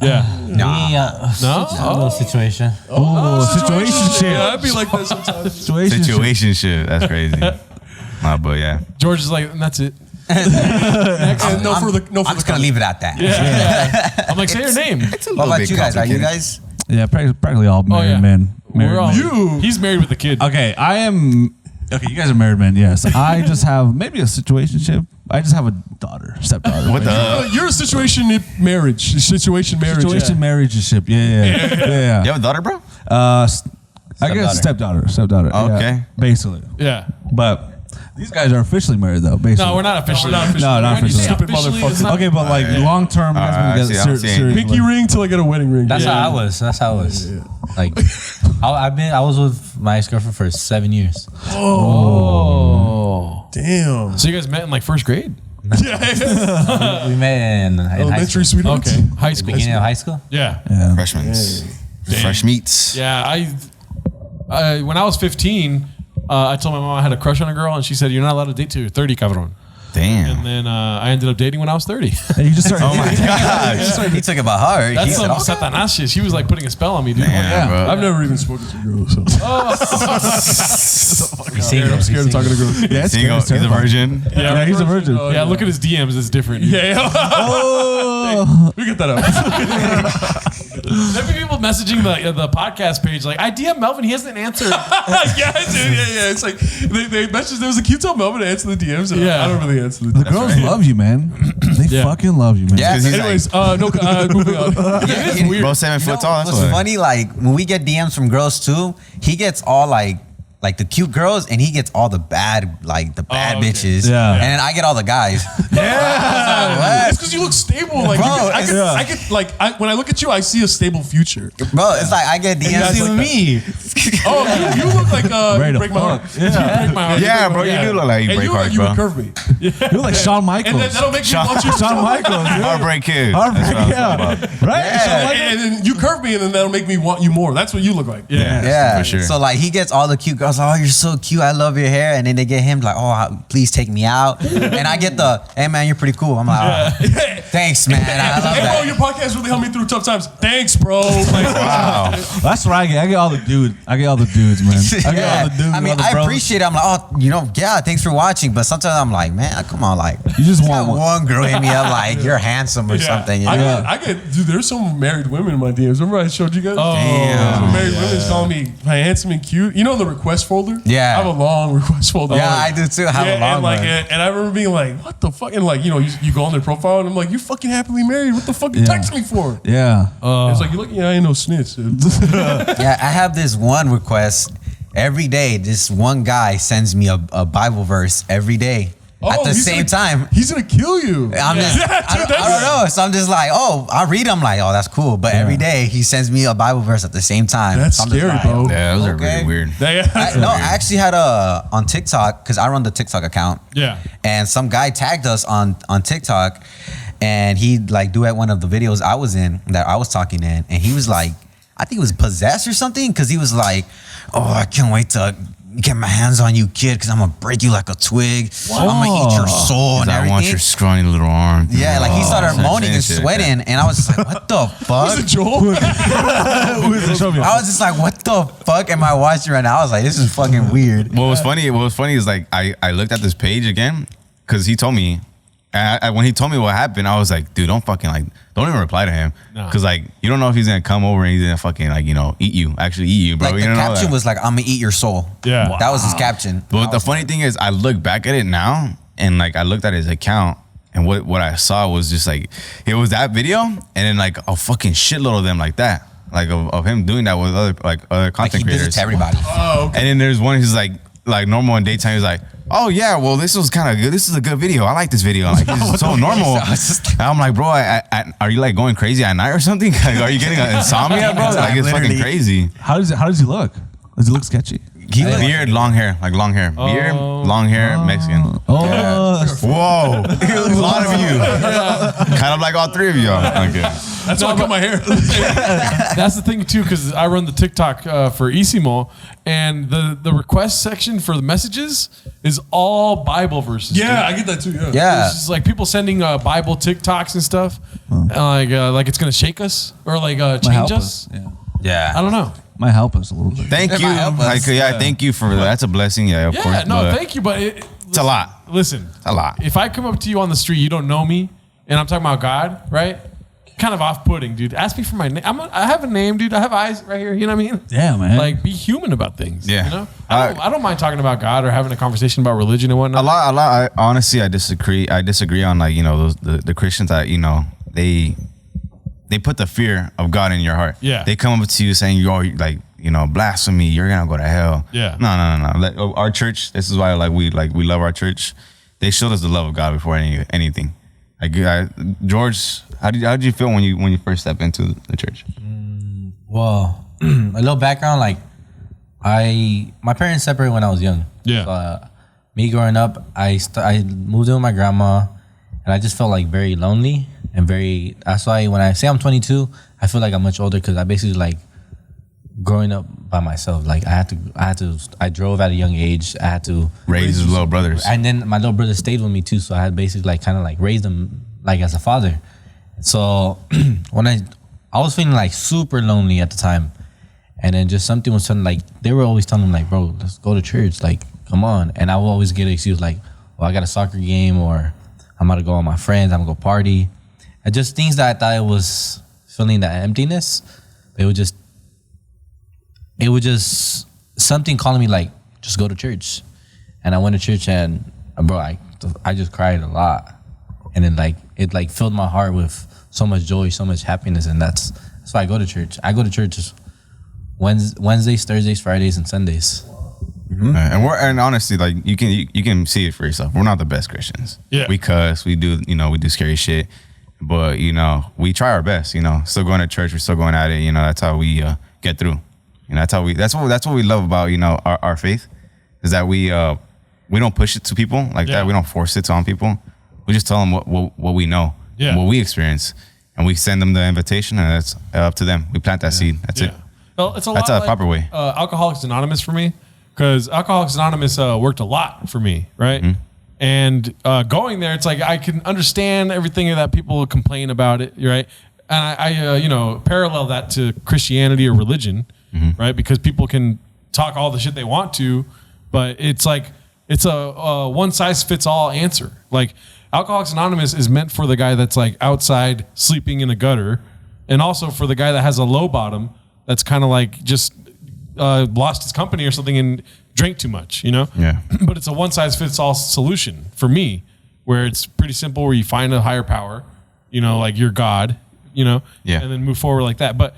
Yeah. No? Little situation. Situationship. Yeah, I'd be like that sometimes. Situationship. That's crazy. But yeah. George is like, and that's it. No further. I'm just gonna leave it at that. Yeah. I'm like, say your name. What about you guys? Are you guys? Yeah, practically all married men. We're all, You. He's married with a kid. Okay, I am. Okay, you guys are married men. Yes, I just have maybe a situationship. I just have a stepdaughter. What the? You're a situation marriage. Situation marriage ship. Yeah. You have a daughter, bro? I guess stepdaughter. Oh, okay. Yeah, basically. Yeah. But these guys are officially married though. Basically. No, we're not officially. No, not When you say officially. officially, it's not- Okay, but like long term, I see, I'm seeing. Pinky ring till I get a wedding ring. That's how I was. That's how I was. Like, I was with my ex-girlfriend for 7 years. Oh. Damn. So you guys met in like first grade? Yeah. We met in high Elementary school. sweethearts. Okay. High school. Beginning of high school? Yeah. Freshmen. Fresh meats. Yeah. I when I was 15, I told my mom I had a crush on a girl, and she said, "You're not allowed to date till you're 30, cabrón." Damn. And then I ended up dating when I was 30. And you just started. Oh my gosh. He took it by heart. That's He said, some Satanas shit. She was like putting a spell on me, dude. Damn, bro. I've never even spoken to a girl, so I'm scared of talking to girls. Yeah, it's Single. He's a virgin. Yeah, he's a virgin. Yeah, look at his DMs. It's different. Yeah. Oh. We get that up. There be people messaging the podcast page like, I DM Melvin. He hasn't answered. Yeah, dude. Yeah. It's like they messaged. There was a cute tell Melvin to answer the DMs. And Yeah. I don't really answer the The DMs. girls love you, man. They fucking love you, man. Yeah. Anyways, moving on. It's weird. Bro, 7 foot tall. That's What's why. funny, like when we get DMs from girls too, he gets all like the cute girls, and he gets all the bad bitches. Yeah. And then I get all the guys. It's because you look stable. Like, Bro, I get when I look at you, I see a stable future. Bro, it's like I get DMs guys with like me. Oh, you look like Ready to break my heart. fuck. Yeah. Break my heart. Yeah, bro. You do look like you And break you look like hearts, you bro. would curve me. You're like Shawn And Michaels. then that'll make me want you. Shawn Michaels. dude. Heartbreak kid. Heartbreak, That's what I'm yeah. talking about. Right? Shawn Michaels? And then you curve me, and then that'll make me want you more. That's what you look like. Yeah. for sure. So like he gets all the cute girls. Oh, you're so cute. I love your hair. And then they get him like, oh, please take me out. And I get the, hey man, you're pretty cool. I'm like, oh, thanks man. I love Hey, bro, that. your podcast really helped me through tough times. Thanks, bro. Like, Wow. That's what I get. I get all the dudes. I get all the dudes, man. I get all the dudes. I mean, all the I bros. appreciate it. I'm like, oh, thanks for watching. But sometimes I'm like, man, come on, like, You just got want one girl hit me up like, you're handsome or something. You know? I get, dude, there's some married women in my DMs. Remember I showed you guys? Oh, Some married women calling me handsome and cute. You know the request folder? Yeah. I have a long request folder. Yeah, I do too. I have a long and like, one. and I remember being like, what the fuck? And like, you go on their profile and I'm like, you fucking happily married. What the fuck you text me for? Yeah. It's like, you're lucky I ain't no snitch, dude. Yeah, I have this one request every day. This one guy sends me a Bible verse every day at the he's same gonna- time. He's gonna kill you. I'm just, I don't know. So I'm just like, oh, I read them like, oh, that's cool. But every day he sends me a Bible verse at the same time. That's So I'm just scary, like, bro. Yeah, those are Okay. really weird. I actually had on TikTok, because I run the TikTok account. Yeah. And some guy tagged us on TikTok, and he like duet one of the videos I was in that I was talking in, and he was like, I think he was possessed or something, because he was like, oh, I can't wait to get my hands on you, kid, because I'm gonna break you like a twig. I'm gonna eat your soul and I everything. want your scrawny little arm. Yeah, like he started Oh, moaning and shit. sweating, and I was just like, what the fuck? Was it Joel? I was just like, what the fuck am I watching right now? I was like, this is fucking weird. What was funny is like I looked at this page again because he told me And when he told me what happened, I was like, dude, don't even reply to him. No. Cause like, you don't know if he's gonna come over and he's gonna fucking like, eat you, bro. Like you the don't know caption that. was like, I'm gonna eat your soul. Yeah. That was his caption. But the funny thing is, I look back at it now, and like I looked at his account, and what I saw was just like, it was that video, and then like a fucking shitload of them like that, like of him doing that with other Like content he did it creators. to everybody. Oh, okay. And then there's one who's like normal in daytime. He's like, oh yeah, well this was kind of good. This is a good video. I like this video. Like it's so normal. And I'm like, bro, are you like going crazy at night or something? Like, are you getting insomnia, bro? Like it's fucking crazy. How does he look? Does he look sketchy? Beard, long hair, like long hair. Beard, long hair, Mexican. Oh, Whoa, a lot of you. Kind of like all three of y'all. Okay. That's why I cut my hair. That's the thing too, because I run the TikTok for Isimo, and the request section for the messages is all Bible verses. Yeah, dude. I get that too. Yeah. Yeah. It's just like people sending Bible TikToks and stuff, like it's gonna shake us or like change us. Yeah. Yeah. I don't know. Might help us a little bit. Thank you. might help us. Like, yeah, thank you for that. That's a blessing. Yeah, of Yeah, course. no, but thank you, but It's a lot. Listen, A lot. if I come up to you on the street, you don't know me, and I'm talking about God, right? Kind of off-putting, dude. Ask me for my name. I have a name, dude. I have eyes right here. You know what I mean? Yeah, man. Like, be human about things. Yeah. You know? I don't mind talking about God or having a conversation about religion and whatnot. A lot. Honestly, I disagree. I disagree on like the Christians that they put the fear of God in your heart. Yeah. They come up to you saying you're like blasphemy. You're gonna go to hell. Yeah. No. Like, our church. This is why we love our church. They showed us the love of God before anything. Like George, how did you feel when you first stepped into the church? Well, a little background, like my parents separated when I was young. Yeah. So, me growing up, I moved in with my grandma, and I just felt like very lonely and very. That's why when I say I'm 22, I feel like I'm much older because I basically like growing up by myself. Like I drove at a young age. I had to Raise his little brothers. and then my little brother stayed with me too, so I had basically like kind of like raised him like as a father. So when I was feeling like super lonely at the time, and then just something was telling, like they were always telling me like, bro, let's go to church, like come on. And I would always get an excuse like, well, I got a soccer game, or I'm about to go with my friends, I'm gonna go party, and just things that I thought it was feeling that emptiness. It would just something calling me like, just go to church. And I went to church, and bro, I just cried a lot. And then like it like filled my heart with so much joy, so much happiness, and that's why I go to church. I go to church just Wednesdays, Thursdays, Fridays, and Sundays. Mm-hmm. And honestly, like you can see it for yourself. We're not the best Christians. Yeah. We cuss, we do scary shit, but we try our best. Still going to church, we're still going at it. That's how we get through. That's what we love about our faith, is that we don't push it to people like that. We don't force it on people. We just tell them what we know, what we experience, and we send them the invitation, and it's up to them. We plant that seed. That's it. Well, it's That's a proper way. Alcoholics Anonymous for me, because Alcoholics Anonymous worked a lot for me, right? Mm-hmm. And going there, it's like I can understand everything that people complain about it, right? And I parallel that to Christianity or religion, right? Because people can talk all the shit they want to, but it's like it's a one size fits all answer. Like Alcoholics Anonymous is meant for the guy that's like outside sleeping in a gutter, and also for the guy that has a low bottom that's kind of like just lost his company or something and drank too much, Yeah. But it's a one size fits all solution for me, where it's pretty simple, where you find a higher power, like your God, Yeah. and then move forward like that. But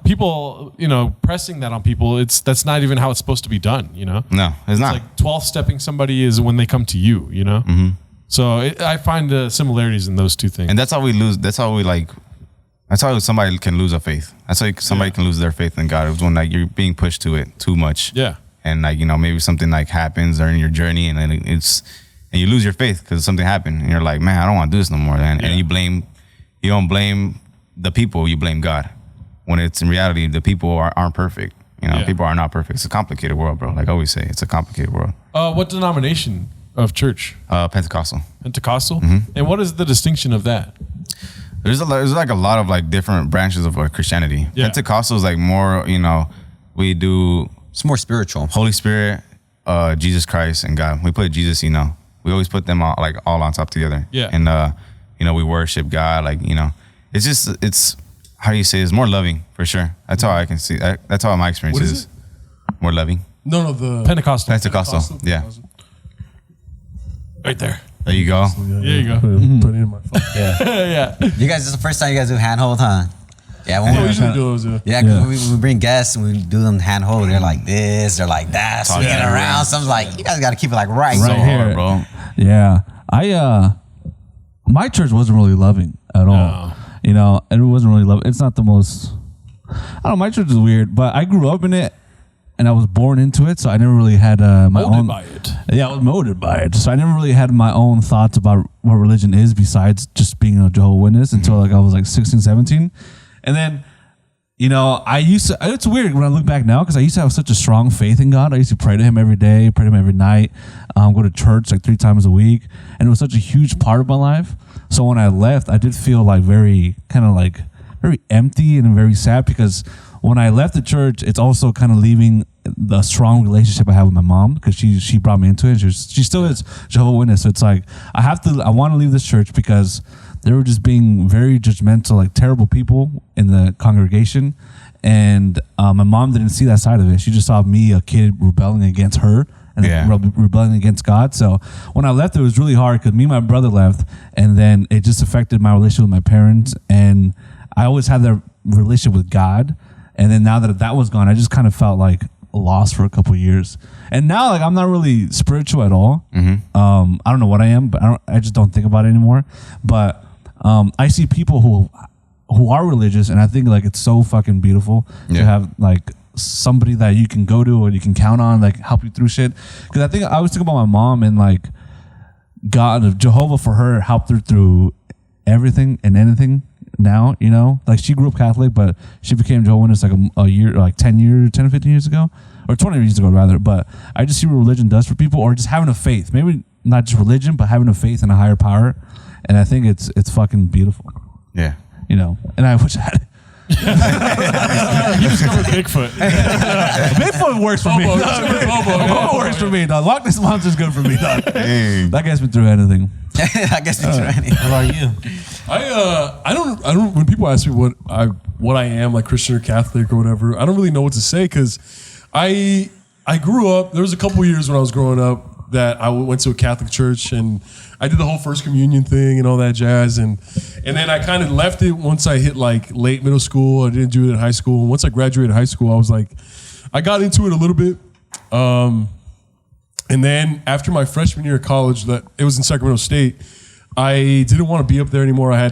people, pressing that on people, that's not even how it's supposed to be done, No, it's not. Like 12th stepping somebody is when they come to you, Mm-hmm. So I find the similarities in those two things. And that's how we lose. That's how somebody can lose a faith. That's how somebody can lose their faith in God. It's when like you're being pushed to it too much. Yeah. And like maybe something like happens during your journey, and then and you lose your faith because something happened, and you're like, man, I don't want to do this no more. And you don't blame the people, you blame God. When it's in reality, the people aren't perfect. People are not perfect. It's a complicated world, bro. Like I always say, it's a complicated world. What denomination of church? Pentecostal. Pentecostal. Mm-hmm. And what is the distinction of that? There's like a lot of like different branches of Christianity. Yeah. Pentecostal is like more, we do It's more spiritual. Holy Spirit, Jesus Christ, and God. We put Jesus, we always put them all on top together. Yeah. And you know, we worship God. Like, you know, it's how do you say? It's more loving for sure. That's how I can see. That's how my experience What is. More loving. No, the Pentecostal. Pentecostal. Yeah. Right there. There you go. There you go. Put it in my phone. Yeah. You guys, this is the first time you guys do handhold, huh? Yeah, when We we usually do those. yeah, cause we bring guests and we do them handhold. They're like this, they're like that, swinging around. Some's like, you guys got to keep it like right So here. hard, bro. Yeah, my church wasn't really loving at all. No. You know, and it wasn't really loving. It's not the most. I don't know. My church is weird, but I grew up in it, and I was born into it, so I never really had my Molded own. by it. Yeah, I was molded by it, so I never really had my own thoughts about what religion is besides just being a Jehovah's Witness until like I was like 16, 17, and then. You know, I used to, it's weird when I look back now because I used to have such a strong faith in God. I used to pray to him every day, pray to him every night, go to church like 3 times a week. And it was such a huge part of my life. So when I left, I did feel like very empty and very sad because when I left the church, it's also kind of leaving the strong relationship I have with my mom because she brought me into it. She still is Jehovah's Witness. So it's like, I want to leave this church because they were just being very judgmental, like terrible people in the congregation. And my mom didn't see that side of it. She just saw me, a kid, rebelling against her and rebelling against God. So when I left, it was really hard because me and my brother left. And then it just affected my relationship with my parents. And I always had that relationship with God. And then now that was gone, I just kind of felt like lost for a couple of years. And now like I'm not really spiritual at all. I don't know what I am, but I just don't think about it anymore. But I see people who are religious, and I think like it's so fucking beautiful to have like somebody that you can go to or you can count on, like help you through shit. Because I always think about my mom and like God, Jehovah for her helped her through everything and anything. Now, you know, like she grew up Catholic, but she became Jehovah's Witness like a year, like 10 or 15 years ago, or 20 years ago rather. But I just see what religion does for people, or just having a faith. Maybe not just religion, but having a faith in a higher power. And I think it's fucking beautiful. Yeah. You know, and I wish I had it. You discovered Bigfoot. Bigfoot works for me. Bobo works for me. Dog. Loch Ness Monster's good for me. Dog. That guy's been through anything. I guess it's right. How about you? I don't. When people ask me what I am, like Christian or Catholic or whatever, I don't really know what to say because I grew up. There was a couple years when I was growing up that I went to a Catholic church and I did the whole first communion thing and all that jazz, and then I kind of left it once I hit like late middle school. I didn't do it in high school. And once I graduated high school, I was like, I got into it a little bit. And then after my freshman year of college, that it was in Sacramento State, I didn't want to be up there anymore. I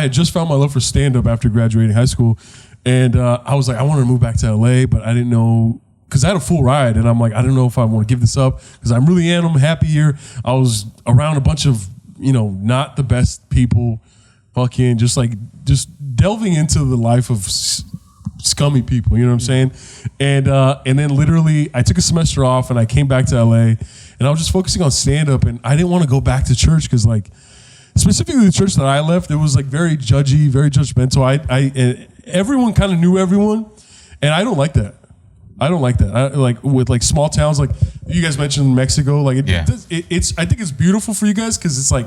had just found my love for stand-up after graduating high school, and I was like, I wanted to move back to LA, but I didn't know because I had a full ride, and I'm like, I don't know if I want to give this up because I'm happy here. I was around a bunch of not the best people, fucking just delving into the life of scummy people, you know what I'm saying? And then literally I took a semester off and I came back to LA and I was just focusing on stand-up, and I didn't want to go back to church because like specifically the church that I left, it was like very judgy, very judgmental. I everyone kind of knew everyone, and I don't like that. I like with like small towns, like you guys mentioned Mexico, like it's I think it's beautiful for you guys because it's like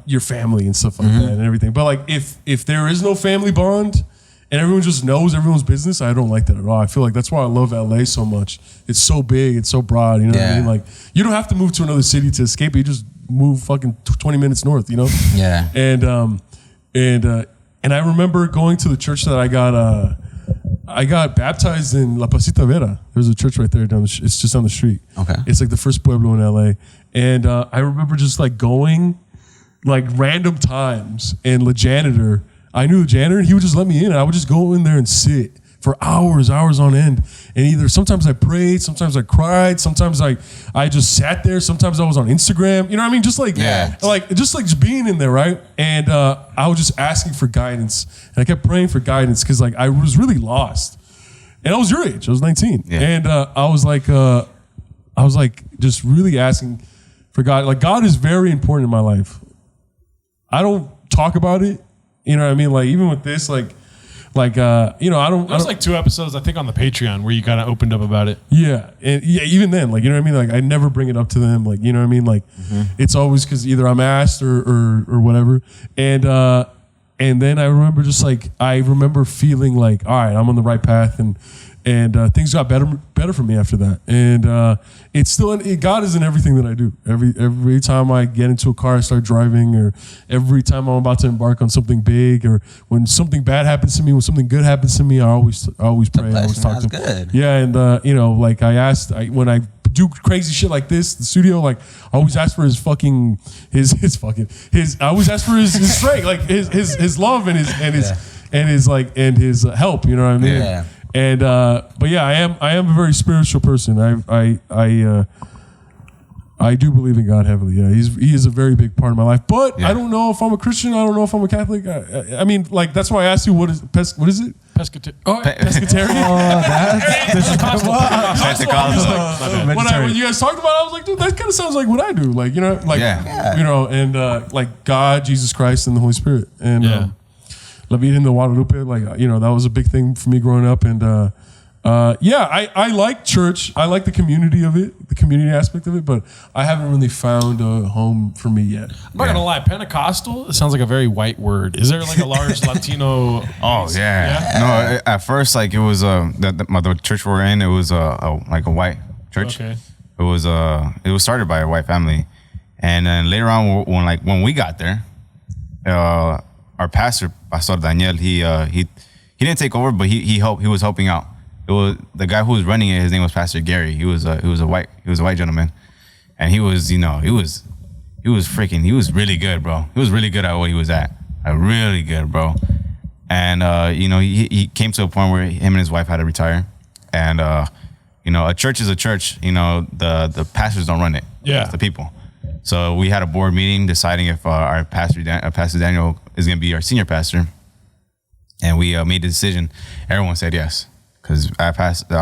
your family and stuff like that and everything. But like if there is no family bond and everyone just knows everyone's business, I don't like that at all. I feel like that's why I love LA so much. It's so big, it's so broad, you know what I mean? Like you don't have to move to another city to escape it. You just move fucking 20 minutes north, you know? Yeah. And I remember going to the church that I got baptized in La Pasita Vera. There's a church right there it's just down the street. Okay. It's like the first pueblo in LA. And I remember just like going like random times, and I knew the janitor, and he would just let me in, and I would just go in there and sit for hours on end. And sometimes I prayed, sometimes I cried, sometimes I just sat there, sometimes I was on Instagram, you know what I mean? Just just being in there, right? And I was just asking for guidance, and I kept praying for guidance because like I was really lost. And I was your age, I was 19. Yeah. And I was like just really asking for God. Like God is very important in my life. I don't talk about it, you know what I mean? Like even with this, like Like, you know, I don't. There's like 2 episodes, I think, on the Patreon where you kind of opened up about it. Yeah, and yeah, even then, like, you know what I mean. Like, I never bring it up to them. Like, you know what I mean. Like, it's always because either I'm asked or whatever. And then I remember feeling like, all right, I'm on the right path, and things got better for me after that. And it's still God is in everything that I do. Every time I get into a car, I start driving, or every time I'm about to embark on something big, or when something bad happens to me, when something good happens to me, I always pray. I always talk to him. Good. Yeah, and you know, like when I do crazy shit like this, the studio, like I always ask for his I always ask for his strength, like his love and his help. You know what I mean? Yeah. And but yeah, I am a very spiritual person. I do believe in God heavily. Yeah, he is a very big part of my life. But I don't know if I'm a Christian. I don't know if I'm a Catholic. I mean, like, that's why I asked you what is it? Pescatarian. When you guys talked about it, I was like, dude, that kind of sounds like what I do. Like, you know, like you know, and like God, Jesus Christ, and the Holy Spirit, and La Virgen de Guadalupe. Like, you know, that was a big thing for me growing up, and I like church. I like the community of it, the community aspect of it, but I haven't really found a home for me yet. I'm not gonna lie, Pentecostal, it sounds like a very white word. Is there like a large Latino? Oh yeah. No, at first, like, it was the church we're in. It was like a white church. Okay. It was started by a white family, and then later on, when we got there, our pastor, Pastor Daniel, he didn't take over, but he helped. He was helping out. It was the guy who was running it. His name was Pastor Gary. He was a white gentleman, and he was really good, bro. He was really good at what he was at. Really good, bro. And you know, he came to a point where him and his wife had to retire, and you know, a church is a church. You know, the pastors don't run it. Yeah, it's the people. So we had a board meeting deciding if our Pastor Daniel is going to be our senior pastor, and we made the decision. Everyone said yes, because our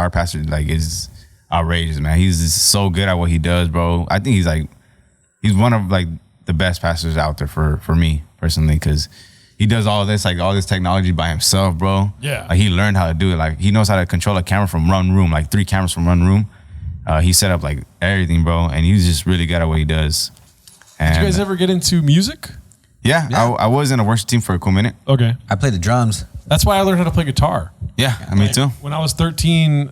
pastor like is outrageous, man. He's just so good at what he does, bro. I think he's one of like the best pastors out there for me personally, because he does all this technology by himself, bro. Yeah, like, he learned how to do it. Like, he knows how to control a camera from one room, like 3 cameras from one room. He set up like everything, bro, and he's just really good at what he does. And did you guys ever get into music? Yeah. I was in a worship team for a cool minute. Okay. I play the drums. That's why I learned how to play guitar. Yeah, me too. When I was 13,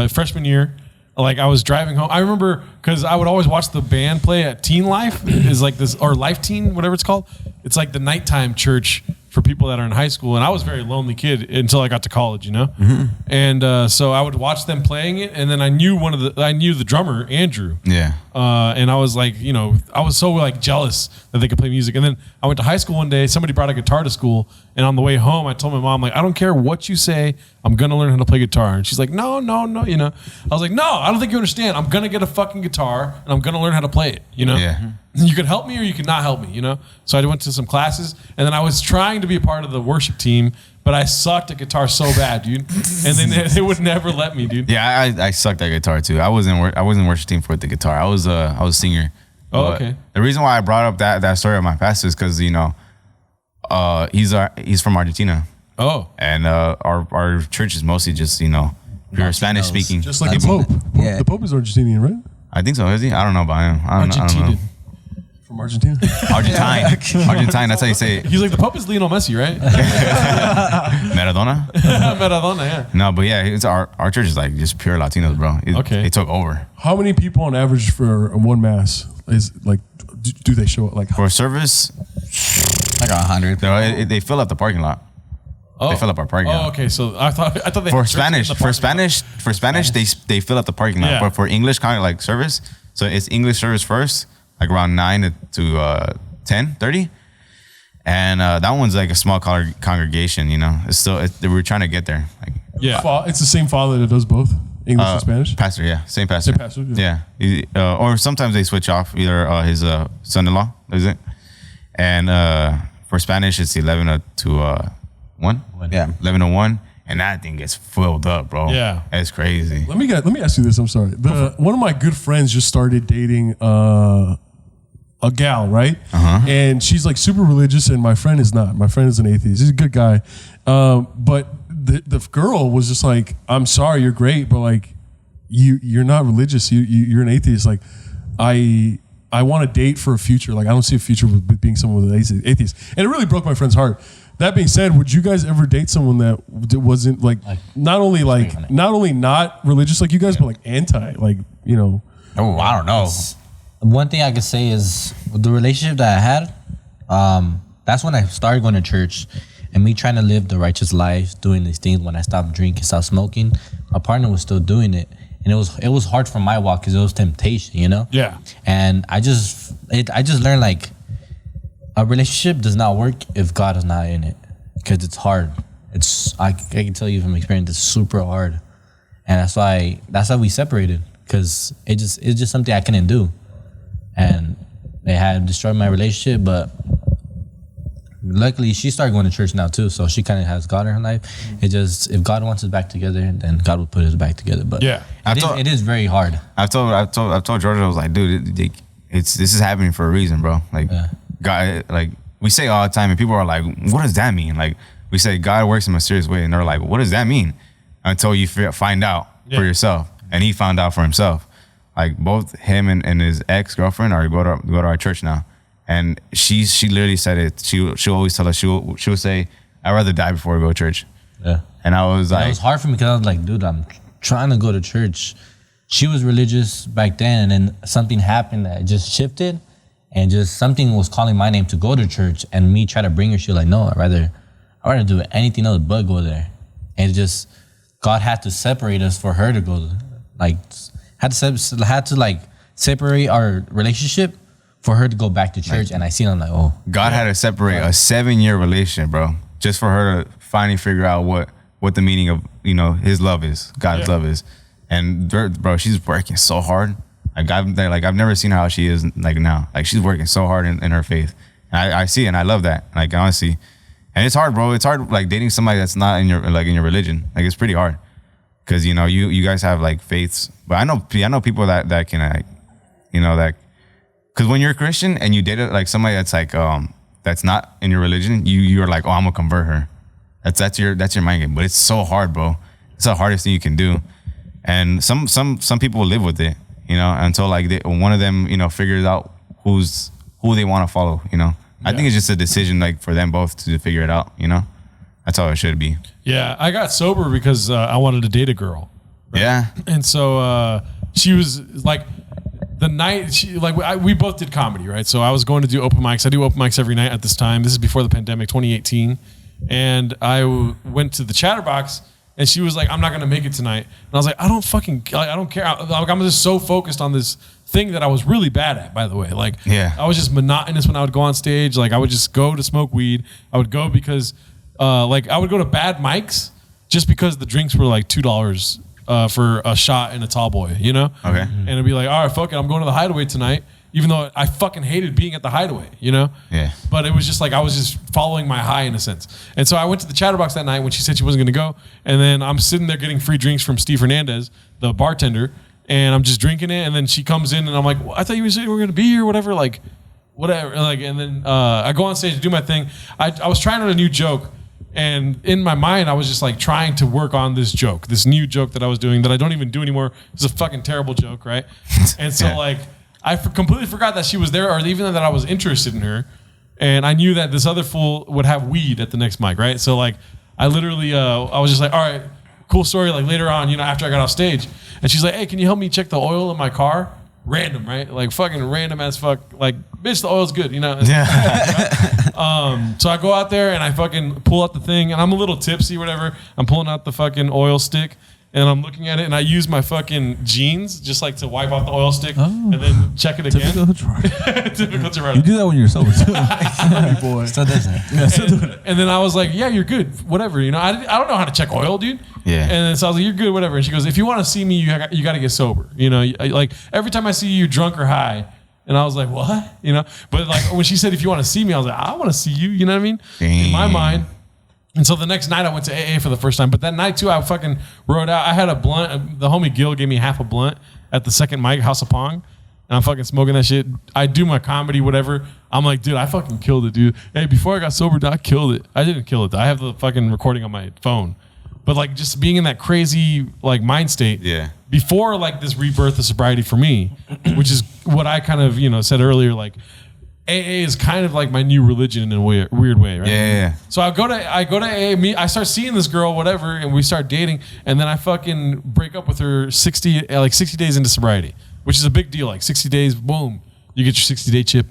freshman year, like, I was driving home. I remember because I would always watch the band play at Teen Life, is like this, or Life Teen, whatever it's called. It's like the nighttime church for people that are in high school. And I was a very lonely kid until I got to college, you know? Mm-hmm. And so I would watch them playing it. And then I knew the drummer, Andrew. Yeah. And I was like, you know, I was so like jealous that they could play music. And then I went to high school one day, somebody brought a guitar to school. And on the way home, I told my mom, like, I don't care what you say, I'm going to learn how to play guitar. And she's like, no, you know? I was like, no, I don't think you understand. I'm going to get a fucking guitar and I'm going to learn how to play it, you know? Yeah. You could help me or you could not help me, you know? So I went to some classes, and then I was trying to be a part of the worship team, but I sucked at guitar so bad, dude. And then they would never let me, dude. Yeah, I sucked at guitar too. I wasn't worship team for the guitar. I was a singer. Oh, okay. The reason why I brought up that story of my pastor is because, you know, he's from Argentina. Oh. And our church is mostly just, you know, pure Spanish speaking. Just like the Pope. Yeah. The Pope is Argentinian, right? I think so. Is he? I don't know about him. I don't know. From Argentina? Argentine, that's how you say it. He's like, the Pope is Lionel Messi, right? Maradona? Maradona, yeah. No, but yeah, it's our church is like just pure Latinos, bro. It took over. How many people on average for one mass is like, do they show up? Like, for a service, Like 100. They fill up the parking lot. Oh. They fill up our parking lot. Oh, okay. So I thought they for had Spanish they fill up the parking lot. Yeah. But for English kind of like service, so it's English service first, like around 9 to 10:30, and that one's like a small congregation. You know, we're trying to get there. Like, yeah, it's the same father that does both English and Spanish. Pastor, yeah, same pastor. Same pastor, yeah. Or sometimes they switch off. Either his son-in-law does it, and for Spanish it's 11 to 1. Yeah, 11 to 1. And that thing gets filled up, bro. Yeah. It's crazy. Let me ask you this. I'm sorry. One of my good friends just started dating a gal, right? And she's like super religious, and my friend is not. My friend is an atheist. He's a good guy, but the girl was just like, "I'm sorry, you're great, but like, you're not religious. You're an atheist. Like, I want to date for a future. Like, I don't see a future with being someone with an atheist." And it really broke my friend's heart. That being said, would you guys ever date someone that wasn't like not only not religious like you guys, but like anti, like, you know? Oh, I don't know. One thing I could say is with the relationship that I had, that's when I started going to church and me trying to live the righteous life, doing these things. When I stopped drinking, stopped smoking, my partner was still doing it. And it was hard for my walk because it was temptation, you know? Yeah. And I just learned like a relationship does not work if God is not in it, because it's hard. I can tell you from experience, it's super hard. And that's why we separated, because it's just something I couldn't do. And it had destroyed my relationship, but luckily she started going to church now too, so she kind of has God in her life. It just, if God wants us back together, then God will put us back together. But yeah, it is very hard. I've told Georgia, I was like, dude, this is happening for a reason, bro. Like, God, like we say all the time, and people are like, what does that mean? Like, we say God works in a mysterious way, and they're like, what does that mean? Until you find out for yourself. And he found out for himself. Like, both him and his ex-girlfriend are go to our church now. And she literally said it. She'll always tell us, she'll say, I'd rather die before I go to church. Yeah. And I was like, it was hard for me because I was like, dude, I'm trying to go to church. She was religious back then, and then something happened that just shifted, and just something was calling my name to go to church, and me try to bring her. She was like, no, I'd rather do anything else but go there. And it just, God had to separate us for her to go. Like, had to separate our relationship for her to go back to church. And I seen, I'm like, oh. God had to separate a 7-year relationship, bro, just for her to finally figure out what the meaning of, you know, his love is, God's love is. And bro, she's working so hard. Like, I've never seen her how she is like now. Like, she's working so hard in her faith. And I see it, and I love that. Like, honestly. And it's hard, bro. It's hard, like, dating somebody that's not in your religion. Like, it's pretty hard. Because, you know, you guys have, like, faiths. But I know people that can, like, you know, that, because when you're a Christian and you date like somebody that's like that's not in your religion, you're like, oh, I'm gonna convert her. That's your mind game. But it's so hard, bro. It's the hardest thing you can do. And some people will live with it, you know, until like one of them, you know, figures out who they want to follow, you know. I think it's just a decision, like, for them both to figure it out, you know. That's how it should be. Yeah, I got sober because I wanted to date a girl. Right? Yeah. And so she was like, the night we both did comedy, right? So I was going to do open mics. I do open mics every night at this time. This is before the pandemic, 2018. And I went to the Chatterbox, and she was like, I'm not going to make it tonight. And I was like, I don't care. I'm just so focused on this thing that I was really bad at, by the way. Like, I was just monotonous when I would go on stage. Like, I would just go to smoke weed. I would go because, I would go to bad mics just because the drinks were like $2 for a shot and a tall boy, you know? Okay. And it'd be like, all right, fuck it, I'm going to the Hideaway tonight, even though I fucking hated being at the Hideaway, you know? Yeah. But it was just like, I was just following my high in a sense. And so I went to the Chatterbox that night when she said she wasn't going to go. And then I'm sitting there getting free drinks from Steve Hernandez, the bartender, and I'm just drinking it. And then she comes in and I'm like, well, I thought you said we were going to be here or whatever. Like, whatever. Like, and then I go on stage to do my thing. I was trying out a new joke. And in my mind, I was just like trying to work on this joke, this new joke that I was doing that I don't even do anymore. It's a fucking terrible joke, right? And so like, I completely forgot that she was there, or even that I was interested in her. And I knew that this other fool would have weed at the next mic, right? So like, I literally, I was just like, all right, cool story. Like later on, you know, after I got off stage, and she's like, hey, can you help me check the oil in my car? Random, right? Like fucking random as fuck. Like, bitch, the oil's good, you know? Yeah. So I go out there and I fucking pull out the thing, and I'm a little tipsy, whatever. I'm pulling out the fucking oil stick, and I'm looking at it, and I use my fucking jeans just like to wipe off the oil stick and then check it again. Typical Gerardo. You do that when you're sober too. Boy. Still does that. Yeah, still doing it. And then I was like, yeah, you're good. Whatever, you know. I don't know how to check oil, dude. Yeah. And then so I was like, you're good, whatever. And she goes, if you want to see me, you got to get sober. You know, like every time I see you, you're drunk or high. And I was like, what? You know? But like when she said, if you want to see me, I was like, I want to see you. You know what I mean? Damn. In my mind. And so the next night I went to AA for the first time. But that night too, I fucking wrote out. I had a blunt. The homie Gil gave me half a blunt at the second mic, House of Pong. and I'm fucking smoking that shit. I do my comedy, whatever. I'm like, dude, I fucking killed it, dude. Hey, before I got sober, dude, I killed it. I didn't kill it. I have the fucking recording on my phone. But like just being in that crazy like mind state before like this rebirth of sobriety for me, which is what I kind of, said earlier, like AA is kind of like my new religion in a weird way, right? Yeah. So I go to AA, I start seeing this girl, whatever, and we start dating, and then I fucking break up with her 60 days into sobriety, which is a big deal. Like 60 days, boom, you get your 60-day chip.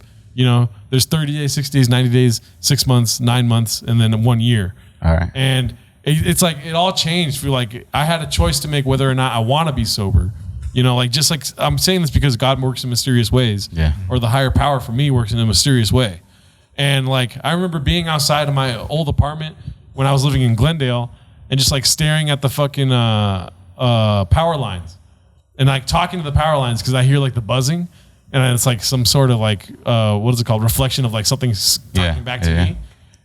There's 30 days, 60 days, 90 days, 6 months, 9 months, and then 1 year. All right. And it's like it all changed. For like I had a choice to make whether or not I want to be sober. Just like I'm saying this because God works in mysterious ways. Yeah. Or the higher power for me works in a mysterious way. And like I remember being outside of my old apartment when I was living in Glendale and just like staring at the fucking power lines and like talking to the power lines because I hear like the buzzing and it's like some sort of like what is it called? Reflection of like something talking back to me.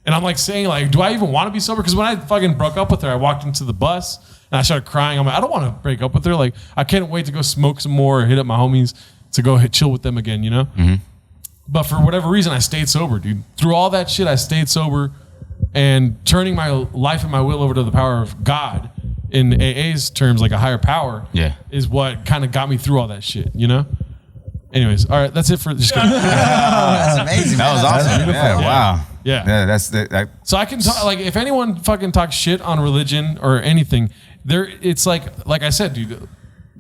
And I'm like saying like, do I even want to be sober? Because when I fucking broke up with her, I walked into the bus and I started crying. I'm like, I don't want to break up with her. Like, I can't wait to go smoke some more or hit up my homies to go chill with them again, Mm-hmm. But for whatever reason, I stayed sober, dude. Through all that shit, I stayed sober and turning my life and my will over to the power of God in AA's terms, like a higher power, is what kind of got me through all that shit, Anyways, all right, that's it for just kidding. That's amazing. That was awesome. Yeah, wow. Yeah. That's that. So I can talk, like if anyone fucking talks shit on religion or anything, it's like I said, dude,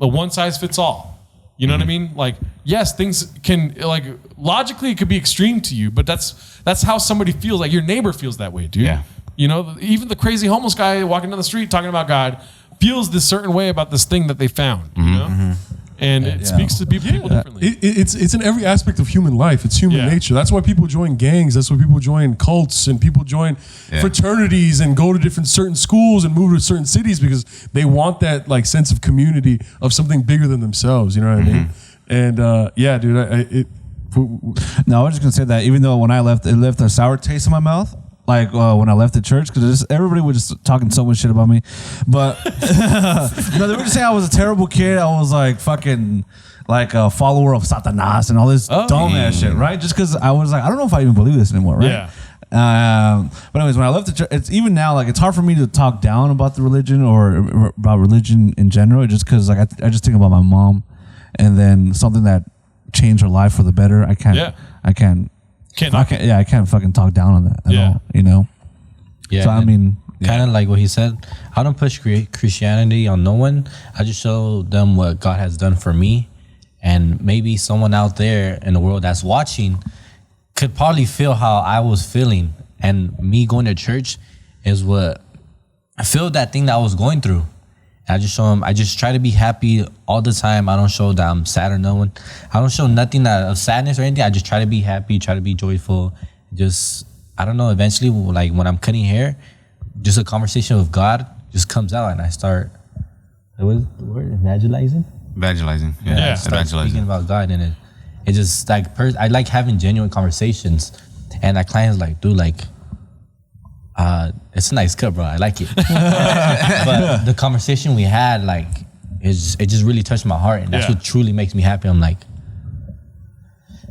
a one size fits all. You know what I mean? Like, yes, things can like logically it could be extreme to you, but that's how somebody feels. Like your neighbor feels that way, dude. Yeah. Even the crazy homeless guy walking down the street talking about God feels this certain way about this thing that they found. You know? And it speaks to people differently. It's in every aspect of human life. It's human nature. That's why people join gangs. That's why people join cults and people join fraternities and go to certain schools and move to certain cities because they want that like sense of community of something bigger than themselves. You know what I mean? And dude, No, I was just gonna say that even though when I left, it left a sour taste in my mouth. Like when I left the church, because everybody was just talking so much shit about me. But no, they were just saying I was a terrible kid. I was like fucking like a follower of Satanas and all this dumb ass shit, right? Just because I was like, I don't know if I even believe this anymore, right? Yeah. But anyways, when I left the church, it's even now like it's hard for me to talk down about the religion or about religion in general, just because like I just think about my mom, and then something that changed her life for the better. I can't fucking talk down on that at all, Yeah. So I mean, kind of like what he said, I don't push Christianity on no one. I just show them what God has done for me, and maybe someone out there in the world that's watching could probably feel how I was feeling, and me going to church is what I feel that thing that I was going through. I just show them. I just try to be happy all the time. I don't show that I'm sad or no one. I don't show nothing of sadness or anything. I just try to be happy, try to be joyful. Just, I don't know, eventually, like when I'm cutting hair, just a conversation with God just comes out and I start, what is the word? Evangelizing? Evangelizing. I start speaking about God, and it just like, I like having genuine conversations. And that client's like, dude, like, it's a nice cut, bro. I like it. But the conversation we had, like, it just really touched my heart, and that's what truly makes me happy. I'm like,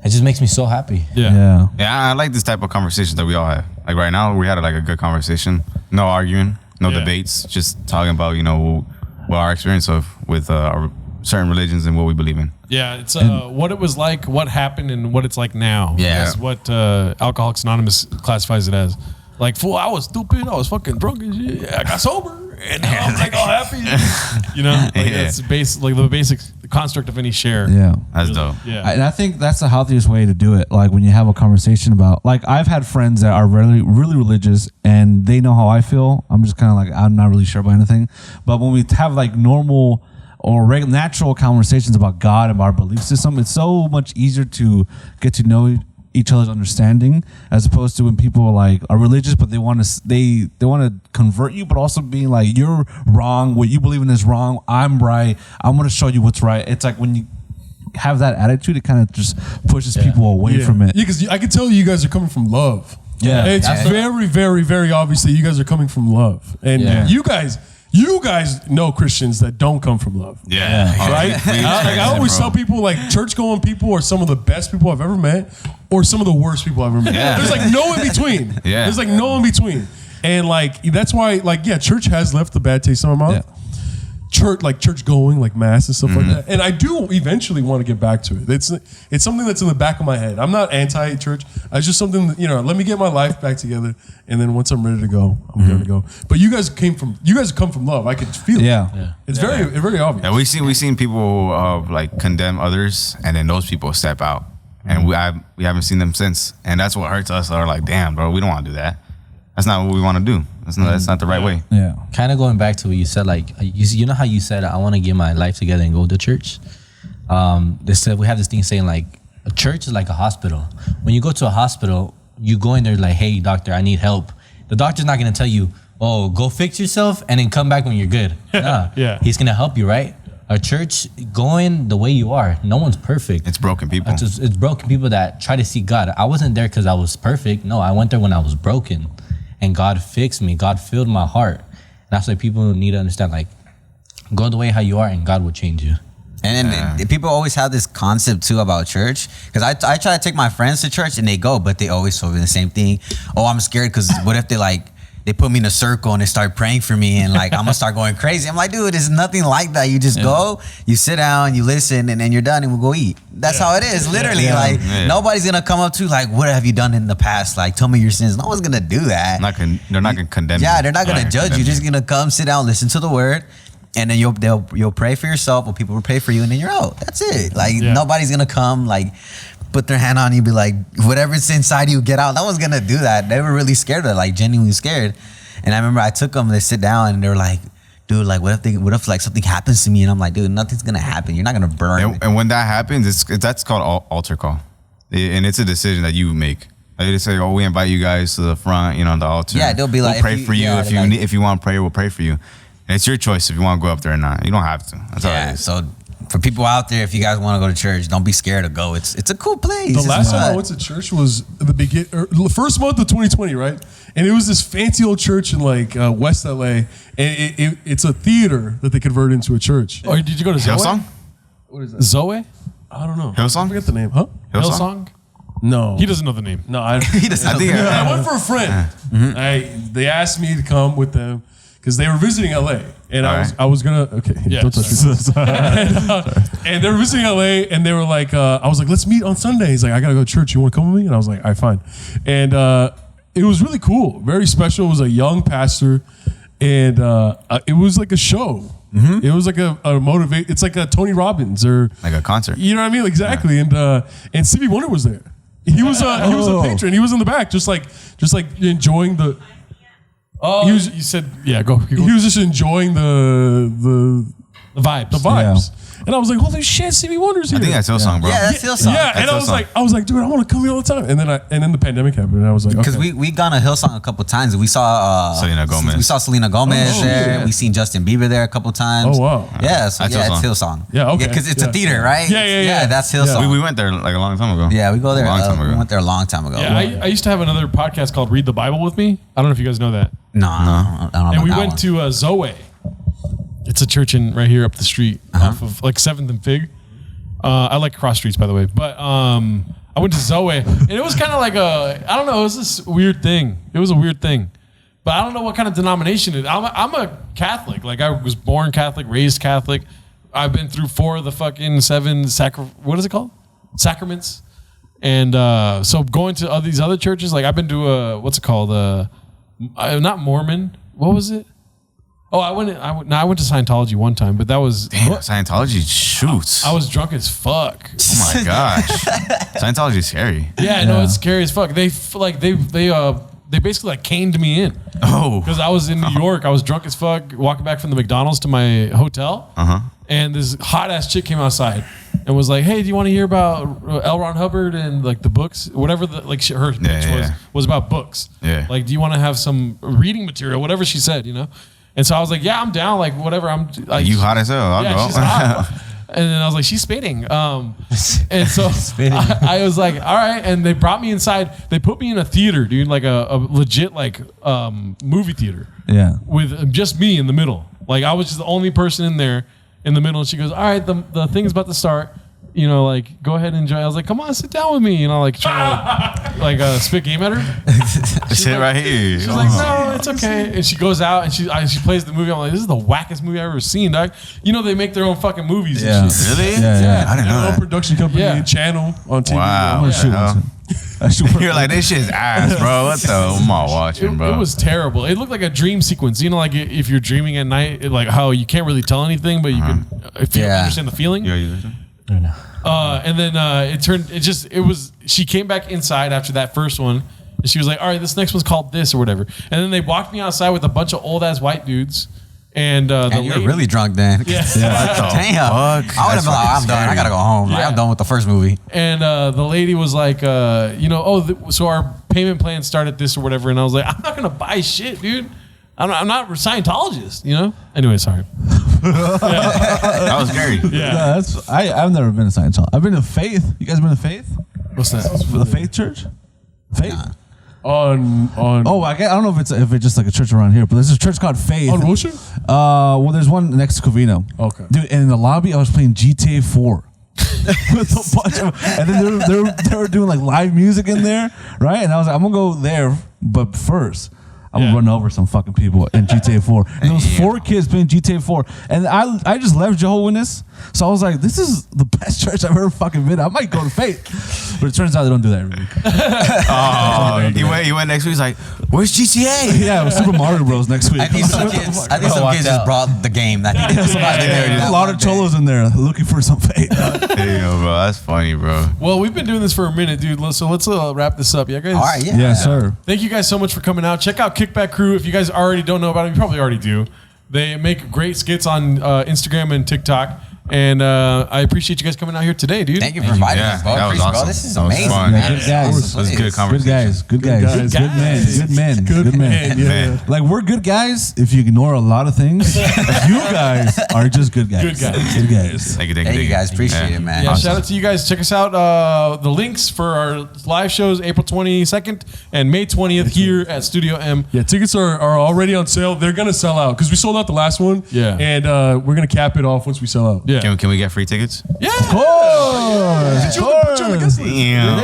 it just makes me so happy. Yeah, I like this type of conversation that we all have. Like right now, we had like a good conversation. No arguing, no debates, just talking about what our experience with our certain religions and what we believe in. Yeah, it's what it was like, what happened, and what it's like now. Yeah, is what Alcoholics Anonymous classifies it as. Like, fool, I was stupid. I was fucking drunk and shit. I got sober, and now I'm like all happy. That's like the basic construct of any share. Yeah, that's dope. Yeah, and I think that's the healthiest way to do it. Like when you have a conversation about, like I've had friends that are really, really religious, and they know how I feel. I'm just kind of like, I'm not really sure about anything. But when we have like normal or natural conversations about God and our belief system, it's so much easier to get to know each other's understanding, as opposed to when people like are religious but they want to convert you, but also being like, you're wrong, what you believe in is wrong, I'm right, I'm going to show you what's right. It's like when you have that attitude, it kind of just pushes people away from it. Yeah, because I can tell you guys are coming from love. Yeah, it's very, very, very obvious that you guys are coming from love, and you guys You guys know Christians that don't come from love. Yeah. Right? I always tell people, like, church-going people are some of the best people I've ever met or some of the worst people I've ever met. Yeah. There's like no in between. Yeah. There's like no in between. And like, that's why, like, yeah, church has left a bad taste in my mouth. Yeah. Church going, like mass and stuff like that. And I do eventually want to get back to it. It's something that's in the back of my head. I'm not anti-church. It's just something that, let me get my life back together, and then once I'm ready to go, I'm going to go. But you guys come from love. I could feel it. Yeah. It's very obvious. Yeah, we've seen people like condemn others, and then those people step out, and we haven't seen them since, and that's what hurts us. Are like, damn, bro, we don't want to do that. That's not what we want to do. That's not the right way. Yeah. Kind of going back to what you said, like you know how you said I want to get my life together and go to church. They said we have this thing saying like a church is like a hospital. When you go to a hospital, you go in there like, hey doctor, I need help. The doctor's not gonna tell you, oh, go fix yourself and then come back when you're good. Nah, Yeah. He's gonna help you, right? A church, going the way you are. No one's perfect. It's broken people. It's broken people that try to see God. I wasn't there because I was perfect. No, I went there when I was broken. And God fixed me. God filled my heart. That's why people need to understand, like, go the way how you are and God will change you. And people always have this concept too about church. Because I try to take my friends to church and they go, but they always told me the same thing. Oh, I'm scared because what if they put me in a circle and they start praying for me and like I'm gonna start going crazy. I'm like, dude, it's nothing like that. You just go, you sit down, you listen, and then you're done and we'll go eat. That's how it is, literally. Nobody's gonna come up to you like, what have you done in the past? Like, tell me your sins. No one's gonna do that. They're not gonna condemn you. Yeah, they're not gonna judge you. You're just gonna come, sit down, listen to the word, and then you'll pray for yourself or people will pray for you and then you're out. That's it. Like nobody's gonna come like put their hand on you, be like, whatever's inside you, get out. No one's gonna do that. They were really scared of it, like genuinely scared. And I remember I took them, they sit down and they were like, dude, like what if like something happens to me? And I'm like, dude, nothing's gonna happen. You're not gonna burn. And when that happens, that's called altar call. And it's a decision that you make. Like they say, oh, we invite you guys to the front, the altar. Yeah, they'll be like, we'll pray for you. If you want to pray, we'll pray for you. And it's your choice if you want to go up there or not. You don't have to. That's all it is. So for people out there, if you guys want to go to church, don't be scared to go. It's a cool place. The last time I went to church was the first month of 2020, right? And it was this fancy old church in like West LA, and it's a theater that they converted into a church. Or did you go to Zoe? Hillsong? What is that? Zoe? I don't know. Hillsong? I forget the name, huh? Hillsong? No, He doesn't know the name. No, I went for a friend. They asked me to come with them because they were visiting LA, and I was gonna don't touch me. And they were visiting LA, and they were like, I was like, let's meet on Sunday. He's like, I gotta go to church. You want to come with me? And I was like, all right, fine. And it was really cool, very special. It was a young pastor, and it was like a show. It was like a motivate. It's like a Tony Robbins or like a concert. You know what I mean? Exactly. Yeah. And Stevie Wonder was there. He was a patron. He was in the back, just like enjoying the. Oh, you said go. He was just enjoying the vibes. The vibes. Yeah. And I was like, holy shit, Stevie Wonder's here. I think that's Hillsong, bro. Yeah, that's Hillsong. Yeah, and I was like, dude, I want to come here all the time. And then the pandemic happened, and I was like, because we gone to Hillsong a couple times. We saw Selena Gomez. We saw Selena Gomez there. Yeah. We seen Justin Bieber there a couple times. Oh wow. Yeah, so that's it's Hillsong. Yeah, okay. Because it's a theater, right? Yeah. That's Hillsong. We went there like a long time ago. Yeah, we go there. A long time ago. We went there a long time ago. Yeah, I used to have another podcast called Read the Bible with Me. I don't know if you guys know that. No. I don't know. And we went to Zoe. It's a church right here up the street off of like 7th and Fig. I like cross streets, by the way. But I went to Zoe, and it was kind of like I don't know, it was this weird thing. It was a weird thing. But I don't know what kind of denomination it is. I'm a Catholic. Like, I was born Catholic, raised Catholic. I've been through 4 of the fucking 7 what is it called? Sacraments. And so going to these other churches, like I've been to what's it called? Not Mormon. What was it? Oh, I went to Scientology one time, but that was Scientology shoots. I was drunk as fuck. Oh my gosh, Scientology is scary. Yeah, no, it's scary as fuck. They basically like caned me in. Oh, because I was in New York. I was drunk as fuck, walking back from the McDonald's to my hotel. And this hot ass chick came outside and was like, "Hey, do you want to hear about L. Ron Hubbard and like the books, whatever her pitch was about books? Yeah, like, do you want to have some reading material, whatever she said, you know?" And so I was like, "Yeah, I'm down. Like, whatever. I'm like, you hot as hell. I'll go." She's hot. And then I was like, "She's spitting." And so I was like, "All right." And they brought me inside. They put me in a theater, dude, like a legit like movie theater. Yeah. With just me in the middle. Like I was just the only person in there in the middle, and she goes, "All right, the thing's about to start. You know, like go ahead and enjoy." I was like, "Come on, sit down with me." You know, like trying to like spit game at her. Sit right here. She's like, "No, it's okay." And she goes out and she plays the movie. I'm like, "This is the wackest movie I've ever seen, dog." You know, they make their own fucking movies. Yeah. And shit. Really? Yeah. I didn't know No that. production company channel on TV. Wow. You're like, this shit's ass, bro. What the? I'm all watching, bro. It was terrible. It looked like a dream sequence. You know, like if you're dreaming at night, like how you can't really tell anything, but you can if you understand the feeling. And then she came back inside after that first one, and she was like, "All right, this next one's called this or whatever." And then they walked me outside with a bunch of old ass white dudes. And you're really drunk then. Yeah. Damn. I would have been like, I'm done. I gotta go home. Like, I'm done with the first movie. And the lady was like, so our payment plan started this or whatever. And I was like, I'm not gonna buy shit, dude. I'm not a Scientologist, you know. Anyway, sorry. That was scary. Yeah. I've never been to Scientology. I've been to Faith. You guys been to Faith? What's that? The Faith Church? Faith? Nah. On I don't know if it's just like a church around here, but there's a church called Faith. on Wilshire? Well, there's one next to Covino. Okay. Dude, and in the lobby, I was playing GTA 4. With a bunch of, and then they were doing like live music in there, right? And I was like, I'm gonna go there, but first I'm gonna run over some fucking people in GTA 4. And there was 4 kids playing GTA 4, and I just left Jehovah's Witness, so I was like, this is the best church I've ever fucking been. I might go to Faith, but it turns out they don't do that every week. Oh, he went next week. He's like, "Where's GTA?" Yeah, it was Super Mario Bros. Next week. I think some kids just brought the game. I think There's a lot of cholos in there looking for some Faith. Damn, bro, that's funny, bro. Well, we've been doing this for a minute, dude. So let's wrap this up. Yeah, guys. All right, yeah. Yes, sir. Thank you guys so much for coming out. Check out Kickback Crew. If you guys already don't know about them, you probably already do. They make great skits on Instagram and TikTok. And I appreciate you guys coming out here today, dude. Thank you for inviting us, bro. that was awesome. This is That was amazing. fun. Man. Good guys. It was a good Good conversation. guys, good men. Yeah. Like, we're good guys if you ignore a lot of things. You guys are just good guys. Good guys. Good guys. Thank you, Thank you guys. Appreciate it, man. Yeah, Awesome. shout out to you guys. Check us out. The links for our live shows April 22nd and May 20th here at Studio M. Yeah, tickets are already on sale. They're gonna sell out because we sold out the last one. Yeah. And we're gonna cap it off once we sell out. Yeah. Can we get free tickets? Yeah. Of course. Damn.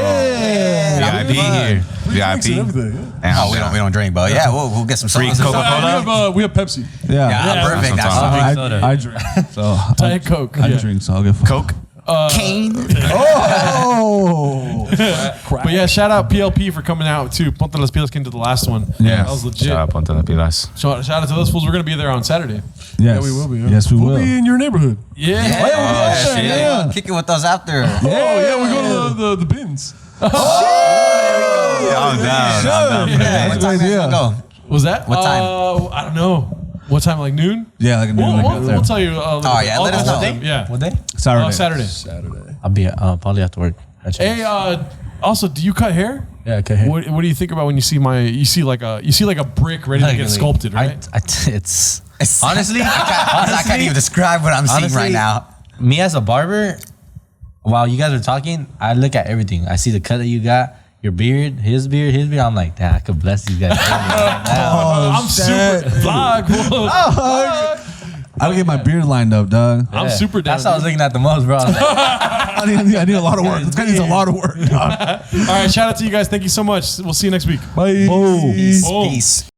VIP here. Drinks and VIP. everything. Oh, we don't drink, but yeah, we'll get some Free sodas. Coca-Cola. We have Pepsi. Yeah. Yeah, perfect. That's That's what I'm fine. I drink. So Diet Coke. I Yeah. drink, so I'll get Coke. Cane. Oh. But yeah, shout out PLP for coming out too. Ponte las pilas came to the last one. Yeah. That was legit. Shout out, Ponte las Pilas. Shout out to those fools. We're going to be there on Saturday. Yes. We will be. Yeah. Yes, we We'll will. be in your neighborhood. Yeah. Oh, shit. Yeah. Kick it with us after. Oh yeah, we go to the bins. Yeah, I'm down. What for that. time Good guys idea. gonna go? Was that? What time? I don't know. What time? Like noon? Yeah, like a noon, like We'll tell you. Oh, yeah, I'll let us call know. them. Yeah. What day? Saturday. Saturday. I'll be probably have to work. Hey, also, do you cut hair? Yeah, okay. What do you think about when you see like a brick ready to get sculpted, right? It's honestly, I can't even describe what I'm seeing honestly, right now. me as a barber, while you guys are talking, I look at everything. I see the cut that you got, your beard, his beard. I'm like, damn, I could bless these guys. I'm super vlog. I'll get my beard lined up, dog. I'm super down. That's what I was looking at the most, bro. I was like, I need a lot of work. This guy needs a lot of work, dog. All right, shout out to you guys. Thank you so much. We'll see you next week. Bye. Boom. Boom. Peace.